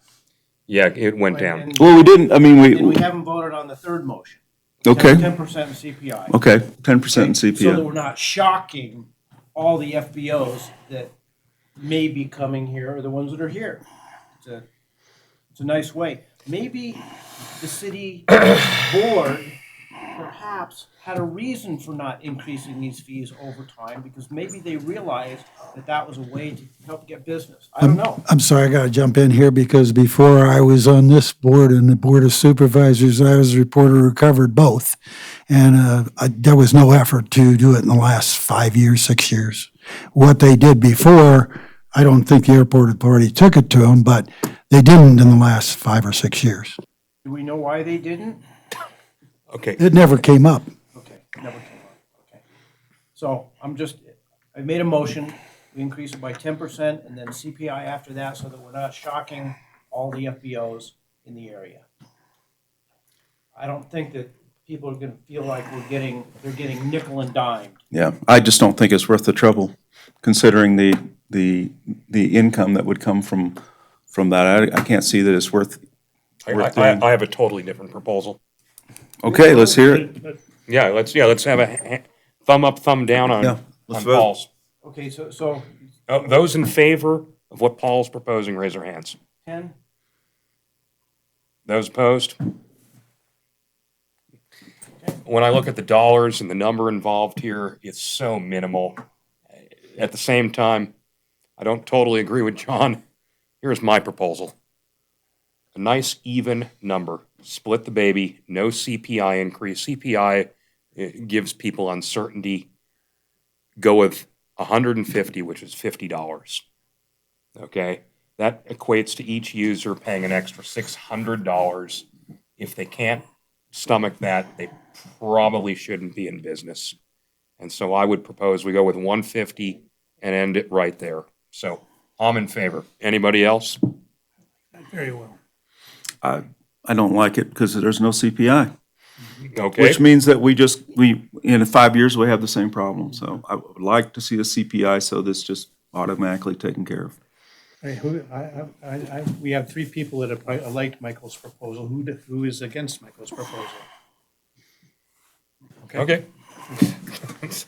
Yeah, it went down. Well, we didn't, And we haven't voted on the third motion. Okay. 10% in CPI. Okay, 10% in So that CPI. we're not shocking all the FBOs that may be coming here or the ones that are here. It's a nice way. Maybe the city board perhaps had a reason for not increasing these fees over time because maybe they realized that that was a way to help get business. I don't know. I'm sorry, I gotta jump in here because before I was on this board and the Board of Supervisors, I was a reporter who covered both. And there was no effort to do it in the last 5 years, 6 years. What they did before, I don't think the airport authority took it to them, but they didn't in the last 5 or 6 years. Do we know why they didn't? Okay. It never came up. Okay, never came up. Okay. So I made a motion, we increase it by 10% and then CPI after that so that we're not shocking all the FBOs in the area. I don't think that people are gonna feel like they're getting nickel and dimed. Yeah, I just don't think it's worth the trouble, considering the income that would come from that. I can't see that it's worth doing. I have a totally different proposal. Okay, let's hear it. Yeah, let's have a thumb up, thumb down on let's vote. Paul's. Okay, so Those in favor of what Paul's proposing, raise their hands. 10? Those opposed? When I look at the dollars and the number involved here, it's so minimal. At the same time, I don't totally agree with John. Here's my proposal. A nice even number. Split the baby, no CPI increase. CPI gives people uncertainty. Go with 150, which is $50. Okay? That equates to each user paying an extra $600. If they can't stomach that, they probably shouldn't be in business. And so I would propose we go with 150 and end it right there. So I'm in favor. Anybody else? Very well. I don't like it because there's no CPI. Okay. Which means that we in 5 years, we have the same problem. So I would like to see a CPI, so this just automatically taken care of. We have three people that have liked Michael's proposal. Who is against Michael's proposal? Okay.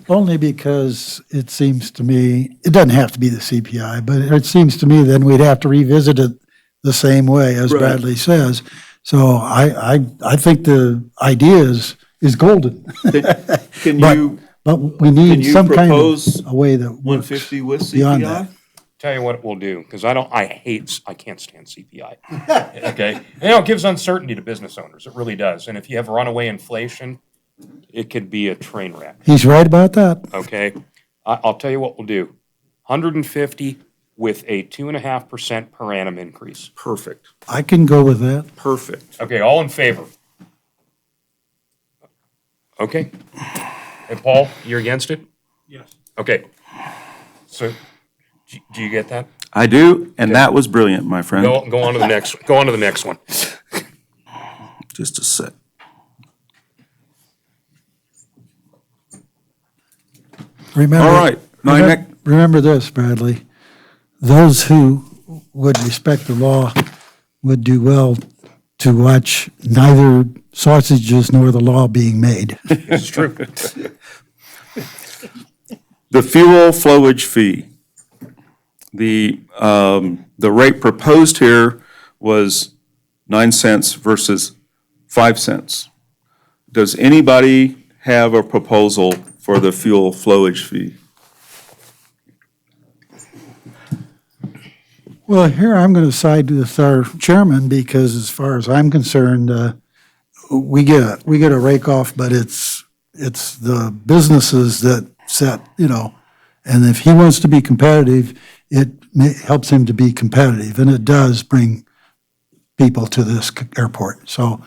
Only because it seems to me, it doesn't have to be the CPI, but it seems to me then we'd have to revisit it the same way, as Right. Bradley says. So I think the idea is golden. Can But- you, But we can need you some kind propose of a way that works 150 with beyond CPI? that. Tell you what we'll do, because I can't stand CPI. Okay? It gives uncertainty to business owners. It really does. And if you have runaway inflation, it could be a train wreck. He's right about that. Okay? I'll tell you what we'll do. 150 with a 2.5% per annum increase. Perfect, I can go with that. perfect. Okay, all in favor? Okay. And Paul, you're against it? Yes. Okay. So, do you get that? I do, and that was brilliant, my friend. Go on to the next, go on to the next one. Just a sec. Remember, All right, my next, remember this, Bradley. Those who would respect the law would do well to watch neither sausages nor the law being made. It's true. the fuel flowage fee. The rate proposed here was 9 cents versus 5 cents. Does anybody have a proposal for the fuel flowage fee? Well, here I'm going to side with our chairman because as far as I'm concerned, we get a rake off, but it's the businesses that set, and if he wants to be competitive, it helps him to be competitive, and it does bring people to this airport. So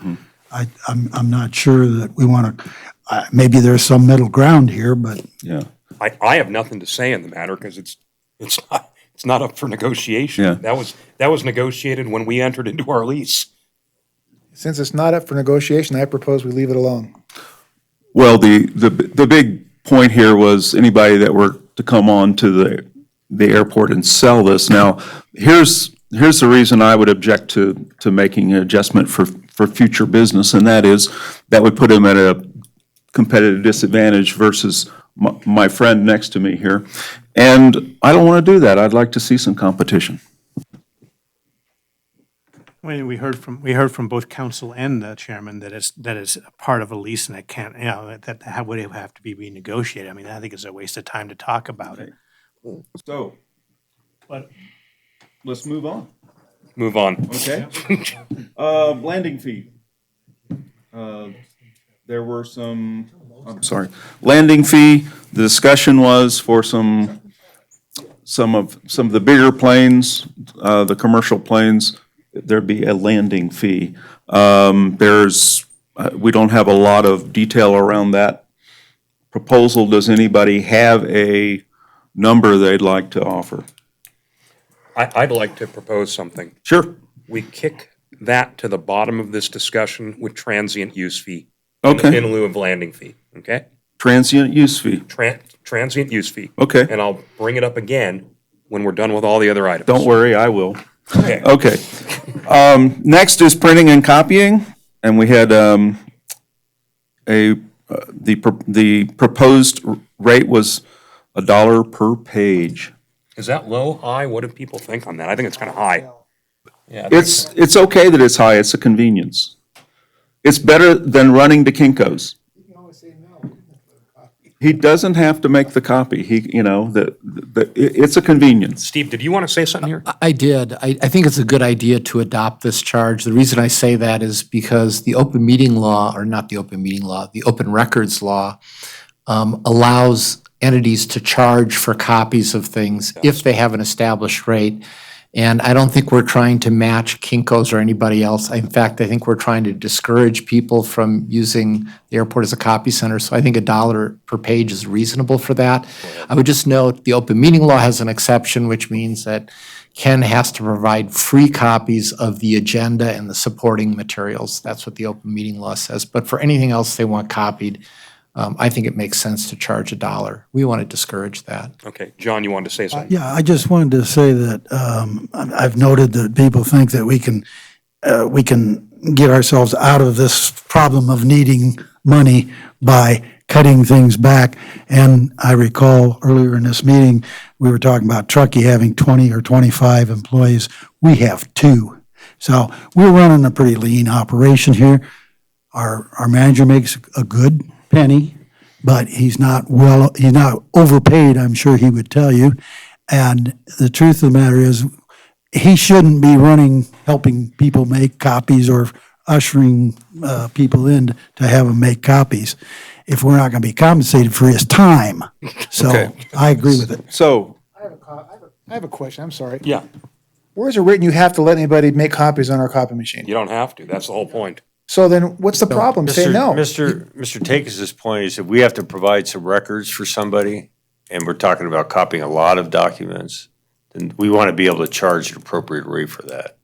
I'm not sure that we want to, maybe there's some middle ground here, but Yeah. I have nothing to say in the matter because It's not up for negotiation. Yeah. That was negotiated when we entered into our lease. Since it's not up for negotiation, I propose we leave it alone. Well, the big point here was anybody that were to come on to the airport and sell this. Now, here's the reason I would object to making an adjustment for future business, and that is that would put them at a competitive disadvantage versus my friend next to me here. And I don't want to do that. I'd like to see some competition. Well, we heard from both council and the chairman that it's a part of a lease and it can't, that would have to be renegotiated. I mean, I think it's a waste of time to talk about it. So, But let's move on. Move on. Okay. Landing fee. There were some, I'm sorry, landing fee, the discussion was for some of the bigger planes, the commercial planes, there'd be a landing fee. We don't have a lot of detail around that proposal. Does anybody have a number they'd like to offer? I'd like to propose something. Sure. We kick that to the bottom of this discussion with transient use fee. Okay. In lieu of landing fee, okay? Transient use fee. Transient use fee. Okay. And I'll bring it up again when we're done with all the other items. Don't worry, I will. Okay. Okay. Next is printing and copying, and we had the proposed rate was $1 per page. Is that low, high? What do people think on that? I think it's kind of high. Yeah. It's okay that it's high, it's a convenience. It's better than running to Kinko's. He doesn't have to make the copy, it's a convenience. Steve, did you want to say something here? I did. I think it's a good idea to adopt this charge. The reason I say that is because the open meeting law, or not the open meeting law, the open records law allows entities to charge for copies of things if they have an established rate. And I don't think we're trying to match Kinko's or anybody else. In fact, I think we're trying to discourage people from using the airport as a copy center. So I think $1 per page is reasonable for that. I would just note the open meeting law has an exception, which means that Ken has to provide free copies of the agenda and the supporting materials. That's what the open meeting law says. But for anything else they want copied, I think it makes sense to charge $1. We want to discourage that. Okay, John, you wanted to say something? Yeah, I just wanted to say that I've noted that people think that we can get ourselves out of this problem of needing money by cutting things back. And I recall earlier in this meeting, we were talking about Truckee having 20 or 25 employees. We have 2. So we're running a pretty lean operation here. Our manager makes a good penny, but he's not overpaid, I'm sure he would tell you. And the truth of the matter is, he shouldn't be helping people make copies or ushering people in to have them make copies if we're not going to be compensated for his time. So Okay. I agree with it. So, I have a question, I'm sorry. Yeah, Where's it written you have to let anybody make copies on our copy machine? you don't have to. That's the whole point. So then what's the problem? Say no. Mr. Takis' point is if we have to provide some records for somebody, and we're talking about copying a lot of documents, then we want to be able to charge an appropriate rate for that.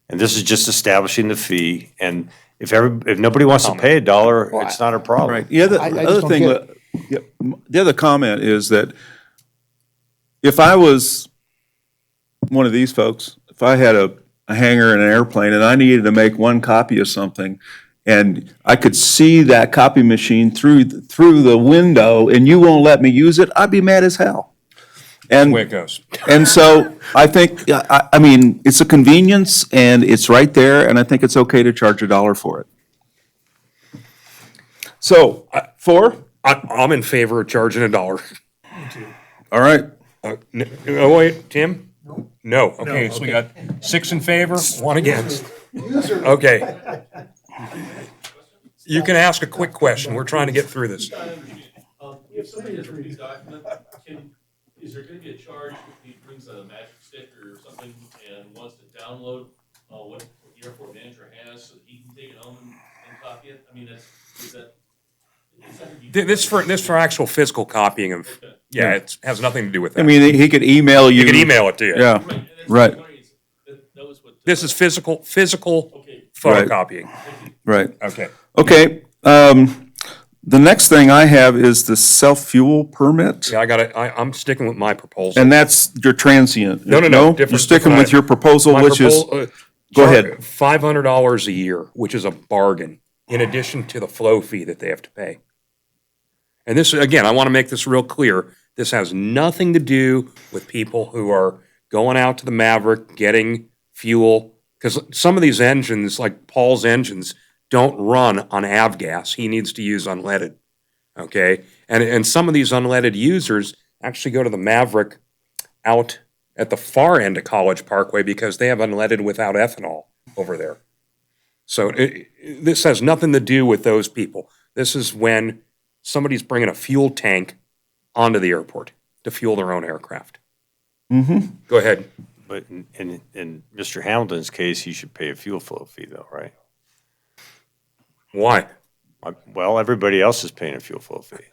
And this is just establishing the fee, and if nobody wants to pay $1, it's not a problem. right, the other don't thing, get the other comment is that if I was one of these folks, if I had a hangar in an airplane and I needed to make one copy of something, and I could see that copy machine through the window and you won't let me use it, I'd be mad as hell. That's the way it goes. And so I think, I mean, it's a convenience and it's right there, and I think it's okay to charge $1 for it. So, 4? I'm in favor of charging $1. All right. Oh, wait, Tim? No. Okay, so we got 6 in favor, 1 against. Okay. You can ask a quick question. We're trying to get through this. If somebody has a free document, is there going to be a charge if he brings a magic stick or something and wants to download what the airport manager has so he can take it home and copy it? I mean, is This for actual physical copying of, yeah, it has nothing to do with that. I mean, he could email you. You could email it to you. Yeah, right, This is physical photocopying. right. Okay. Okay, the next thing I have is the self-fuel permit, Yeah, I'm sticking with my proposal. and that's your transient. No. You're different- sticking different with your proposal, My which is, go ahead. $500 a year, which is a bargain, in addition to the flow fee that they have to pay. And this, again, I want to make this real clear. This has nothing to do with people who are going out to the Maverick, getting fuel, because some of these engines, like Paul's engines, don't run on avgas. He needs to use unleaded, okay? And some of these unleaded users actually go to the Maverick out at the far end of College Parkway because they have unleaded without ethanol over there. So this has nothing to do with those people. This is when somebody's bringing a fuel tank onto the airport to fuel their own aircraft. Mm-hmm. Go ahead. But in Mr. Hamilton's case, he should pay a fuel flow fee though, right? Why? Well, everybody else is paying a fuel flow fee.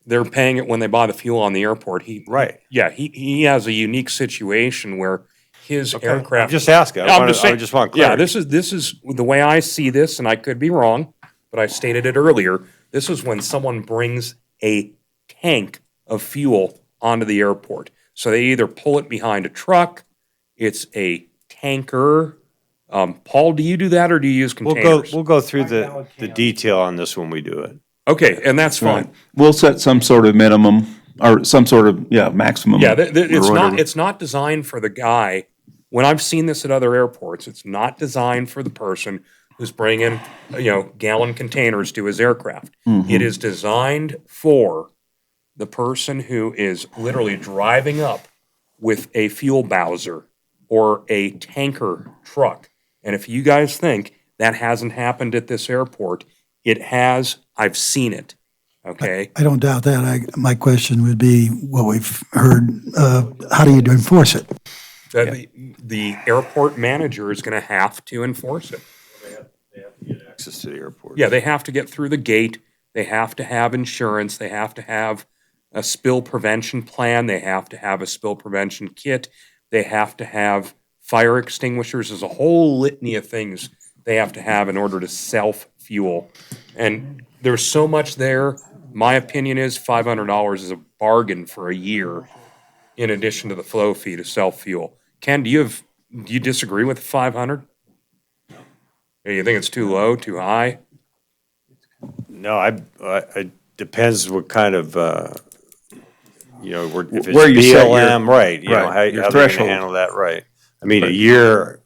They're paying it when they buy the fuel on the airport. Right. Yeah, he has a unique situation where his aircraft. I'm just asking. I just want clarity. Yeah, this is the way I see this, and I could be wrong, but I stated it earlier. This is when someone brings a tank of fuel onto the airport. So they either pull it behind a truck, it's a tanker. Paul, do you do that or do you use containers? We'll go through the detail on this when we do it. Okay, and that's fine. We'll set some sort of minimum, or some sort of, maximum. Yeah, or whatever. it's not designed for the guy. When I've seen this at other airports, it's not designed for the person who's bringing, gallon containers to his aircraft. Mhm. It is designed for the person who is literally driving up with a fuel bowser or a tanker truck. And if you guys think that hasn't happened at this airport, it has. I've seen it. Okay. I don't doubt that. My question would be what we've heard, how do you enforce it? The airport manager is going to have to enforce it. They have to get access to the airport. Yeah, they have to get through the gate. They have to have insurance. They have to have a spill prevention plan. They have to have a spill prevention kit. They have to have fire extinguishers. There's a whole litany of things they have to have in order to self-fuel. And there's so much there. My opinion is $500 is a bargain for a year in addition to the flow fee to self-fuel. Ken, do you disagree with 500? Do you think it's too low, too high? No, it depends what kind of, if it's Where you set your- BLM, right, how your they're gonna threshold. handle that, right. I mean, a year,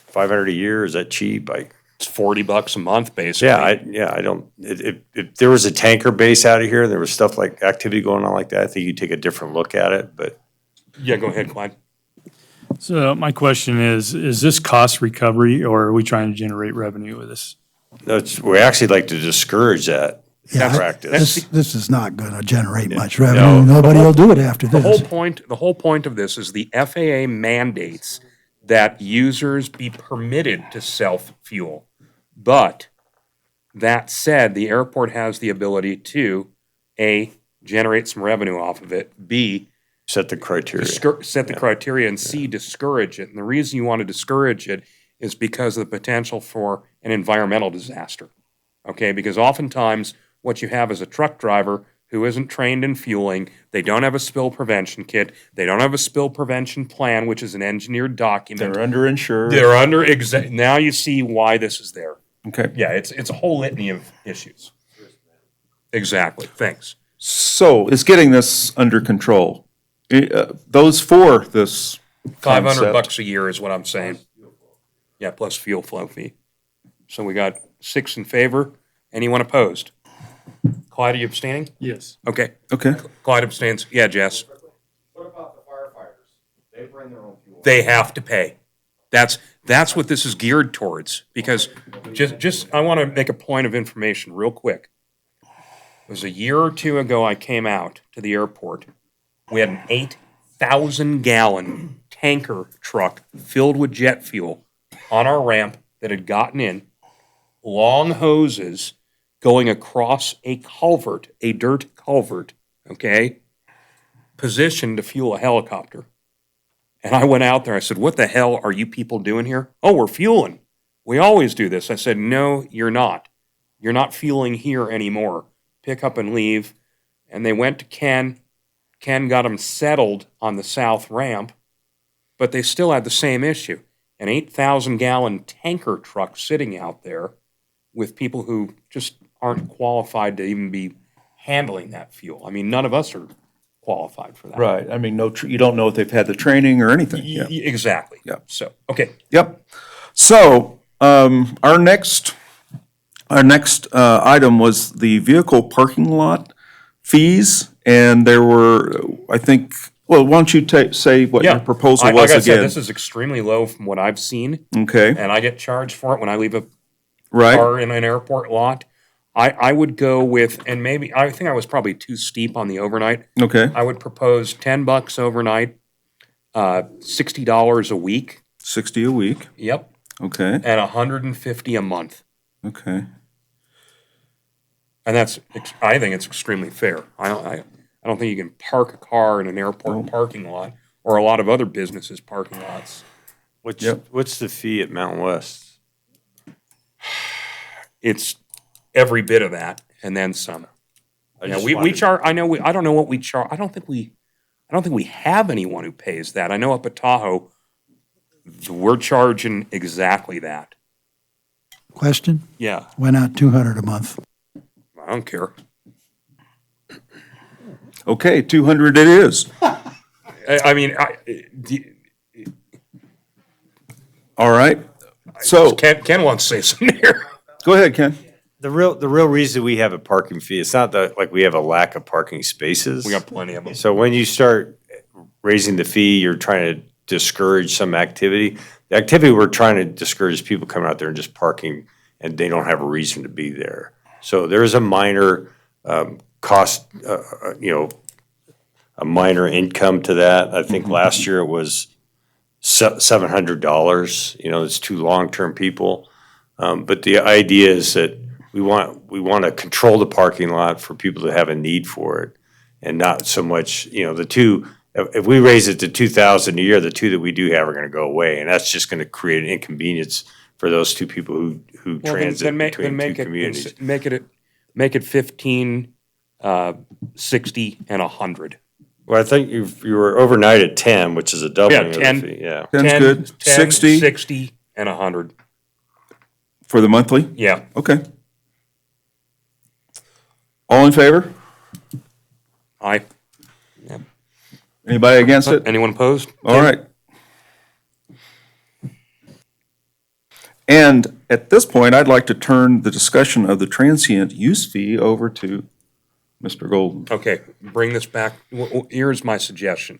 500 a year, is that cheap? It's $40 a month, basically. I don't, if there was a tanker base out of here, there was stuff like activity going on like that, I think you'd take a different look at it, but. Yeah, go ahead, Clyde. So my question is this cost recovery or are we trying to generate revenue with this? We actually like to discourage that practice. This is not going to generate much revenue. Nobody will do it after The this. whole point of this is the FAA mandates that users be permitted to self-fuel. But that said, the airport has the ability to, A, generate some revenue off of it, B, set the criteria. Set the criteria, and C, discourage it. And the reason you want to discourage it is because of the potential for an environmental disaster. Okay, because oftentimes what you have is a truck driver who isn't trained in fueling, they don't have a spill prevention kit, they don't have a spill prevention plan, which is an engineered document. They're underinsured. Now you see why this is there. Okay. Yeah, it's a whole litany of issues. Exactly, thanks. So, is getting this under control. Those for this concept. $500 a year is what I'm saying. Yeah, plus fuel flow fee. So we got 6 in favor. Anyone opposed? Clyde, are you abstaining? Yes. Okay. Okay. Clyde abstains. Yeah, Jess. What about the firefighters? They bring their own fuel. They have to pay. That's what this is geared towards. Because just I want to make a point of information real quick. It was a year or two ago I came out to the airport. We had an 8,000-gallon tanker truck filled with jet fuel on our ramp that had gotten in, long hoses going across a culvert, a dirt culvert, okay, positioned to fuel a helicopter. And I went out there, I said, what the hell are you people doing here? Oh, we're fueling. We always do this. I said, no, you're not. You're not fueling here anymore. Pick up and leave. And they went to Ken. Ken got them settled on the south ramp, but they still had the same issue. An 8,000-gallon tanker truck sitting out there with people who just aren't qualified to even be handling that fuel. I mean, none of us are qualified for that. Right, I mean, you don't know if they've had the training or anything. Yeah. Exactly. Yeah. So, okay. Yep. So, our next item was the vehicle parking lot fees, and there were, I think, well, why don't you say what your proposal was like I again? said, this is extremely low from what I've seen. Okay. And I get charged for it when I leave a Right. car in an airport lot. I would go with, and maybe, I think I was probably too steep on the overnight. Okay. I would propose $10 overnight, $60 a week. 60 a week. Yep. Okay. And $150 a month. Okay. And that's, I think it's extremely fair. I don't think you can park a car in an airport parking lot or a lot of other businesses' parking lots. What's the fee at Mountain West? It's every bit of that and then some. Yeah, we charge. I don't know what we charge. I don't think we have anyone who pays that. I know up at Tahoe, we're charging exactly that. Question? Yeah, Went out 200 a month. I don't care. Okay, 200 it is. I mean, All right. So, Ken wants to say something here. go ahead, Ken. The real reason we have a parking fee, it's not that like we have a lack of parking spaces. We got plenty of them. So when you start raising the fee, you're trying to discourage some activity. The activity we're trying to discourage is people coming out there and just parking and they don't have a reason to be there. So there is a minor cost, a minor income to that. I think last year it was $700. It's two long-term people. But the idea is that we want to control the parking lot for people that have a need for it, and not so much, the two. If we raise it to 2,000 a year, the two that we do have are going to go away, and that's just going to create an inconvenience for those two people who transit between two communities. Make it 15, 60, and 100. Well, I think you were overnight at 10, which is a doubling of the 10. fee. Yeah, 10's good. 60? 60, and 100. For the monthly? Yeah. Okay. All in favor? Aye. Anybody against it? Anyone opposed? All right. And at this point, I'd like to turn the discussion of the transient use fee over to Mr. Golden. Okay, bring this back. Here's my suggestion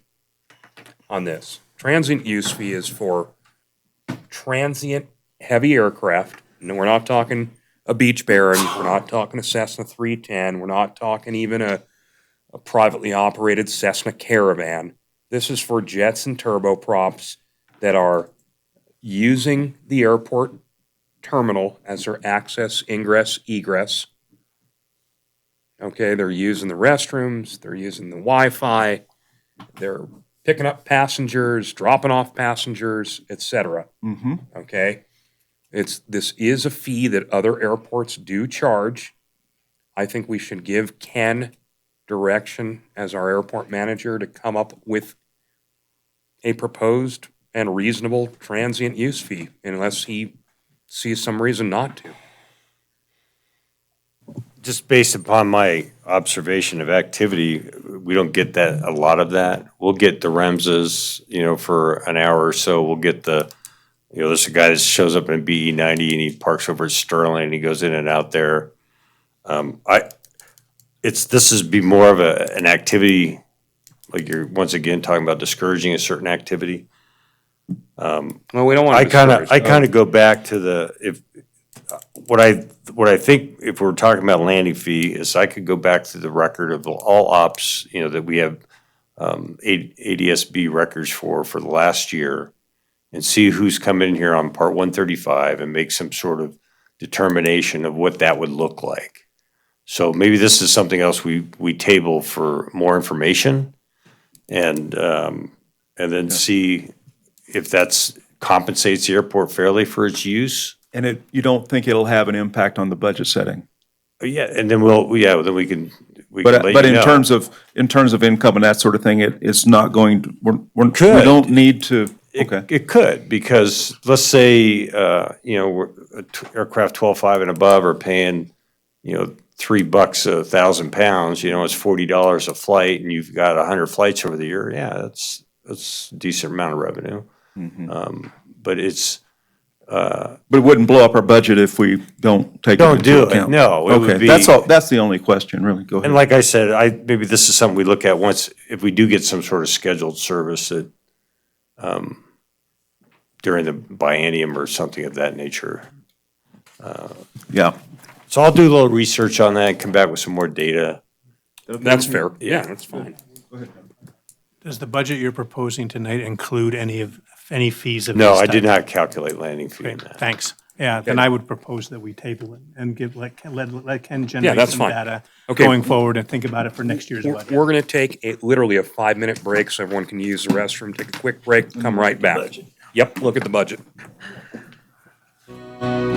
on this. Transient use fee is for transient heavy aircraft. No, we're not talking a Beach Baron. We're not talking a Cessna 310. We're not talking even a privately operated Cessna Caravan. This is for jets and turboprops that are using the airport terminal as their access, ingress, egress. Okay, they're using the restrooms, they're using the Wi-Fi, they're picking up passengers, dropping off passengers, etc. Mm-hmm. Okay, this is a fee that other airports do charge. I think we should give Ken direction as our airport manager to come up with a proposed and reasonable transient use fee, unless he sees some reason not to. just based upon my observation of activity, we don't get that, a lot of that. We'll get the Remses, for an hour or so. We'll get there's a guy that shows up in BE 90 and he parks over at Sterling and he goes in and out there. This is be more of an activity, like you're once again talking about discouraging a certain activity. Well, we don't want to I kind of go back to what I think if we're talking about landing fee is I could go back to the record of all ops, that we have ADSB records for the last year and see who's come in here on part 135 and make some sort of determination of what that would look like. So maybe this is something else we table for more information and then see if that's compensates the airport fairly for its use. And you don't think it'll have an impact on the budget setting? Yeah, and then then we can But let but you in know. terms of income and that sort of thing, it's not going to, we Could. don't need to, okay. It could, because let's say, we're aircraft 12.5 and above are paying, $3 a 1,000 pounds, it's $40 a flight, and you've got 100 flights over the year. Yeah, that's a decent amount of revenue. But it's, But it wouldn't blow up our budget if we don't take it Don't into do it. account? No, it would Okay, be- that's the only question, really. Go ahead. and like I said, maybe this is something we look at once, if we do get some sort of scheduled service that, during the biennium or something of that nature. Yeah. So I'll do a little research on that and come back with some more data. That's fair. Yeah, that's fine. Does the budget you're proposing tonight include any fees of No, this I type? did not calculate landing fee in Okay, that. thanks. Yeah, then I would propose that we table it and let Ken Yeah, generate that's some fine. data Okay. going forward and think about it for next year's We're budget. going to take literally a 5-minute break so everyone can use the restroom, take a quick break, come right back. Yep, look at the budget. Thank you.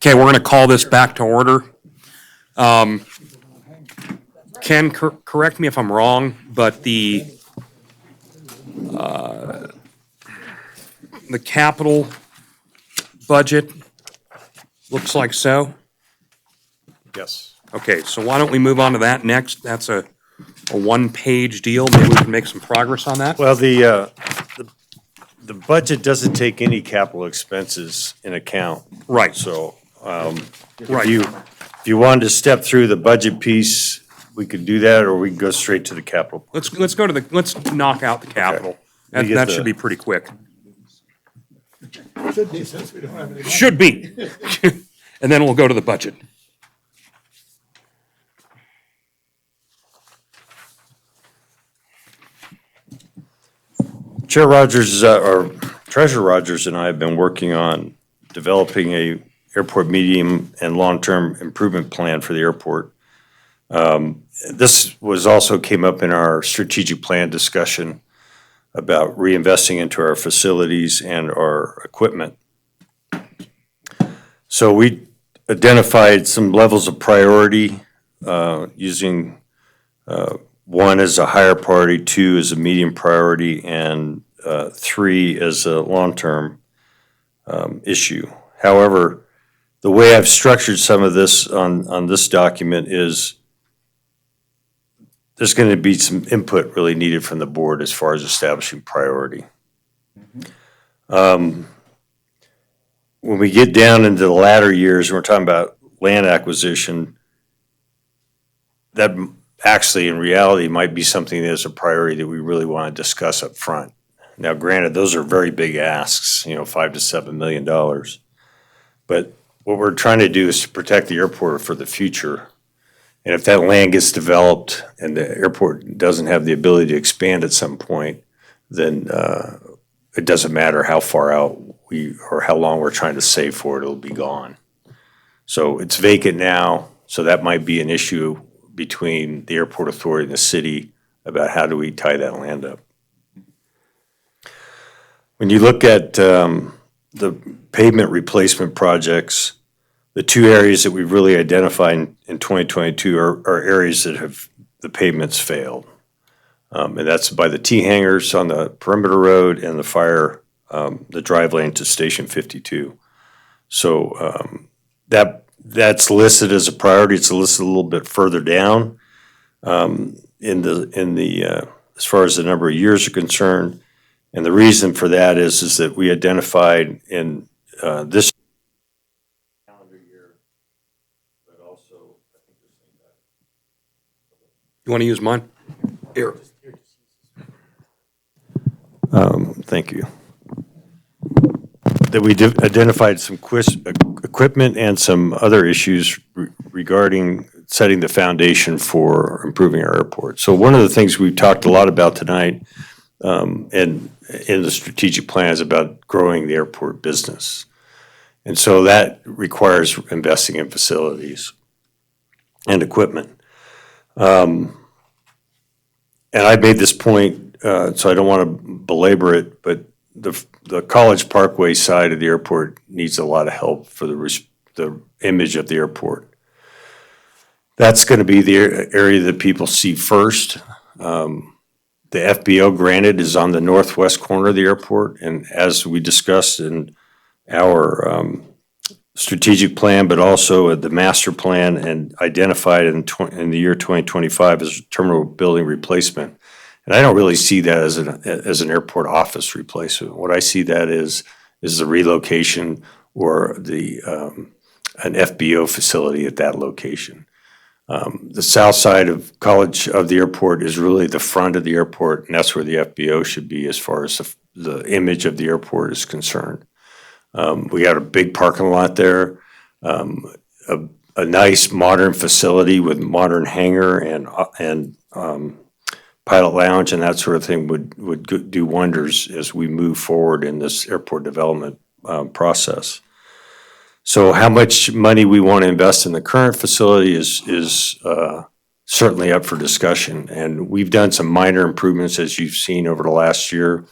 Okay, we're going to call this back to order. Ken, correct me if I'm wrong, but the capital budget looks like so. Yes. Okay, so why don't we move on to that next? That's a one-page deal. Maybe we can make some progress on that. Well, the budget doesn't take any capital expenses in account. Right. So, Right. if you wanted to step through the budget piece, we could do that, or we can go straight to the capital. Let's knock out the capital. Let me get That the- should be pretty quick. Should be, since we don't have any. Should be. And then we'll go to the budget. Chair Rogers, or Treasurer Rogers and I have been working on developing a airport medium and long-term improvement plan for the airport. This was also came up in our strategic plan discussion about reinvesting into our facilities and our equipment. So we identified some levels of priority, using, one as a higher priority, two as a medium priority, and, three as a long-term, issue. However, the way I've structured some of this on this document is there's going to be some input really needed from the board as far as establishing priority. When we get down into the latter years, and we're talking about land acquisition, that actually in reality might be something that's a priority that we really want to discuss up front. Now, granted, those are very big asks, $5 to $7 million. But what we're trying to do is to protect the airport for the future. And if that land gets developed and the airport doesn't have the ability to expand at some point, then it doesn't matter how far out or how long we're trying to save for it, it'll be gone. So it's vacant now, so that might be an issue between the airport authority and the city about how do we tie that land up. When you look at the pavement replacement projects, the two areas that we've really identified in 2022 are areas that have the pavements failed. And that's by the T-hangers on the perimeter road and the drive lane to Station 52. So that's listed as a priority. It's listed a little bit further down in the as far as the number of years are concerned. And the reason for that is that we identified in this calendar year, but also, I think this thing got. You want to use mine? Here. Thank you. That we identified some equipment and some other issues regarding setting the foundation for improving our airport. So one of the things we've talked a lot about tonight, and in the strategic plan, is about growing the airport business. And so that requires investing in facilities and equipment. And I made this point, so I don't want to belabor it, but the College Parkway side of the airport needs a lot of help for the image of the airport. That's going to be the area that people see first. The FBO, granted, is on the northwest corner of the airport, and as we discussed in our strategic plan, but also the master plan and identified in the year 2025 as terminal building replacement. And I don't really see that as an airport office replacement. What I see that is the relocation or an FBO facility at that location. The south side of the airport is really the front of the airport, and that's where the FBO should be as far as the image of the airport is concerned. We got a big parking lot there, a nice modern facility with modern hangar and pilot lounge and that sort of thing would do wonders as we move forward in this airport development process. So how much money we want to invest in the current facility is certainly up for discussion. And we've done some minor improvements, as you've seen over the last year,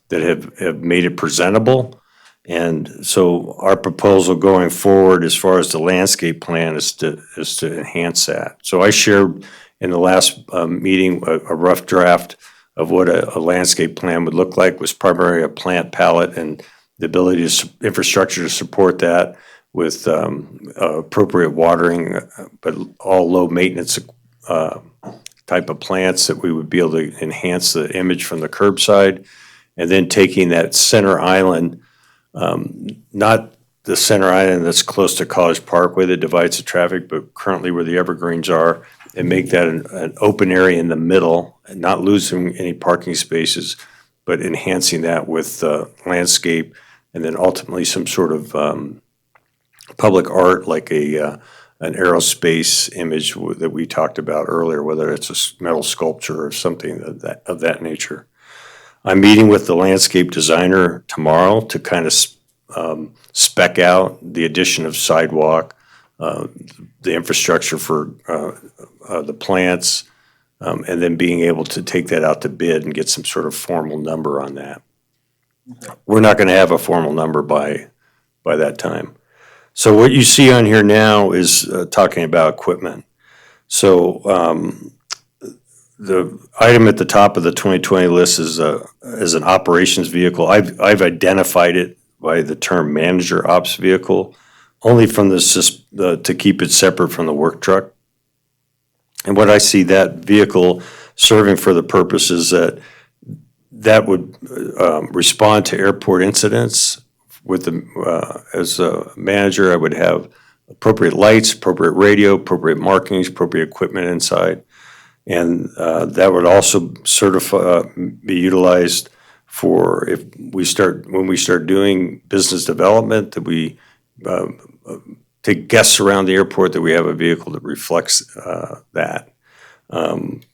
that have made it presentable. And so our proposal going forward as far as the landscape plan is to enhance that. So I shared in the last meeting a rough draft of what a landscape plan would look like, was primarily a plant palette and the ability to, infrastructure to support that with appropriate watering, but all low maintenance type of plants that we would be able to enhance the image from the curbside. And then taking that center island, not the center island that's close to College Parkway that divides the traffic, but currently where the evergreens are, and make that an open area in the middle, and not losing any parking spaces, but enhancing that with landscape, and then ultimately some sort of public art like an aerospace image that we talked about earlier, whether it's a metal sculpture or something of that nature. I'm meeting with the landscape designer tomorrow to kind of spec out the addition of sidewalk, the infrastructure for the plants, and then being able to take that out to bid and get some sort of formal number on that. We're not going to have a formal number by that time. So what you see on here now is talking about equipment. So the item at the top of the 2020 list is an operations vehicle. I've identified it by the term manager ops vehicle, only from to keep it separate from the work truck. And what I see that vehicle serving for the purpose is that would respond to airport incidents. As a manager, I would have appropriate lights, appropriate radio, appropriate markings, appropriate equipment inside. And that would also be utilized for when we start doing business development, that we take guests around the airport, that we have a vehicle that reflects that.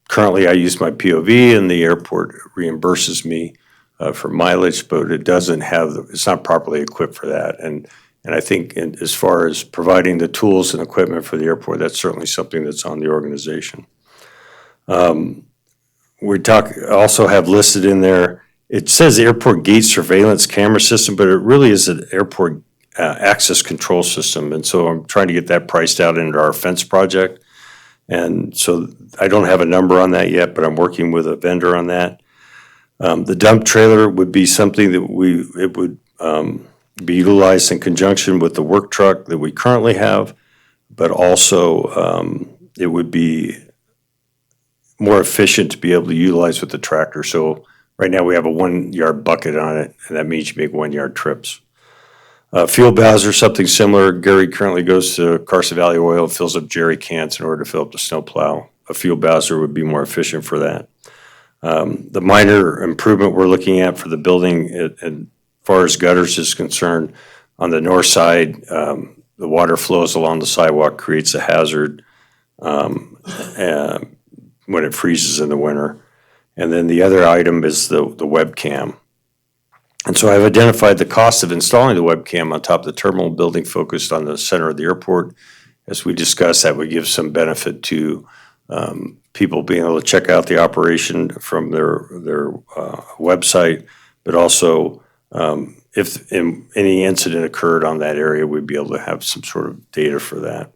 Currently, I use my POV and the airport reimburses me for mileage, but it's not properly equipped for that. And I think as far as providing the tools and equipment for the airport, that's certainly something that's on the organization. Also have listed in there, it says airport gate surveillance camera system, but it really is an airport access control system. And so I'm trying to get that priced out into our fence project. And so I don't have a number on that yet, but I'm working with a vendor on that. The dump trailer would be something that it would be utilized in conjunction with the work truck that we currently have, but also it would be more efficient to be able to utilize with the tractor. So right now we have a 1 yard bucket on it, and that means you make 1 yard trips. Fuel bowser, something similar. Gary currently goes to Carson Valley Oil and fills up jerry cans in order to fill up the snowplow. A fuel bowser would be more efficient for that. The minor improvement we're looking at for the building, as far as gutters is concerned, on the north side, the water flows along the sidewalk, creates a hazard when it freezes in the winter. And then the other item is the webcam. And so I've identified the cost of installing the webcam on top of the terminal building focused on the center of the airport. As we discussed, that would give some benefit to people being able to check out the operation from their website, but also if any incident occurred on that area, we'd be able to have some sort of data for that.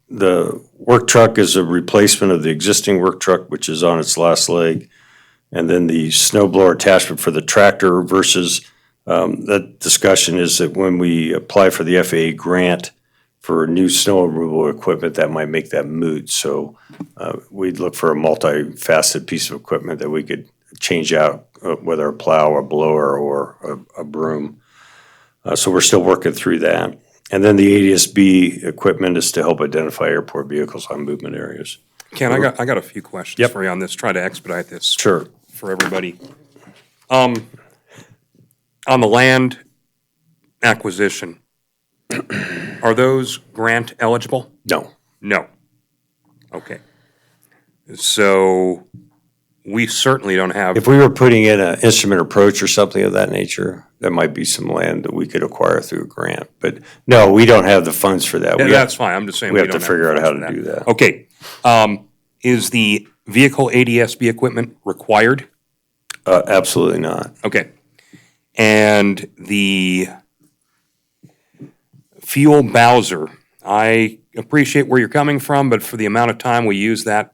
The work truck is a replacement of the existing work truck, which is on its last leg. And then the snow blower attachment for the tractor versus that discussion is that when we apply for the FAA grant for new snow removal equipment, that might make that moot. So we'd look for a multifaceted piece of equipment that we could change out, whether a plow, a blower, or a broom. So we're still working through that. And then the ADS-B equipment is to help identify airport vehicles on movement areas. Ken, I got a few questions for you on this. Try to expedite this. Sure. For everybody. On the land acquisition, are those grant eligible? No. No. Okay. So we certainly don't have. If we were putting in an instrument approach or something of that nature, there might be some land that we could acquire through a grant. But no, we don't have the funds for that. Yeah, that's fine. I'm just saying we have to figure out how to do that. Okay. Is the vehicle ADS-B equipment required? Absolutely not. Okay. And the fuel Bowser, I appreciate where you're coming from, but for the amount of time we use that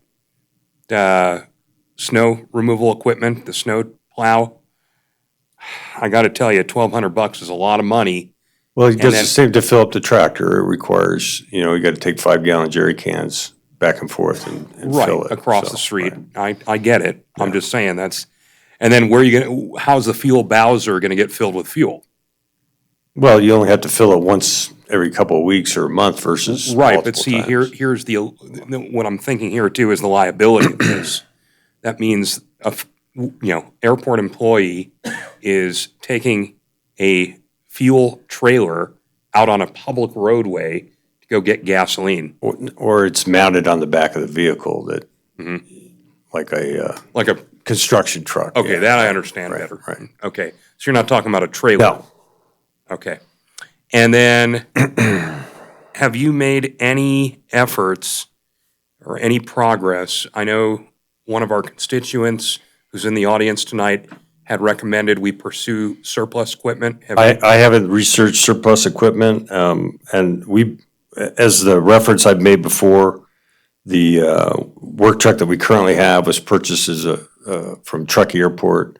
snow removal equipment, the snow plow, I got to tell you, $1,200 is a lot of money. Well, it And does then- the same to fill up the tractor. It requires, you know, you got to take 5-gallon jerry cans back and forth and fill Right, it. across So, the street. right. I get it. I'm just saying and then where are you gonna, how's the fuel Bowser gonna get filled with fuel? Well, you only have to fill it once every couple of weeks or a month versus Right, but multiple see, times. here's what I'm thinking here too is the liability of this. That means airport employee is taking a fuel trailer out on a public roadway to go get gasoline. Or it's mounted on the back of the vehicle that, like a construction truck. Okay, yeah. that I understand better. Right. Okay, so you're not talking about a trailer? No. Okay. And then, have you made any efforts or any progress? I know one of our constituents who's in the audience tonight had recommended we pursue surplus equipment. Have you- I haven't researched surplus equipment, and as the reference I've made before, the work truck that we currently have was purchased from Truckee Airport,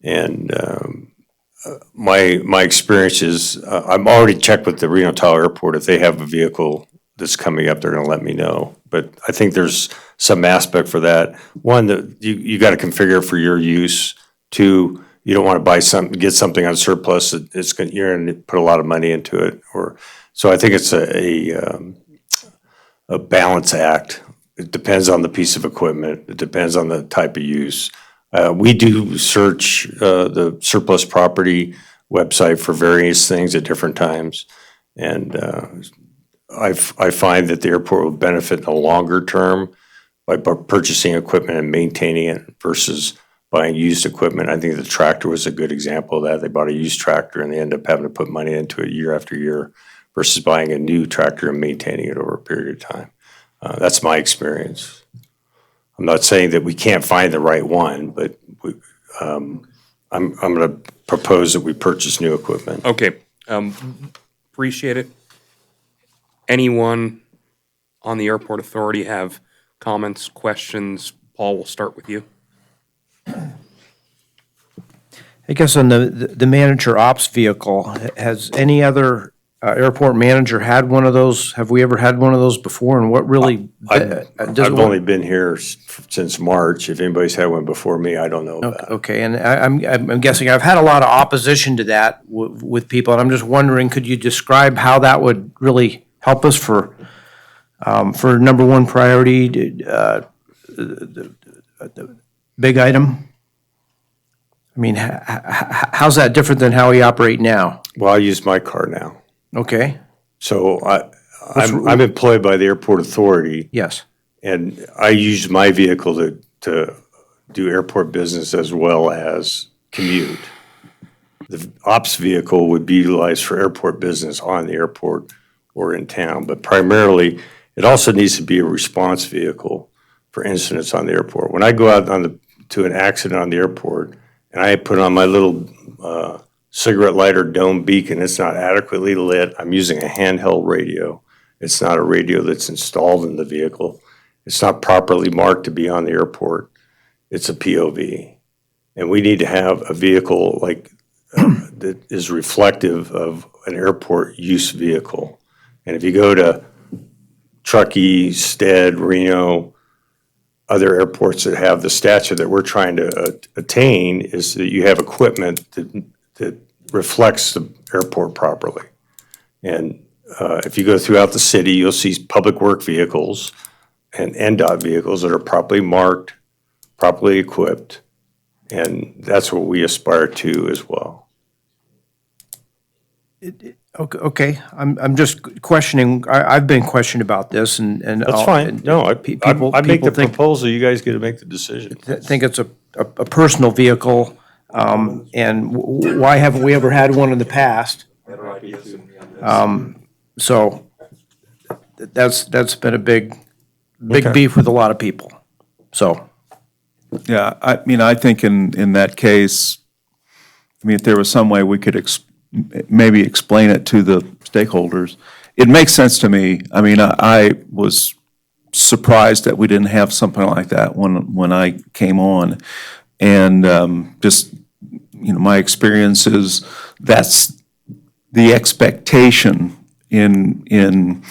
and my experience is I'm already checked with the Reno Tahoe Airport. If they have a vehicle that's coming up, they're going to let me know. But I think there's some aspect for that. One, that you got to configure for your use. Two, you don't want to get something on surplus that you're going to put a lot of money into it. So I think it's a balance act. It depends on the piece of equipment. It depends on the type of use. We do search the surplus property website for various things at different times. And I find that the airport will benefit in the longer term by purchasing equipment and maintaining it versus buying used equipment. I think the tractor was a good example of that. They bought a used tractor and they end up having to put money into it year after year versus buying a new tractor and maintaining it over a period of time. That's my experience. I'm not saying that we can't find the right one, but I'm going to propose that we purchase new equipment. Okay, appreciate it. Anyone on the airport authority have comments, questions? Paul, we'll start with you. I guess on the manager ops vehicle, has any other airport manager had one of those? Have we ever had one of those before? And what really? I've only been here since March. If anybody's had one before me, I don't know about. Okay, and I'm guessing I've had a lot of opposition to that with people, and I'm just wondering, could you describe how that would really help us for number one priority, the big item? I mean, how's that different than how we operate now? Well, I use my car now. Okay. So I'm employed by the airport authority. Yes. And I use my vehicle to do airport business as well as commute. The ops vehicle would be utilized for airport business on the airport or in town, but primarily it also needs to be a response vehicle for incidents on the airport. When I go out to an accident on the airport and I put on my little cigarette lighter dome beacon, it's not adequately lit. I'm using a handheld radio. It's not a radio that's installed in the vehicle. It's not properly marked to be on the airport. It's a POV. And we need to have a vehicle like that is reflective of an airport use vehicle. And if you go to Truckee, Stead, Reno, other airports that have the stature that we're trying to attain, is that you have equipment that reflects the airport properly. And if you go throughout the city, you'll see public work vehicles and NDOT vehicles that are properly marked, properly equipped, and that's what we aspire to as well. Okay, I'm just questioning, I've been questioning about this and. That's fine. No, I make the proposal, you guys get to make the decision. Think it's a personal vehicle, and why haven't we ever had one in the past? So that's been a big beef with a lot of people, so. Yeah, I mean, I think in that case, I mean, if there was some way we could maybe explain it to the stakeholders, it makes sense to me. I mean, I was surprised that we didn't have something like that when I came on. And just, my experience is that's the expectation in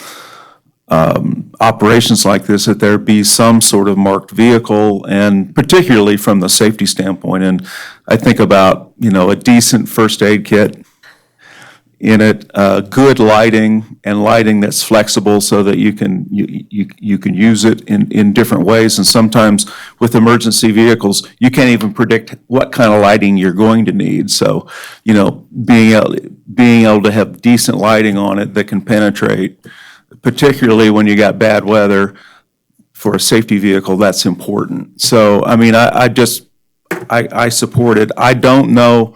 operations like this, that there be some sort of marked vehicle, and particularly from the safety standpoint. And I think about, a decent first aid kit in it, good lighting, and lighting that's flexible so that you can use it in different ways. And sometimes with emergency vehicles, you can't even predict what kind of lighting you're going to need. So, being able to have decent lighting on it that can penetrate, particularly when you got bad weather, for a safety vehicle, that's important. So, I mean, I support it. I don't know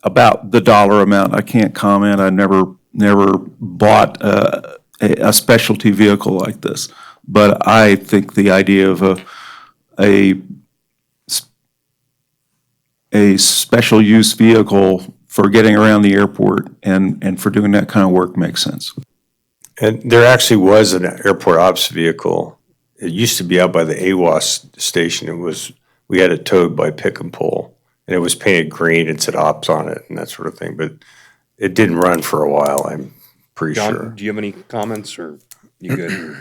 about the dollar amount. I can't comment. I never bought a specialty vehicle like this. But I think the idea of a special use vehicle for getting around the airport and for doing that kind of work makes sense. And there actually was an airport ops vehicle. It used to be out by the AWAS station. We had it towed by pick and pull, and it was painted green and said ops on it and that sort of thing. But it didn't run for a while, I'm pretty John, sure. do you have any comments, or you good?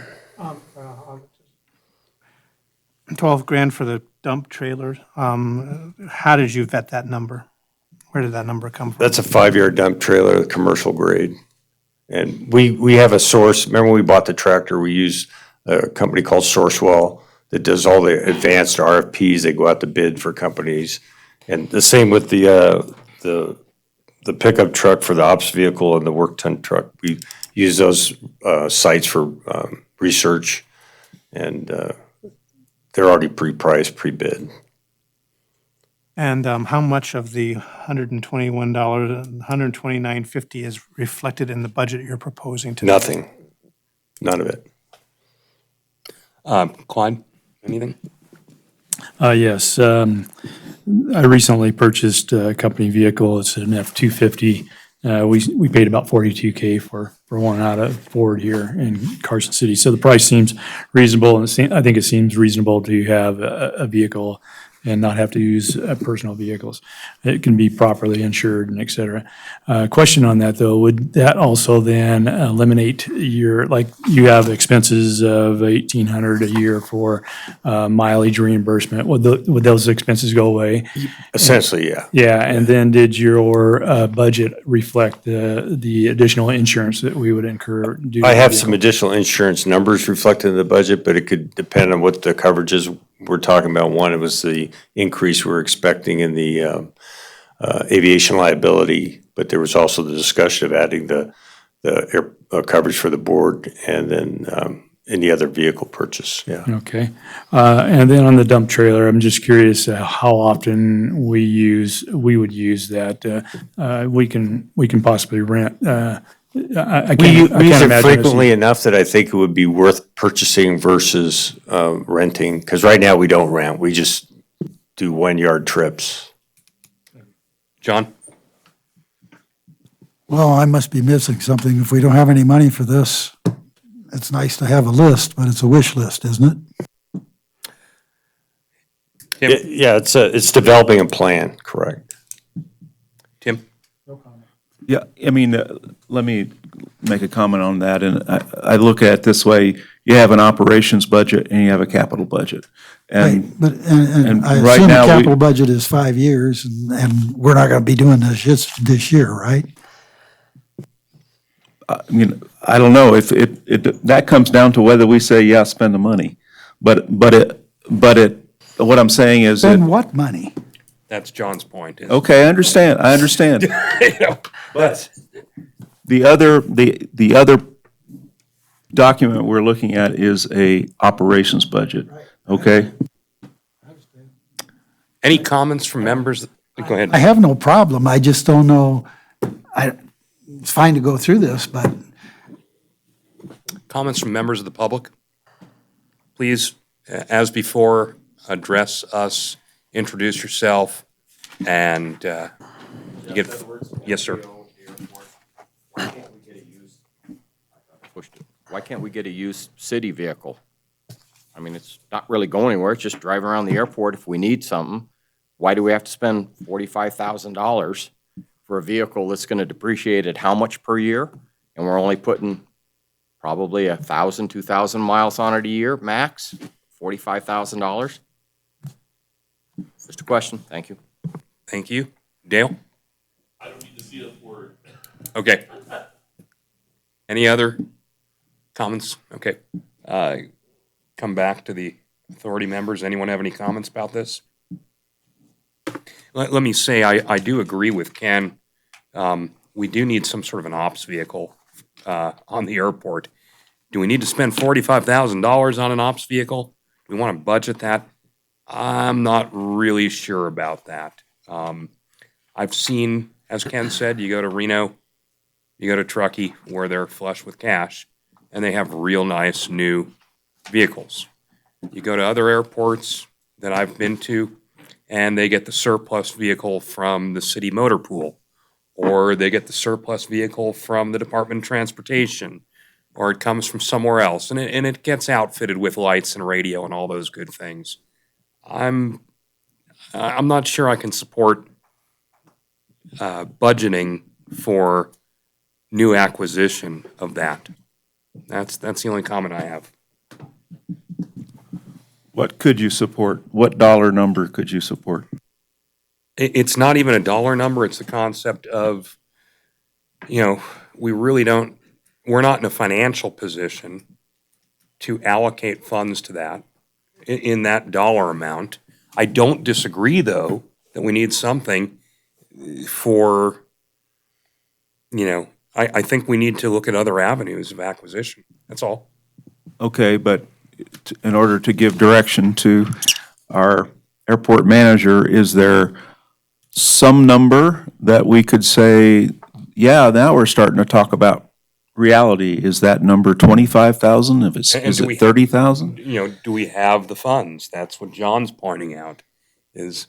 12 grand for the dump trailer. How did you vet that number? Where did that number come from? That's a 5-yard dump trailer, commercial grade. And we have a source. Remember when we bought the tractor, we used a company called Sourcewell that does all the advanced RFPs. They go out to bid for companies. And the same with the pickup truck for the ops vehicle and the work ton truck. We use those sites for research, and they're already pre-priced, pre-bid. And how much of the $121, $129.50 is reflected in the budget you're proposing today? Nothing. None of it. Clyde, anything? Yes. I recently purchased a company vehicle. It's an F-250. We paid about $42K for one out of Ford here in Carson City. So the price seems reasonable, and I think it seems reasonable to have a vehicle and not have to use personal vehicles. It can be properly insured and et cetera. Question on that, though, would that also then eliminate you have expenses of $1,800 a year for mileage reimbursement? Would those expenses go away? Essentially, yeah. Yeah, and then did your budget reflect the additional insurance that we would incur? due to I the have vehicle? some additional insurance numbers reflected in the budget, but it could depend on what the coverages we're talking about. One, it was the increase we're expecting in the aviation liability, but there was also the discussion of adding the air coverage for the board, and then any other vehicle purchase, yeah. Okay. And then on the dump trailer, I'm just curious how often we would use that. We can possibly rent. I We use can't it imagine us frequently enough that I think it would be worth purchasing versus renting, because right now we don't rent, we just do 1-yard trips. John? Well, I must be missing something. If we don't have any money for this, it's nice to have a list, but it's a wish list, isn't it? Yeah, it's developing a plan, correct. Tim? Yeah, I mean, let me make a comment on that. And I look at it this way: you have an operations budget and you have a capital budget. And Right, but, and I right assume the now, capital budget is 5 years, and we're not gonna be doing this year, right? I mean, I don't know if that comes down to whether we say, yeah, spend the money. But what I'm saying is Spend what money? That's John's point. okay, I understand. But the other document we're looking at is a operations budget, okay? Any comments from members? Go ahead. I have no problem, I just don't know, it's fine to go through this, but Comments from members of the public? Please, as before, address us, introduce yourself, and You get, yes, sir. Why can't we get a used city vehicle? I mean, it's not really going anywhere, it's just driving around the airport if we need something. Why do we have to spend $45,000 for a vehicle that's gonna depreciate at how much per year? And we're only putting probably 1,000, 2,000 miles on it a year, max, $45,000? Just a question, thank you. Thank you. Dale? I don't need to see it for it. Okay. Any other comments? Okay. Come back to the authority members. Anyone have any comments about this? Let me say, I do agree with Ken. We do need some sort of an ops vehicle on the airport. Do we need to spend $45,000 on an ops vehicle? Do we want to budget that? I'm not really sure about that. I've seen, as Ken said, you go to Reno, you go to Truckee, where they're flush with cash, and they have real nice new vehicles. You go to other airports that I've been to, and they get the surplus vehicle from the city motor pool, or they get the surplus vehicle from the Department of Transportation, or it comes from somewhere else, and it gets outfitted with lights and radio and all those good things. I'm not sure I can support budgeting for new acquisition of that. That's the only comment I have. What could you support? What dollar number could you support? It's not even a dollar number, it's the concept of, we're not in a financial position to allocate funds to that in that dollar amount. I don't disagree, though, that we need something for, I think we need to look at other avenues of acquisition. That's all. Okay, but in order to give direction to our airport manager, is there some number that we could say, yeah, now we're starting to talk about reality? Is that number 25,000? Is it 30,000? Do we have the funds? That's what John's pointing out, is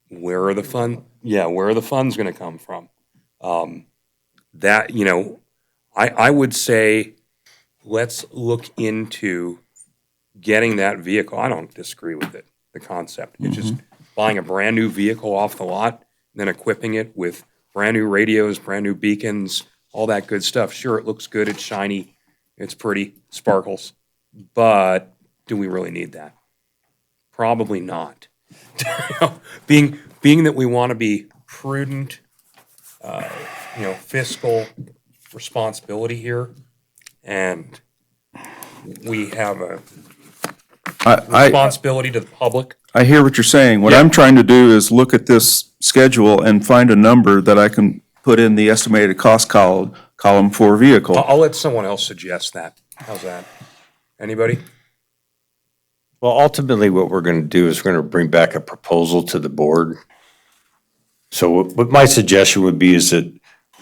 where are the where are the funds gonna come from? I would say, let's look into getting that vehicle. I don't disagree with it, the concept. It's just buying a brand new vehicle off the lot, then equipping it with brand new radios, brand new beacons, all that good stuff. Sure, it looks good, it's shiny, it's pretty, sparkles, but do we really need that? Probably not. Being that we want to be prudent, fiscal responsibility here, and we have a responsibility to the public. I hear what you're saying. What I'm trying to do is look at this schedule and find a number that I can put in the estimated cost column for a vehicle. I'll let someone else suggest that. How's that? Anybody? Well, ultimately, what we're going to do is we're going to bring back a proposal to the board. So what my suggestion would be is that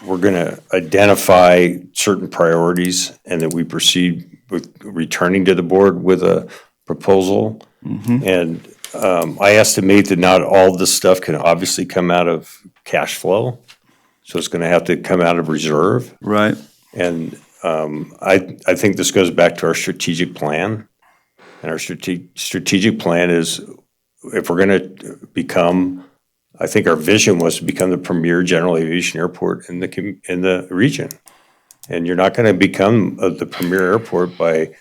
we're going to identify certain priorities and that we proceed with returning to the board with a proposal. And I estimate that not all this stuff can obviously come out of cash flow. So it's going to have to come out of reserve. Right. And I think this goes back to our strategic plan. And our strategic plan is, if we're going to become, I think our vision was to become the premier general aviation airport in the region. And you're not going to become the premier airport by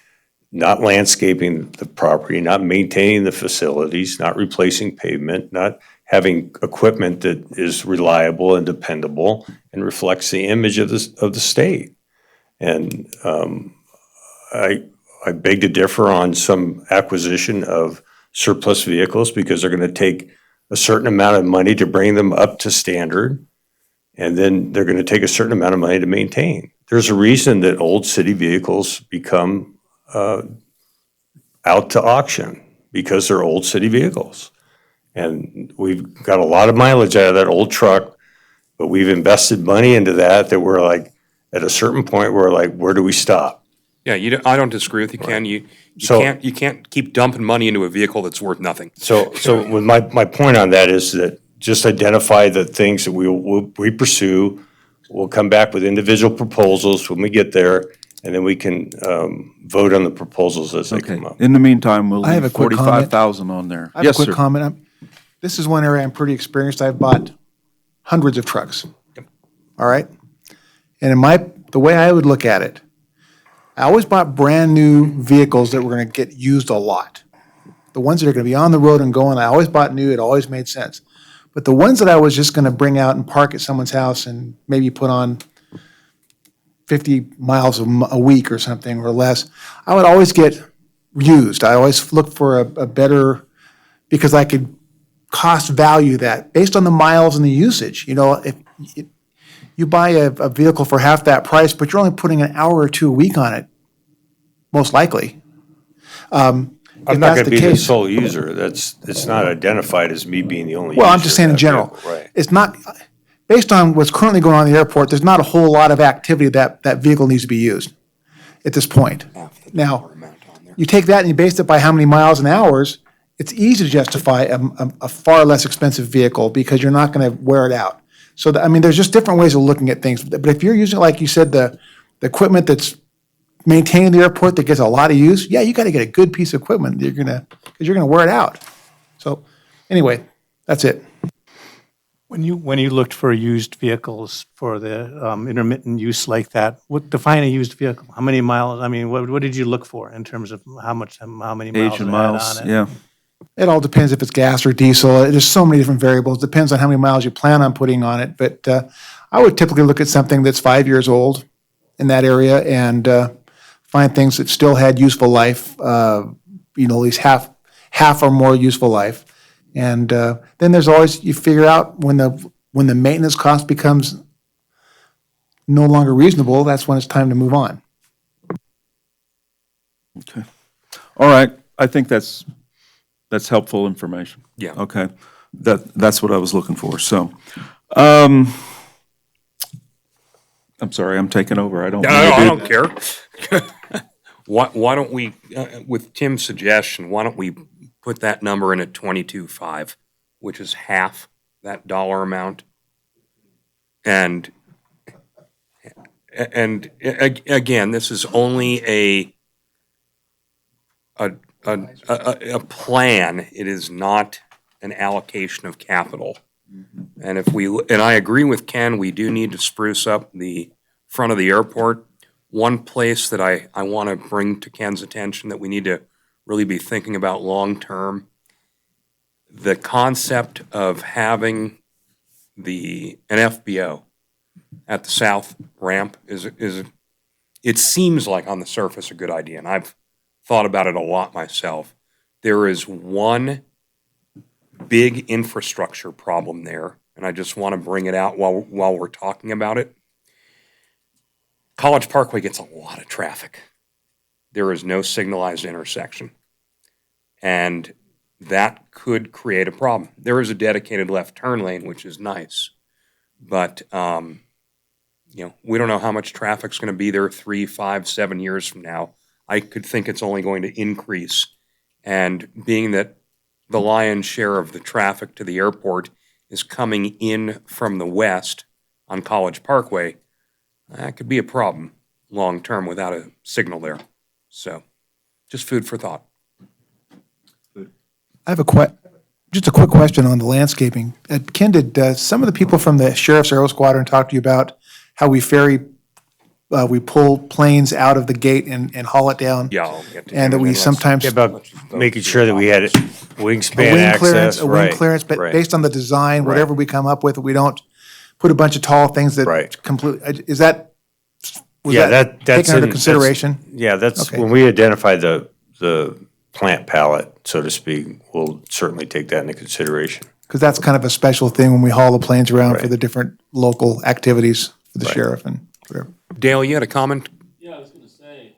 not landscaping the property, not maintaining the facilities, not replacing pavement, not having equipment that is reliable and dependable and reflects the image of the state. And I beg to differ on some acquisition of surplus vehicles, because they're going to take a certain amount of money to bring them up to standard, and then they're going to take a certain amount of money to maintain. There's a reason that old city vehicles become out to auction, because they're old city vehicles. And we've got a lot of mileage out of that old truck, but we've invested money into that we're like, at a certain point, we're like, where do we stop? Yeah, I don't disagree with you, Ken. You can't keep dumping money into a vehicle that's worth nothing. So with my point on that is that just identify the things that we pursue. We'll come back with individual proposals when we get there, and then we can vote on the proposals as they Okay. come up. In the meantime, we'll I have leave a quick comment. 45,000 on there. I have a Yes, quick sir. comment. This is one area I'm pretty experienced. I've bought hundreds of trucks. All right? And the way I would look at it, I always bought brand-new vehicles that were going to get used a lot. The ones that are going to be on the road and going, I always bought new. It always made sense. But the ones that I was just going to bring out and park at someone's house and maybe put on 50 miles a week or something or less, I would always get used. I always look for a better, because I could cost value that based on the miles and the usage. You know, if you buy a vehicle for half that price, but you're only putting an hour or two a week on it, most likely. I'm not going to be the sole user. It's not identified as me being the only user. Well, I'm just saying of in that general. vehicle, right. It's not, based on what's currently going on in the airport, there's not a whole lot of activity that vehicle needs to be used at this point. Now, you take that and you base it by how many miles and hours, it's easy to justify a far less expensive vehicle because you're not going to wear it out. So, I mean, there's just different ways of looking at things. But if you're using, like you said, the equipment that's maintaining the airport that gets a lot of use, yeah, you got to get a good piece of equipment. Because you're gonna wear it out. So, anyway, that's it. When you looked for used vehicles for the intermittent use like that, define a used vehicle? How many miles, I mean, what did you look for in terms of how many miles Age it and had miles, on it? yeah. It all depends if it's gas or diesel. There's so many different variables. Depends on how many miles you plan on putting on it. But I would typically look at something that's 5 years old in that area and find things that still had useful life, at least half or more useful life. And then there's always, you figure out when the maintenance cost becomes no longer reasonable, that's when it's time to move on. Okay. All right. I think that's helpful information. Yeah. Okay. That's what I was looking for. So, I'm sorry, I'm taking over. I don't. No, I don't care. Why don't we, with Tim's suggestion, why don't we put that number in at 22.5, which is half that dollar amount? And again, this is only a plan. It is not an allocation of capital. And and I agree with Ken, we do need to spruce up the front of the airport. One place that I want to bring to Ken's attention that we need to really be thinking about long-term, the concept of having an FBO at the south ramp it seems like on the surface a good idea, and I've thought about it a lot myself. There is one big infrastructure problem there, and I just want to bring it out while we're talking about it. College Parkway gets a lot of traffic. There is no signalized intersection, and that could create a problem. There is a dedicated left turn lane, which is nice, but we don't know how much traffic's going to be there 3, 5, 7 years from now. I could think it's only going to increase, and being that the lion's share of the traffic to the airport is coming in from the west on College Parkway, that could be a problem long-term without a signal there. So, just food for thought. I have just a quick question on the landscaping. Ken, did some of the people from the Sheriff's Aero Squadron talk to you about how we pull planes out of the gate and haul it down? Yeah, I'll get to And that we sometimes. About making sure that we had wingspan A wing access. clearance, a wing right, clearance, but right. based on the design, Right. whatever we come up with, we don't put a bunch of tall things that Right. completely, was that That's taken under in- consideration? That's Okay. when we identify the plant palette, so to speak, we'll certainly take that into consideration. Because that's kind of a special thing when we haul the planes around for Right. the different local activities for the Right. sheriff and whatever. Dale, you had a comment? Yeah, I was gonna say,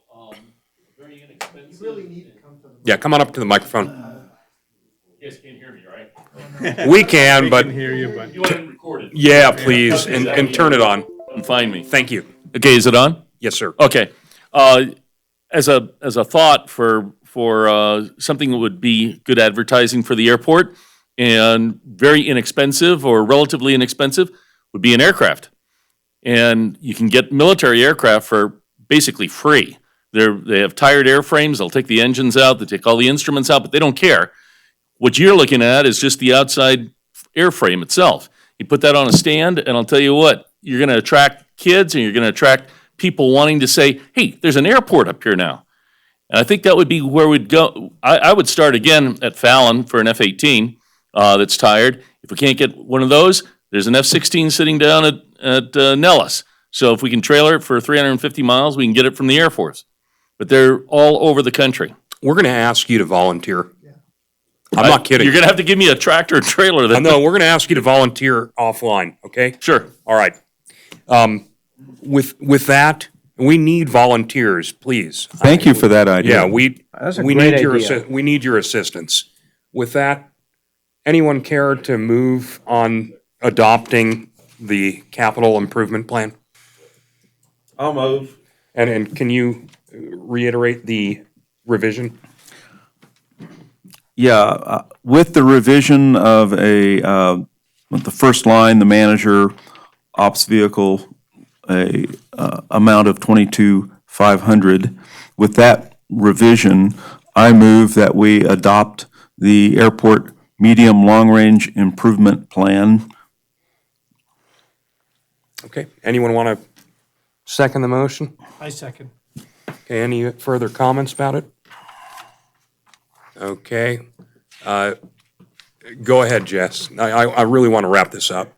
very inexpensive. You really need to come to the. Yeah, come on up to the microphone. You guys can't hear me, right? We can, but. hear you, but. You want it recorded? Yeah, please, and turn it on. And find me. Thank you. Okay, is it on? Yes, sir. Okay. As a thought for something that would be good advertising for the airport and very inexpensive or relatively inexpensive would be an aircraft. And you can get military aircraft for basically free. They have tired airframes, they'll take the engines out, they take all the instruments out, but they don't care. What you're looking at is just the outside airframe itself. You put that on a stand, and I'll tell you what, you're gonna attract kids and you're gonna attract people wanting to say, hey, there's an airport up here now. And I think that would be where we'd go. I would start again at Fallon for an F-18 that's tired. If we can't get one of those, there's an F-16 sitting down at Nellis. So if we can trailer it for 350 miles, we can get it from the Air Force. But they're all over the country. We're going to ask you to volunteer. I'm not kidding. You're going to have to give me a tractor and trailer. No, we're going to ask you to volunteer offline, okay? Sure. All right. With that, we need volunteers, please. Thank you for that idea. Yeah, we need your assistance. With that, anyone care to move on adopting the capital improvement plan? I'll move. And can you reiterate the revision? Yeah, with the revision of the first line, the manager, ops vehicle, amount of 22,500. With that revision, I move that we adopt the airport medium long-range improvement plan. Okay, anyone want to second the motion? I second. Okay, any further comments about it? Okay, go ahead, Jess. I really want to wrap this up.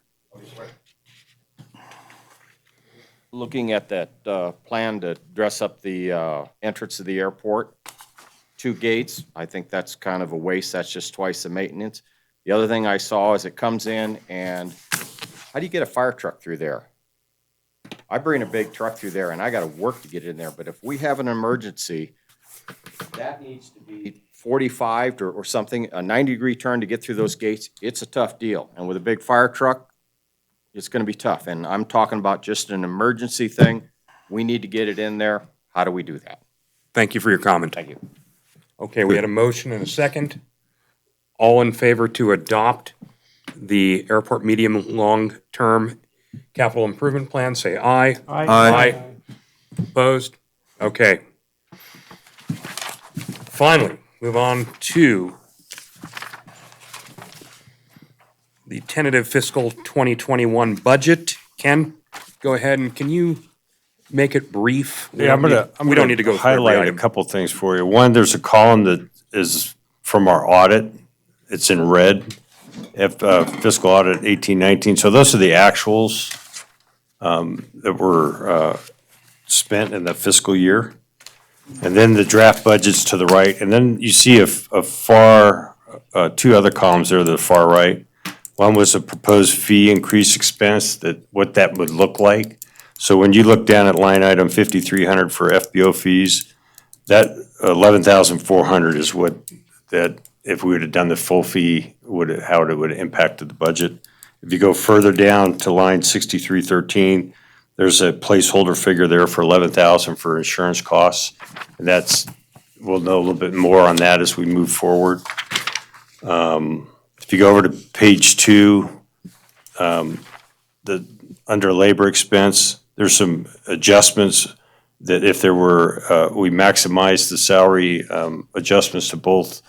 Looking at that plan to dress up the entrance of the airport, 2 gates, I think that's kind of a waste. That's just twice the maintenance. The other thing I saw is it comes in and how do you get a fire truck through there? I bring a big truck through there and I got to work to get in there. But if we have an emergency, that needs to be 45 or something, a 90-degree turn to get through those gates. It's a tough deal. And with a big fire truck, it's going to be tough. And I'm talking about just an emergency thing. We need to get it in there. How do we do that? Thank you for your comment. Thank you. Okay, we had a motion and a second. All in favor to adopt the airport medium long-term capital improvement plan, say aye. Aye. Opposed? Okay. Finally, move on to the tentative fiscal 2021 budget. Ken, go ahead and can you make it brief? We don't need to go through every highlight a item. couple things for you. One, there's a column that is from our audit. It's in red, fiscal audit 1819. So those are the actuals that were spent in the fiscal year. And then the draft budget's to the right. And then you see a far, 2 other columns there to the far right. One was a proposed fee increase expense, what that would look like. So when you look down at line item 5,300 for FBO fees, that 11,400 is what that, if we would have done the full fee, how it would have impacted the budget. If you go further down to line 6313, there's a placeholder figure there for 11,000 for insurance costs. And we'll know a little bit more on that as we move forward. If you go over to page 2, under labor expense, there's some adjustments that if there were, we maximized the salary adjustments to both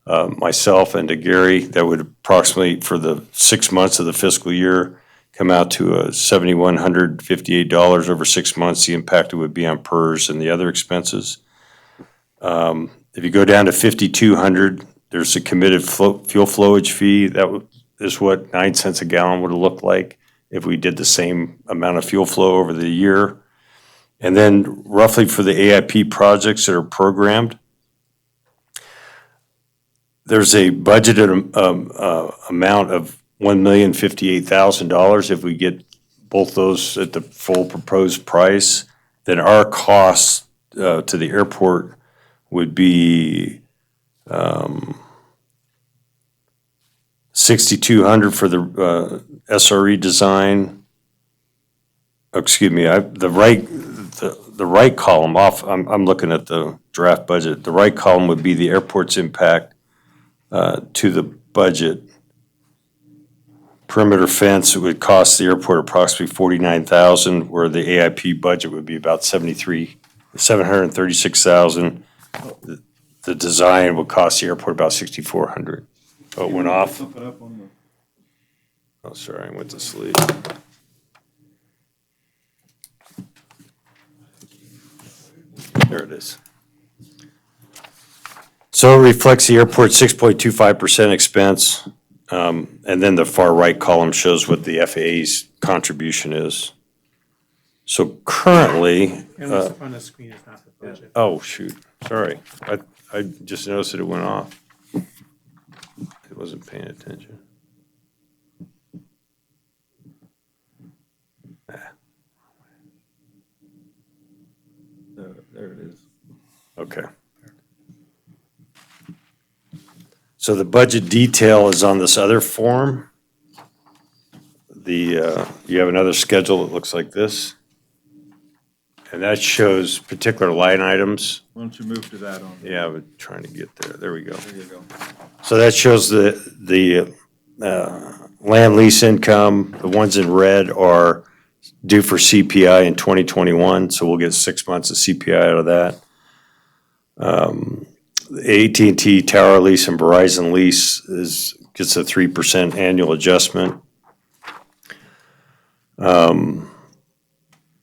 myself and to Gary, that would approximately, for the 6 months of the fiscal year, come out to $7,158 over 6 months. The impact it would be on PERS and the other expenses. If you go down to 5,200, there's a committed fuel flowage fee. That is what 9 cents a gallon would have looked like if we did the same amount of fuel flow over the year. And then roughly for the AIP projects that are programmed, there's a budgeted amount of $1,058,000. If we get both those at the full proposed price, then our costs to the airport would be $6,200 for the SRE design. Excuse me, the right column off. I'm looking at the draft budget. The right column would be the airport's impact to the budget perimeter fence, it would cost the airport approximately $49,000, where the AIP budget would be about $736,000. The design would cost the airport about $6,400. Oh, it went off? Oh, sorry, I went to sleep. There it is. So it reflects the airport's 6.25% expense. And then the far right column shows what the FAA's contribution is. So currently, And what's up on the screen is not the budget. oh, shoot, sorry. I just noticed that it went off. I wasn't paying attention. There it is. Okay. So the budget detail is on this other form. You have another schedule that looks like this. And that shows particular line items. Why don't you move to that on? Yeah, I'm trying to get there. There we go. There you go. So that shows the land lease income. The ones in red are due for CPI in 2021, so we'll get 6 months of CPI out of that. The AT&T tower lease and Verizon lease gets a 3% annual adjustment.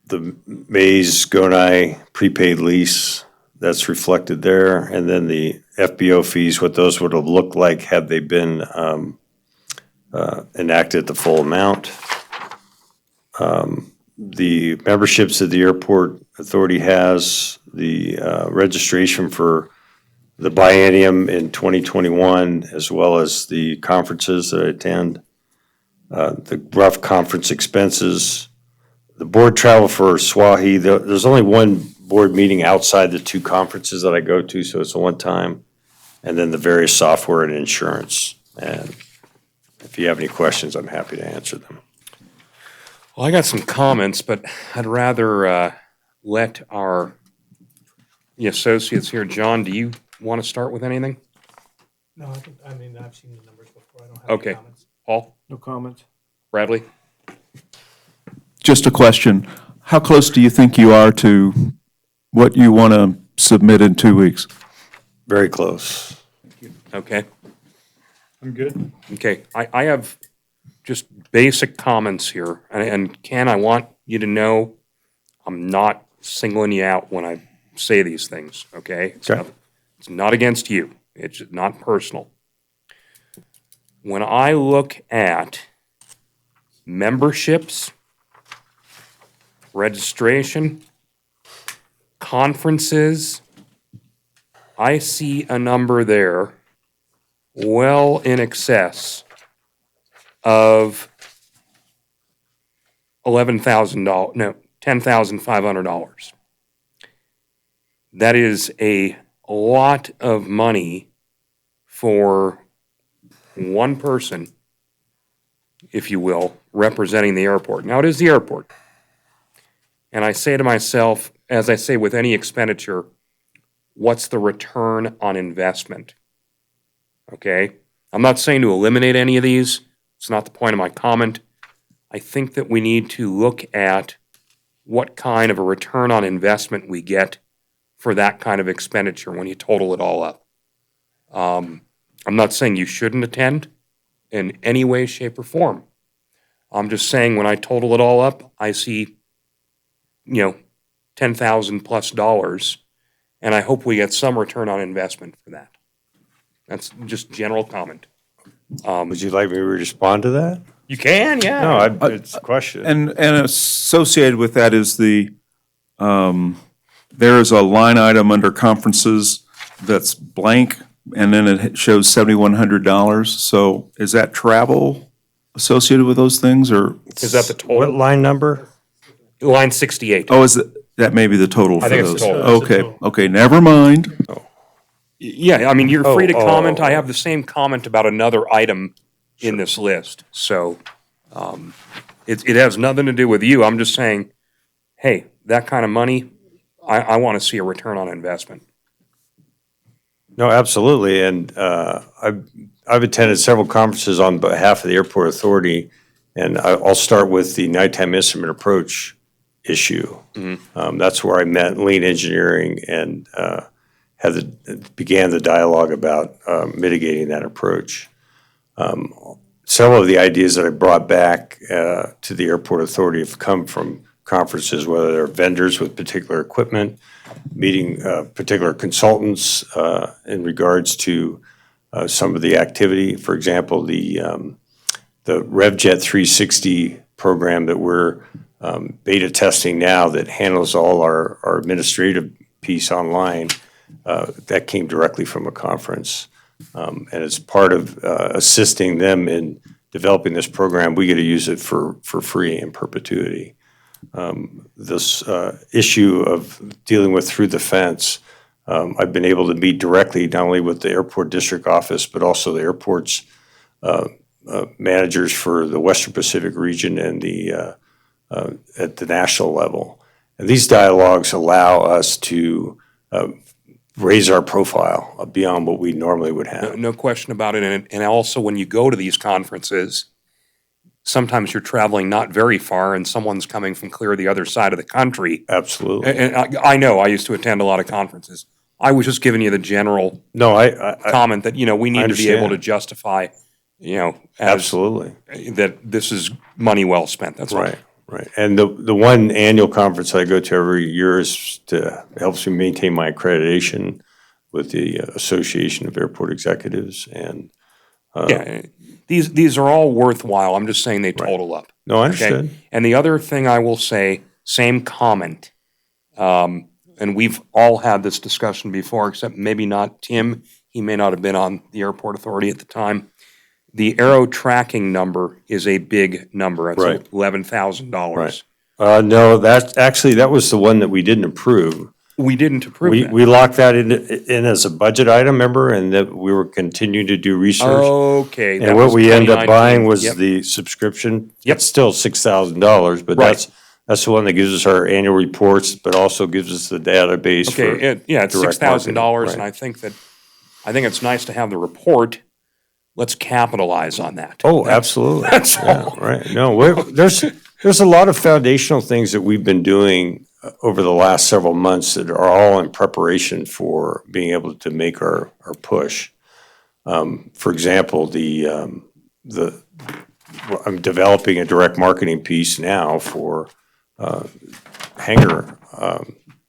The Mays Gonai prepaid lease, that's reflected there. And then the FBO fees, what those would have looked like had they been enacted at the full amount. The memberships that the airport authority has, the registration for the biennium in 2021, as well as the conferences that I attend, the rough conference expenses, the board travel for SWAHI. There's only one board meeting outside the two conferences that I go to, so it's a one-time. And then the various software and insurance. And if you have any questions, I'm happy to answer them. Well, I got some comments, but I'd rather let the associates here. John, do you want to start with anything? No, I mean, I've seen the numbers before. I don't have Okay. any comments. Paul? No comments. Bradley? Just a question. How close do you think you are to what you want to submit in 2 weeks? Very close. Okay. I'm good. Okay, I have just basic comments here, and Ken, I want you to know I'm not singling you out when I say these things, okay? It's not against you, it's not personal. When I look at memberships, registration, conferences, I see a number there well in excess of $11,000, no, $10,500. That is a lot of money for one person, if you will, representing the airport. Now, it is the airport. And I say to myself, as I say with any expenditure, what's the return on investment? Okay? I'm not saying to eliminate any of these. It's not the point of my comment. I think that we need to look at what kind of a return on investment we get for that kind of expenditure when you total it all up. I'm not saying you shouldn't attend in any way, shape, or form. I'm just saying when I total it all up, I see, $10,000+ and I hope we get some return on investment for that. That's just general comment. Would you like me to respond to that? You can, yeah. No, it's a question. And associated with that is there is a line item under conferences that's blank, and then it shows $7,100. So is that travel associated with those things, or? Is that the total? What line number? Line 68. Oh, that may be the total for I think it's those? the total. Okay, never mind. Yeah, I mean, you're free to comment. I have the same comment about another item in this list. So it has nothing to do with you. I'm just saying, hey, that kind of money, I want to see a return on investment. No, absolutely. And I've I've attended several conferences on behalf of the Airport Authority, and I'll start with the nighttime instrument approach issue. That's where I met Lean Engineering and began the dialogue about mitigating that approach. Several of the ideas that I brought back to the Airport Authority have come from conferences, whether they're vendors with particular equipment, meeting particular consultants in regards to some of the activity. For example, the RevJet 360 program that we're beta testing now that handles all our administrative piece online, that came directly from a conference. And as part of assisting them in developing this program, we get to use it for free in perpetuity. This issue of dealing with through the fence, I've been able to meet directly not only with the airport district office, but also the airport's managers for the Western Pacific region and at the national level. And these dialogues allow us to raise our profile beyond what we normally would have. No question about it. And also, when you go to these conferences, sometimes you're traveling not very far and someone's coming from clear the other side of the country. Absolutely. And I know, I used to attend a lot of conferences. I was just giving you the general comment that, we need to be able to justify, Absolutely. that this is money well spent. That's all. Right. And the one annual conference I go to every year helps me maintain my accreditation with the Association of Airport Executives. And these are all worthwhile. I'm just saying they total up. No, I understand. And the other thing I will say, same comment, and we've all had this discussion before, except maybe not Tim. He may not have been on the Airport Authority at the time. The aero tracking number is a big number. It's $11,000. No, that was the one that we didn't approve. We didn't approve that. We locked that in as a budget item, remember, and that we were continuing to do research. Okay. And what we ended up buying was the subscription. It's still $6,000, but that's the one that gives us our annual reports, but also gives us the database for it's $6,000, and I think it's nice to have the report. Let's capitalize on that. Oh, absolutely. That's all. Right. No, there's a lot of foundational things that we've been doing over the last several months that are all in preparation for being able to make our push. For example, I'm developing a direct marketing piece now for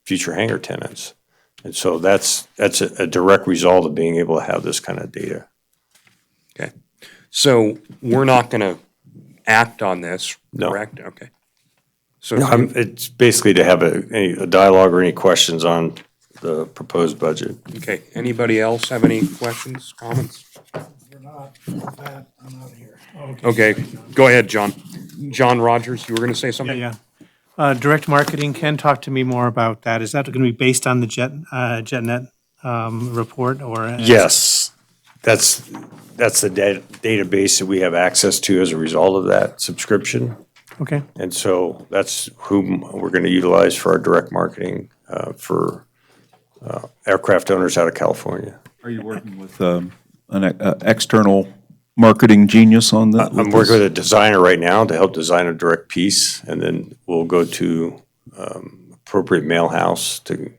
future hangar tenants. And so that's a direct result of being able to have this kind of data. Okay. So we're not going to act on this, correct? Okay. So It's basically to have a dialogue or any questions on the proposed budget. Okay. Anybody else have any questions, comments? We're not. I'm out of here. Okay. Go ahead, John. John Rogers, you were going to say something? Yeah. Direct marketing, Ken, talk to me more about that. Is that going to be based on the JetNet report or? Yes. That's the database that we have access to as a result of that subscription. Okay. And so that's whom we're going to utilize for our direct marketing for aircraft owners out of California. Are you working with an external marketing genius on that? I'm working with a designer right now to help design a direct piece, and then we'll go to appropriate mail house to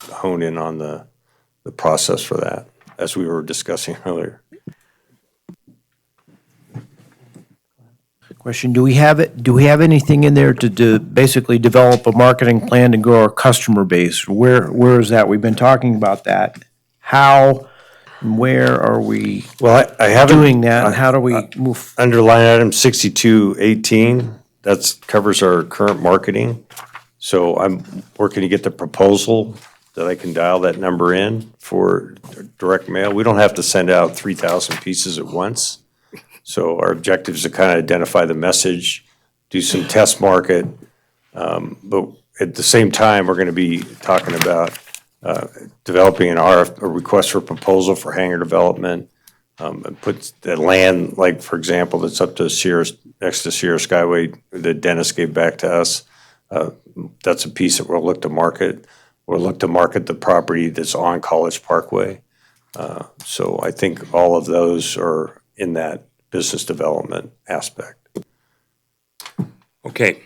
hone in on the process for that, as we were discussing earlier. Question, do we have anything in there to basically develop a marketing plan to grow our customer base? Where is that? We've been talking about that. How and where are we I haven't doing that, and how do we move? Under line item 6218, that covers our current marketing. So I'm working to get the proposal that I can dial that number in for direct mail. We don't have to send out 3,000 pieces at once. So our objective is to kind of identify the message, do some test market. But at the same time, we're going to be talking about developing a request for proposal for hangar development. And put the land, like, for example, that's up to next to Sierra Skyway that Dennis gave back to us. That's a piece that we'll look to market. We'll look to market the property that's on College Parkway. So I think all of those are in that business development aspect. Okay.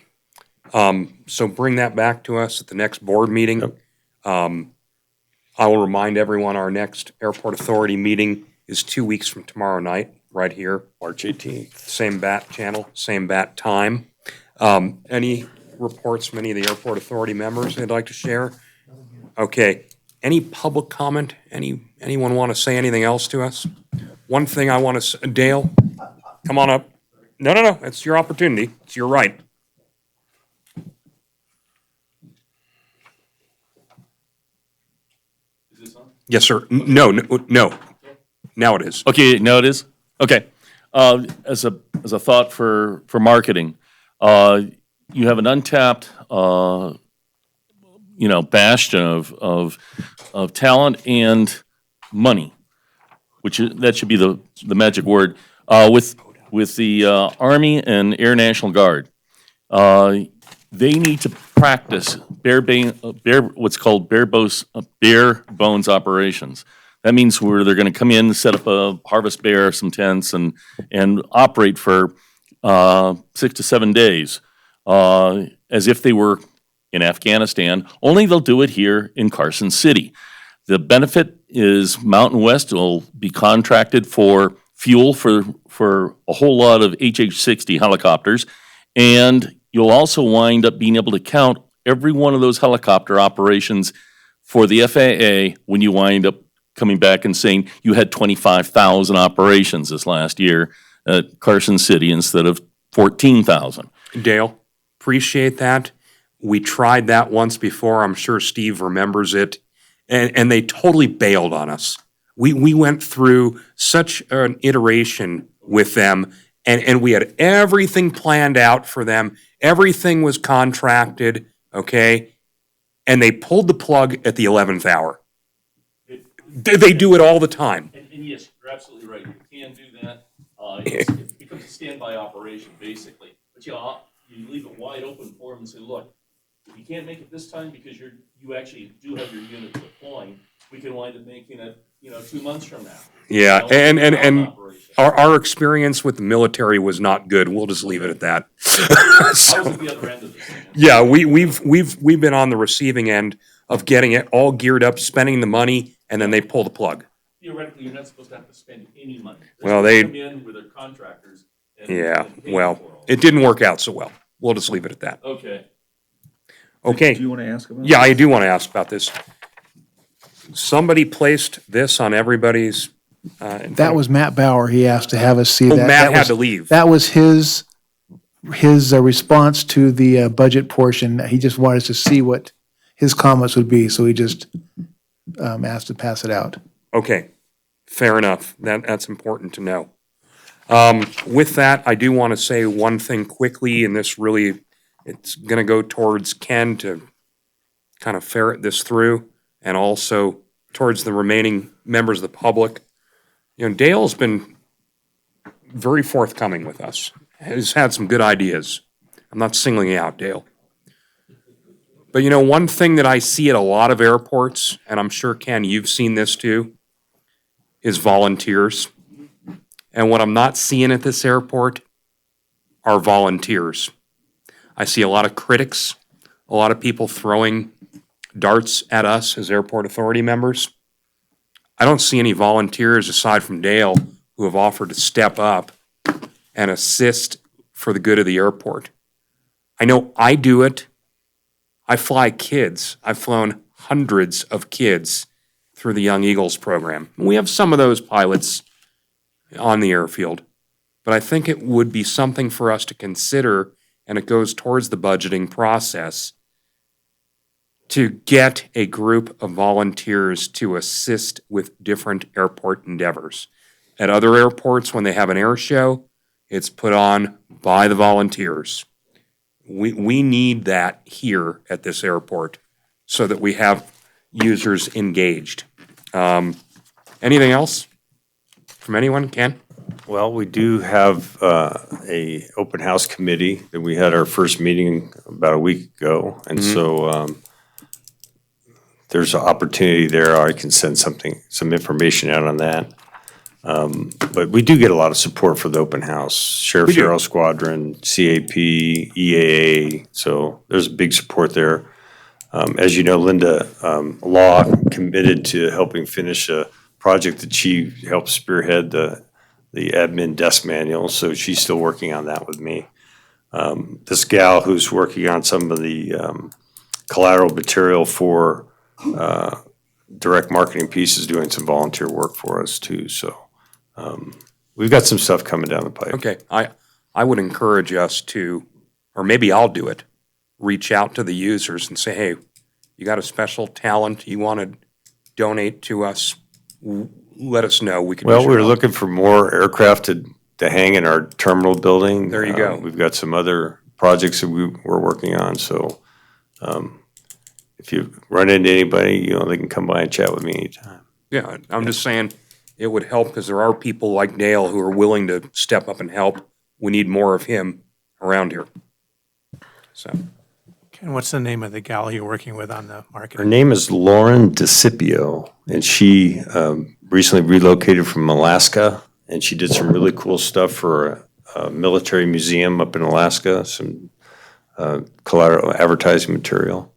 So bring that back to us at the next board meeting. I will remind everyone our next Airport Authority meeting is 2 weeks from tomorrow night, right here. March 18th. Same bat channel, same bat time. Any reports from any of the Airport Authority members they'd like to share? Okay. Any public comment? Anyone want to say anything else to us? One thing I want to, Dale, come on up. No, it's your opportunity. It's your right. Yes, sir. No. Now it is. Okay, now it is? Okay. As a thought for marketing, you have an untapped, bastion of talent and money, that should be the magic word, with the Army and Air National Guard. They need to practice what's called bare bones operations. That means where they're going to come in, set up a harvest bear, some tents, and operate for 6 to 7 days, as if they were in Afghanistan. Only they'll do it here in Carson City. The benefit is Mountain West will be contracted for fuel for a whole lot of HH-60 helicopters, and you'll also wind up being able to count every one of those helicopter operations for the FAA when you wind up coming back and saying you had 25,000 operations this last year at Carson City instead of 14,000. Dale, appreciate that. We tried that once before. I'm sure Steve remembers it. And they totally bailed on us. We went through such an iteration with them, and we had everything planned out for them. Everything was contracted, okay? And they pulled the plug at the 11th hour. They do it all the time. And yes, you're absolutely right. You can do that. It becomes a standby operation, basically. But you leave it wide open for them and say, look, if you can't make it this time because you actually do have your unit deploying, we can wind up making it, 2 months from now. Yeah, and our experience with the military was not good. We'll just leave it at that. I was at the other end of this. Yeah, we've been on the receiving end of getting it all geared up, spending the money, and then they pull the plug. Theoretically, you're not supposed to have to spend any money. Well, they come in with their contractors. And it didn't work out so well. We'll just leave it at that. Okay. Do you want to ask about Yeah, I do want to ask about this. Somebody placed this on everybody's. That was Matt Bauer. He asked to have us see that. Matt That had was- to leave. That was his response to the budget portion. He just wanted us to see what his comments would be, so he just asked to pass it out. Okay, fair enough. That's important to know. With that, I do want to say one thing quickly, and this really, it's going to go towards Ken to kind of ferret this through, and also towards the remaining members of the public. Dale's been very forthcoming with us. He's had some good ideas. I'm not singling you out, Dale. But one thing that I see at a lot of airports, and I'm sure, Ken, you've seen this too, is volunteers. And what I'm not seeing at this airport are volunteers. I see a lot of critics, a lot of people throwing darts at us as Airport Authority members. I don't see any volunteers aside from Dale who have offered to step up and assist for the good of the airport. I know I do it. I fly kids. I've flown hundreds of kids through the Young Eagles program. We have some of those pilots on the airfield, but I think it would be something for us to consider, and it goes towards the budgeting process, to get a group of volunteers to assist with different airport endeavors. At other airports, when they have an air show, it's put on by the volunteers. We need that here at this airport so that we have users engaged. Anything else from anyone? Ken? Well, we do have a open house committee that we had our first meeting about a week ago. And so there's an opportunity there, I can send some information out on that. But we do get a lot of support for the open house, Sheriff's do. Aero Squadron, CAP, EAA, so there's a big support there. As you know, Linda Law committed to helping finish a project that she helped spearhead, the admin desk manual, so she's still working on that with me. This gal who's working on some of the collateral material for direct marketing piece is doing some volunteer work for us too, so we've got some stuff coming down the pipe. Okay, I would encourage us to, or maybe I'll do it, reach out to the users and say, hey, you got a special talent you want to donate to us, let us know. We can. Well, use your we're help. looking for more aircraft to hang in our terminal building. There you go. We've got some other projects that we're working on, so if you run into anybody, they can come by and chat with me anytime. Yeah, I'm just saying it would help because there are people like Dale who are willing to step up and help. We need more of him around here. So. Ken, what's the name of the gal you're working with on the Her marketing? name is Lauren DeCipio, and she recently relocated from Alaska, and she did some really cool stuff for a military museum up in Alaska, some collateral advertising material.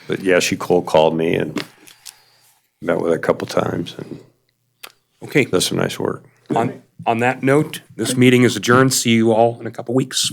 But yeah, she cold called me and met with her a couple times, and Okay. does some nice work. On that note, this meeting is adjourned. See you all in a couple weeks.